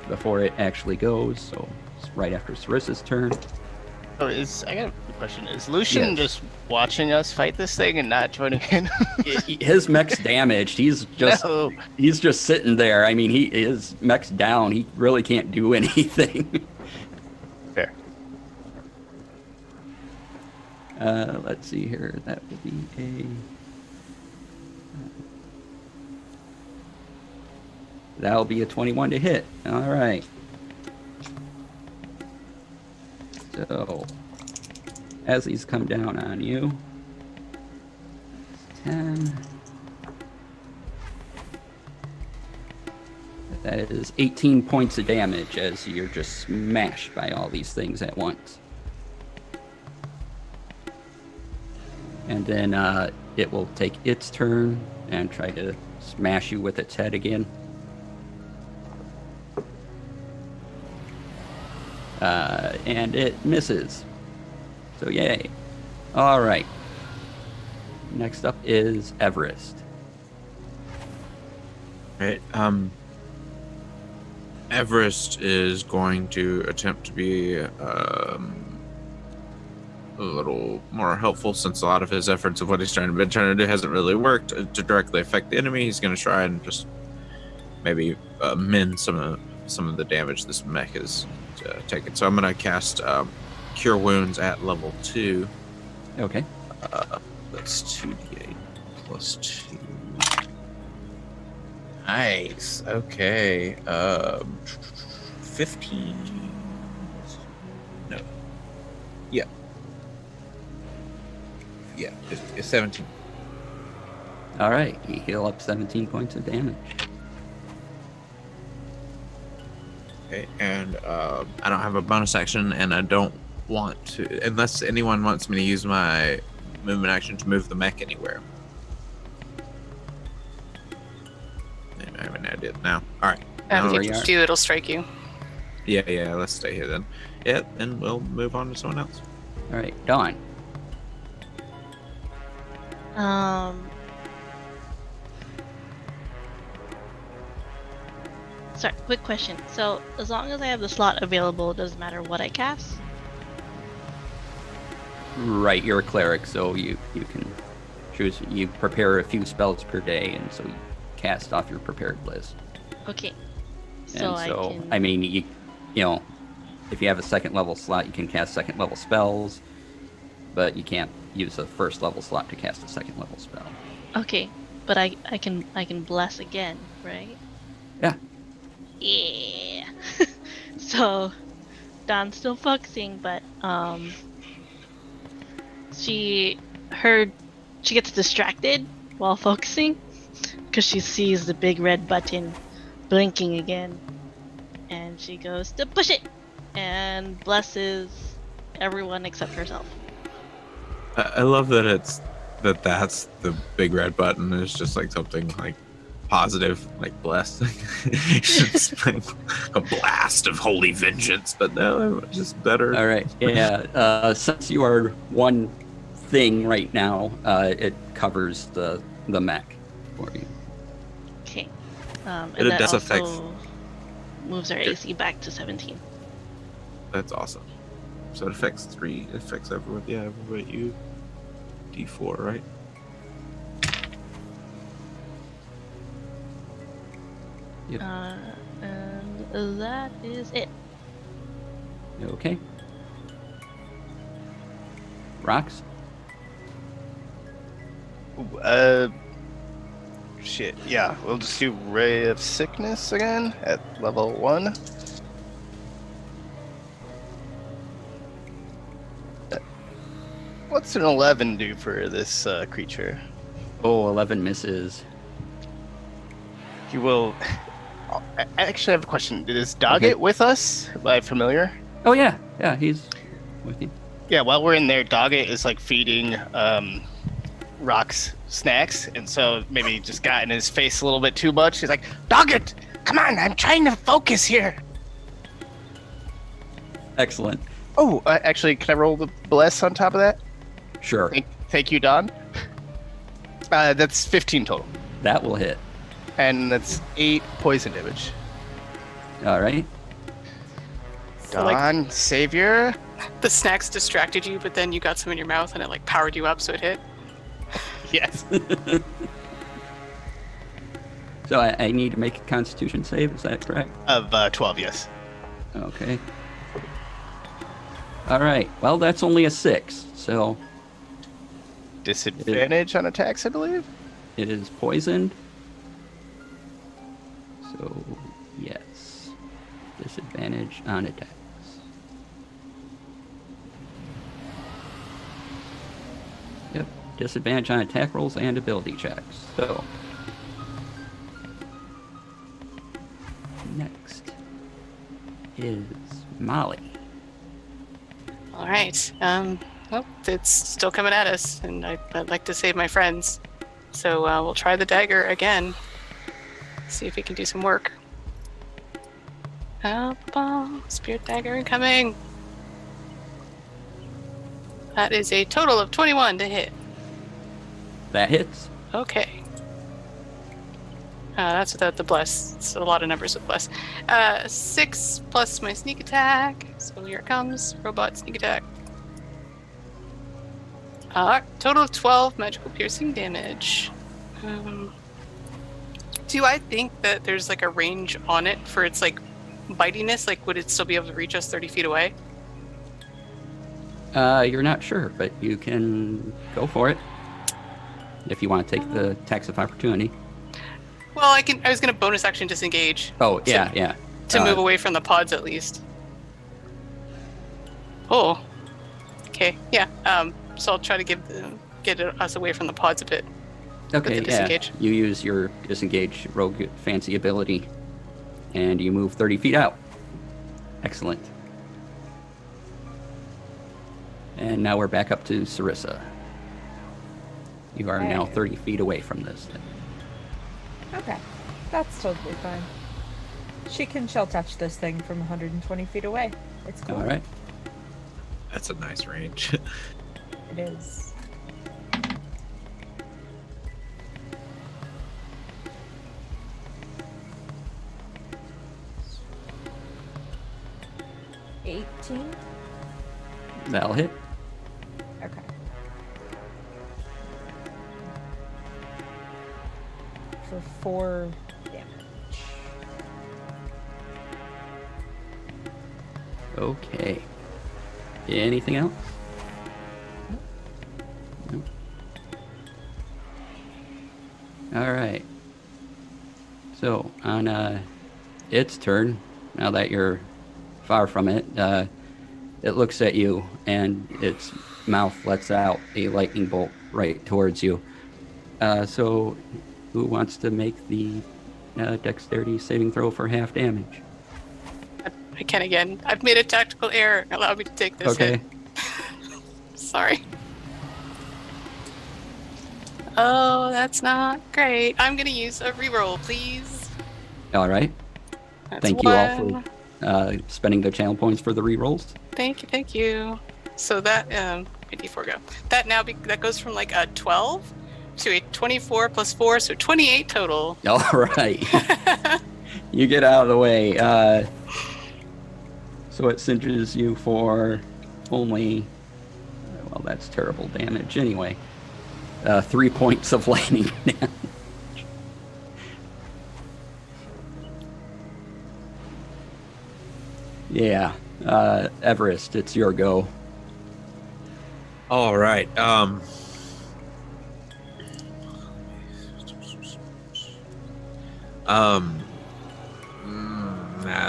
before it actually goes. So it's right after Sarissa's turn. Oh, I got a question. Is Lucian Yes. just watching us fight this thing and not joining in? His mech's damaged. He's just No. he's just sitting there. I mean, his mech's down. He really can't do anything. Fair. Let's see here. That will be that'll be a 21 to hit. All right. So, as these come down on you, 10. That is 18 points of damage as you're just smashed by all these things at once. And then it will take its turn and try to smash you with its head again. And it misses. So yay. All right. Next up is Everest. Right. Everest is going to attempt to be a little more helpful, since a lot of his efforts of what he's trying to do hasn't really worked to directly affect the enemy. He's going to try and just maybe mend some of the damage this mech has taken. So I'm going to cast Cure Wounds at level 2. Okay. That's 2d8 plus 2. Nice. Okay. 15. No. Yeah. Yeah, it's 17. All right, you heal up 17 points of damage. Okay, and I don't have a bonus action, and I don't want to, unless anyone wants me to use my movement action to move the mech anywhere. I have an idea now. All right. If where you you are. do, it'll strike you. Yeah, let's stay here then. Yeah, and we'll move on to someone else. All right, Dawn. Sorry, quick question. So, as long as I have the slot available, it doesn't matter what I cast? Right, you're a cleric, so you can choose. You prepare a few spells per day, and so you cast off your prepared list. Okay. And I so, can... I mean, you know, if you have a second level slot, you can cast second level spells, but you can't use a first level slot to cast a second level spell. Okay, but I can bless again, right? Yeah. Yeah. So, Dawn's still focusing, but she gets distracted while focusing because she sees the big red button blinking again, and she goes to push it and blesses everyone except herself. I love that that's the big red button. It's just like something like positive, like blessed. It's like a blast of holy vengeance, but no, just better. All right. Yeah. Since you are one thing right now, it covers the mech for you. Okay. But And it that does also affect- moves our AC back to 17. That's awesome. So it affects everyone. Yeah, everybody. You D4, right? Yep. And that is it. Okay. Rocks. Ooh, shit. Yeah, we'll just do Ray of Sickness again at level 1. What's an 11 do for this creature? Oh, 11 misses. He will. I actually have a question. Is Doggett Okay. with us? Am I familiar? Oh yeah, he's with you. Yeah, while we're in there, Doggett is like feeding Rox snacks, and so maybe he just got in his face a little bit too much. He's like, Doggett, come on, I'm trying to focus here. Excellent. Oh, actually, can I roll the bless on top of that? Sure. Thank you, Don. That's 15 total, That will hit. and that's 8 poison damage. All right. So, like, Don, savior. the snacks distracted you, but then you got some in your mouth and it like powered you up, so it hit. Yes. So I need to make a Constitution save. Is that correct? Of 12, yes. Okay. All right. Well, that's only a 6, so Disadvantage on attacks, I believe. it is poisoned. So yes, disadvantage on attacks. Yep, disadvantage on attack rolls and ability checks. So next is Molly. All right. Well, it's still coming at us, and I'd like to save my friends. So we'll try the dagger again. See if we can do some work. Spirit dagger incoming. That is a total of 21 to hit. That hits. Okay. That's without the bless. It's a lot of numbers with bless. 6 plus my sneak attack. So here it comes. Robot sneak attack. Total of 12 magical piercing damage. Do I think that there's like a range on it for its like bitiness? Like, would it still be able to reach us 30 feet away? You're not sure, but you can go for it if you want to take the tax of opportunity. Well, I was gonna bonus action disengage. Oh, So- yeah. To move away from the pods, at least. Oh. Okay. Yeah. So I'll try to get us away from the pods a bit. Okay, With the yeah. disengage. You use your disengage rogue fancy ability, and you move 30 feet out. Excellent. And now we're back up to Sarissa. You are now Okay. 30 feet away from this thing. Okay, that's totally fine. She can shell touch this thing from 120 feet away. It's cool. All right. That's a nice range. It is. $18? That'll hit. Okay. For 4 damage. Okay. Anything else? No. All right. So on its turn, now that you're far from it, it looks at you and its mouth lets out a lightning bolt right towards you. So who wants to make the dexterity saving throw for half damage? I can again. I've made a tactical error. Allow me to take this Okay. hit. Sorry. Oh, that's not great. I'm going to use a reroll, please. All right. That's Thank you all one. for spending the channel points for the rerolls. Thank you. So that, D4 go. That now, that goes from like a 12 to a 24 plus 4, so 28 total. All right. You get out of the way. So it cinches you for only, well, that's terrible damage anyway. 3 points of lightning damage. Yeah. Everest, it's your go. All right. Nah,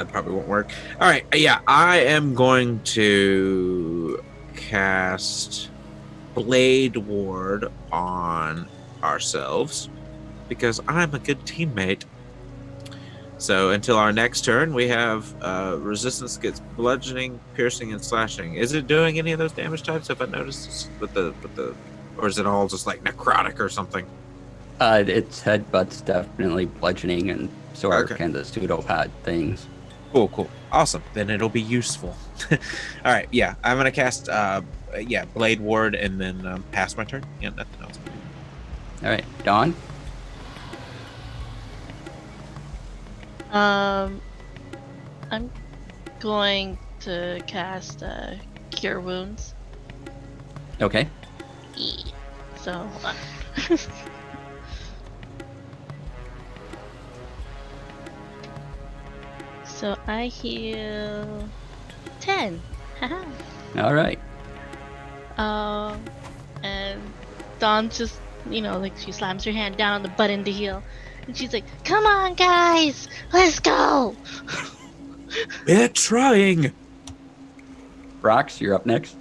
that probably won't work. All right. Yeah, I am going to cast Blade Ward on ourselves because I'm a good teammate. So until our next turn, we have resistance against bludgeoning, piercing, and slashing. Is it doing any of those damage types? Have I noticed with the, or is it all just like necrotic or something? Its headbutt's definitely bludgeoning, and so are Okay. kind of pseudopod things. Cool. Awesome. Then it'll be useful. All right. Yeah, I'm gonna cast Blade Ward and then pass my turn. Yeah, nothing else. All right, Dawn. I'm going to cast Cure Wounds. Okay. So, hold on. So I heal 10. Haha. All right. And Dawn just, like she slams her hand down on the button to heal. And she's like, "Come on, guys, let's go." We're trying. Brox, you're up next.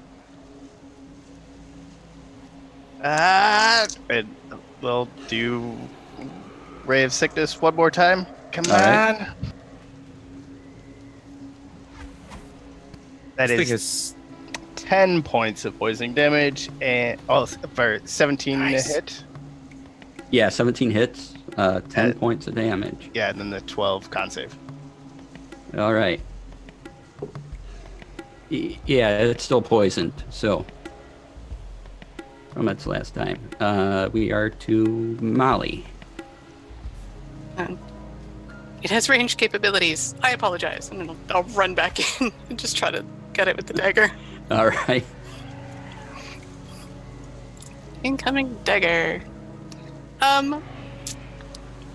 And we'll do Ray of Sickness one more time. Come All on. right. That This is thing is 10 points of poisoning damage and for 17 Nice. to hit. Yeah, 17 hits, 10 points of damage. Yeah, and then the 12 con save. All right. Yeah, it's still poisoned, so from its last time. We are to Molly. It has range capabilities. I apologize. And then I'll run back in and just try to get it with the dagger. All right. Incoming dagger.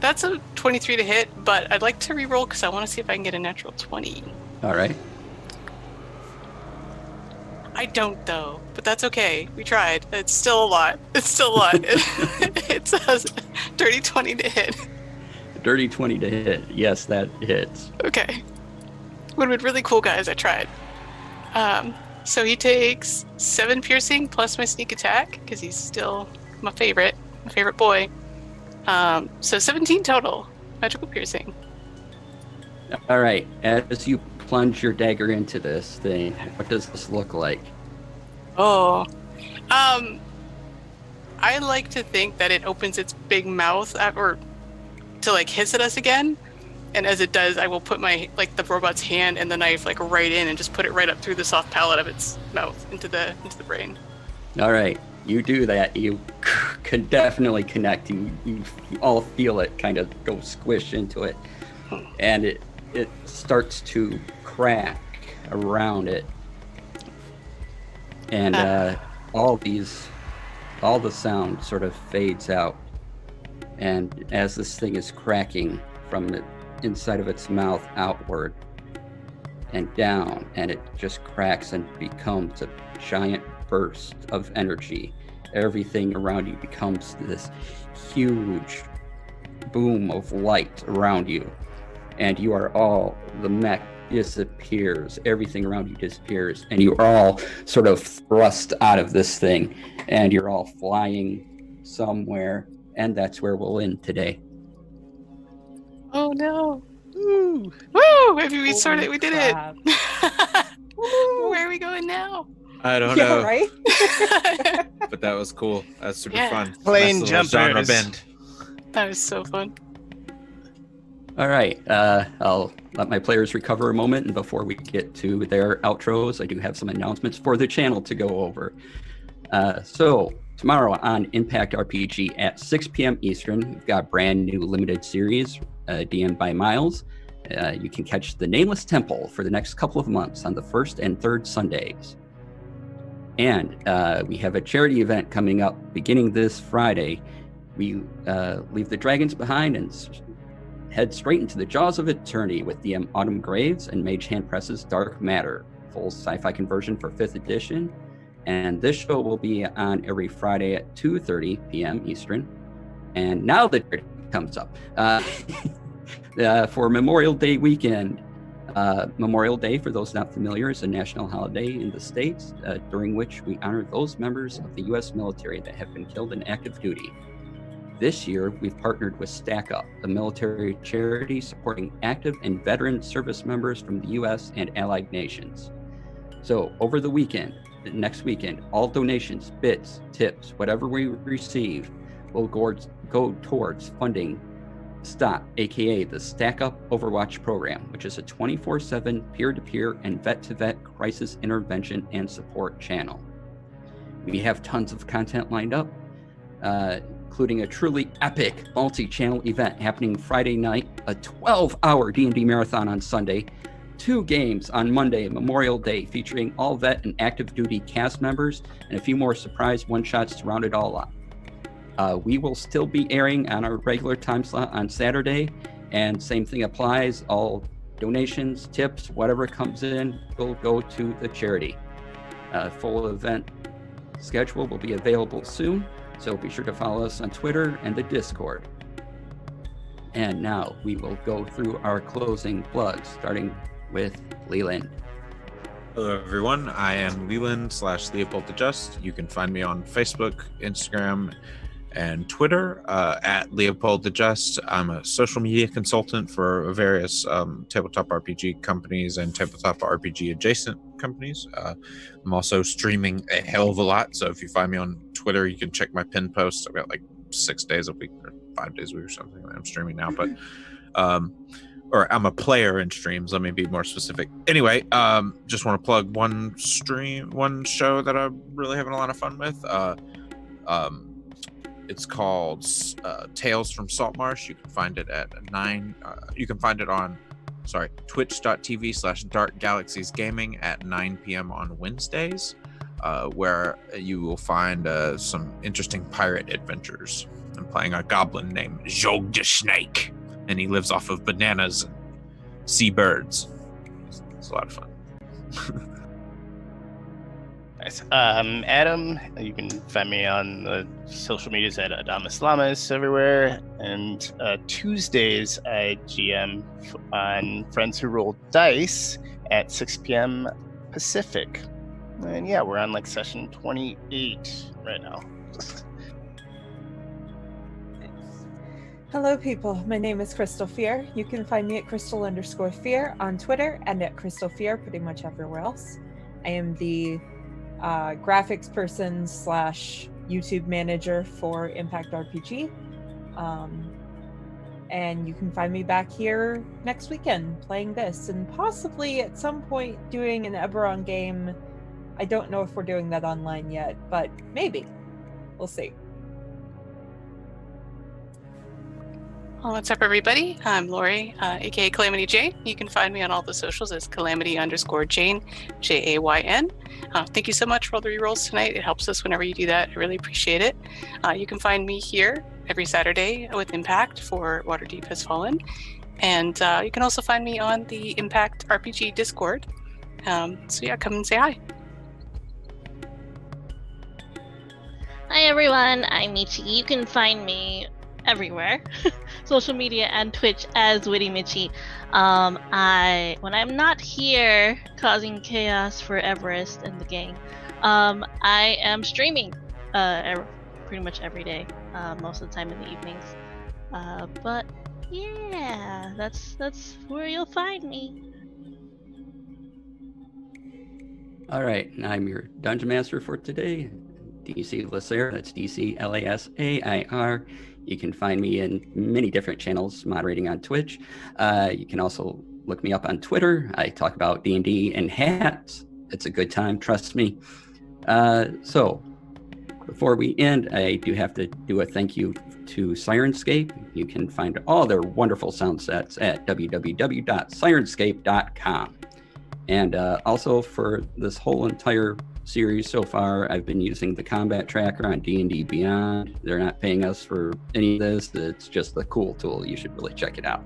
That's a 23 to hit, but I'd like to reroll because I want to see if I can get a natural 20. All right. I don't though, but that's okay. We tried. It's still a lot. It's a dirty 20 to hit. Dirty 20 to hit. Yes, that hits. Okay. would have been really cool, guys. I tried. So he takes 7 piercing plus my sneak attack because he's still my favorite boy. So 17 total magical piercing. All right. As you plunge your dagger into this thing, what does this look like? Oh, I like to think that it opens its big mouth or to like hiss at us again. And as it does, I will put my the robot's hand and the knife right in and just put it right up through the soft palate of its mouth into the brain. All right, you do that. You can definitely connect. You all feel it kind of go squish into it, and it starts to crack around it, and all the sound sort of fades out, and as this thing is cracking from the inside of its mouth outward and down, and it just cracks and becomes a giant burst of energy. Everything around you becomes this huge boom of light around you, and you are all, the mech disappears, everything around you disappears, and you are all sort of thrust out of this thing, and you're all flying somewhere, and that's where we'll end today. Oh no. Woo! Woo! Maybe we did crap. it. Where are we going now? I don't know. Right? But that was cool. That's super fun. Plane Nice little genre jumpers. bend. That was so fun. All right, I'll let my players recover a moment, and before we get to their outros, I do have some announcements for the channel to go over. So tomorrow on Impact RPG at 6 p.m. Eastern, we've got a brand new limited series, DM'd by Miles. You can catch the Nameless Temple for the next couple of months on the first and third Sundays. And we have a charity event coming up beginning this Friday. We leave the dragons behind and head straight into the jaws of eternity with DM Autumn Graves and Mage Hand Press's Dark Matter, full sci-fi conversion for 5th edition. And this show will be on every Friday at 2:30 p.m. Eastern. And now the charity comes up. For Memorial Day weekend. Memorial Day, for those not familiar, is a national holiday in the States during which we honor those members of the U.S. military that have been killed in active duty. This year, we've partnered with Stack Up, a military charity supporting active and veteran service members from the U.S. and allied nations. So over the weekend, next weekend, all donations, bits, tips, whatever we receive will go towards funding STOP, aka the Stack Up Overwatch program, which is a 24/7 peer-to-peer and vet-to-vet crisis intervention and support channel. We have tons of content lined up, including a truly epic multi-channel event happening Friday night, a 12-hour D&D marathon on Sunday, 2 games on Monday, Memorial Day, featuring all vet and active duty cast members, and a few more surprise one-shots to round it all up. We will still be airing on our regular time slot on Saturday, and same thing applies. All donations, tips, whatever comes in will go to the charity. Full event schedule will be available soon, so be sure to follow us on Twitter and the Discord. And now we will go through our closing plugs, starting with Leland. Hello, everyone. I am Leland/Leopold the Just. You can find me on Facebook, Instagram, and Twitter at Leopold the Just. I'm a social media consultant for various tabletop RPG companies and tabletop RPG adjacent companies. I'm also streaming a hell of a lot, so if you find me on Twitter, you can check my pin posts. I've got like 6 days a week or 5 days a week or something that I'm streaming now, but or I'm a player in streams, let me be more specific. Anyway, just want to plug one show that I'm really having a lot of fun with. It's called Tales from Saltmarsh. You can find it at 9. You can find it on, twitch.tv/Dark Galaxies Gaming at 9 p.m. on Wednesdays, where you will find some interesting pirate adventures. I'm playing a goblin named Jog the Snake, and he lives off of bananas and seabirds. It's a lot of fun. Nice. Adam, you can find me on the social medias at Adamas Lamas everywhere. And Tuesdays, I GM on Friends Who Roll Dice at 6 p.m. Pacific. And yeah, we're on like session 28 right now. Hello, people. My name is Crystal Fear. You can find me at Crystal_Fear on Twitter and at Crystal Fear pretty much everywhere else. I am the graphics person / YouTube manager for Impact RPG. And you can find me back here next weekend playing this and possibly at some point doing an Eberron game. I don't know if we're doing that online yet, but maybe. We'll see. Well, what's up, everybody? I'm Lori, aka Calamity Jane. You can find me on all the socials as Calamity_Jane, Jayn. Thank you so much for all the rerolls tonight. It helps us whenever you do that. I really appreciate it. You can find me here every Saturday with Impact for Waterdeep Has Fallen. And you can also find me on the Impact RPG Discord. So yeah, come and say hi. Hi everyone, I'm Michi. You can find me everywhere, social media and Twitch as Witty Michi. When I'm not here causing chaos for Everest and the gang, I am streaming pretty much every day, most of the time in the evenings. But yeah, that's where you'll find me. All right, and I'm your Dungeon Master for today, DC Lasair. That's DC Lasair. You can find me in many different channels, moderating on Twitch. You can also look me up on Twitter. I talk about D&D and hats. It's a good time, trust me. So before we end, I do have to do a thank you to Sirenscape. You can find all their wonderful sound sets at www.sirenscape.com. And also for this whole entire series so far, I've been using the combat tracker on D&D Beyond. They're not paying us for any of this. It's just a cool tool. You should really check it out.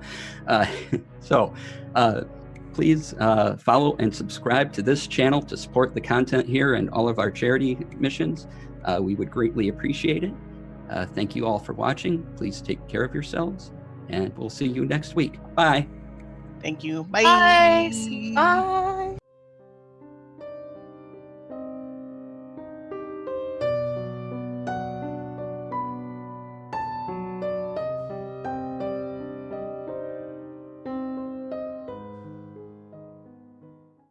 Please follow and subscribe to this channel to support the content here and all of our charity missions. We would greatly appreciate it. Thank you all for watching. Please take care of yourselves, and we'll see you next week. Bye. Thank you. Bye. Bye. Bye.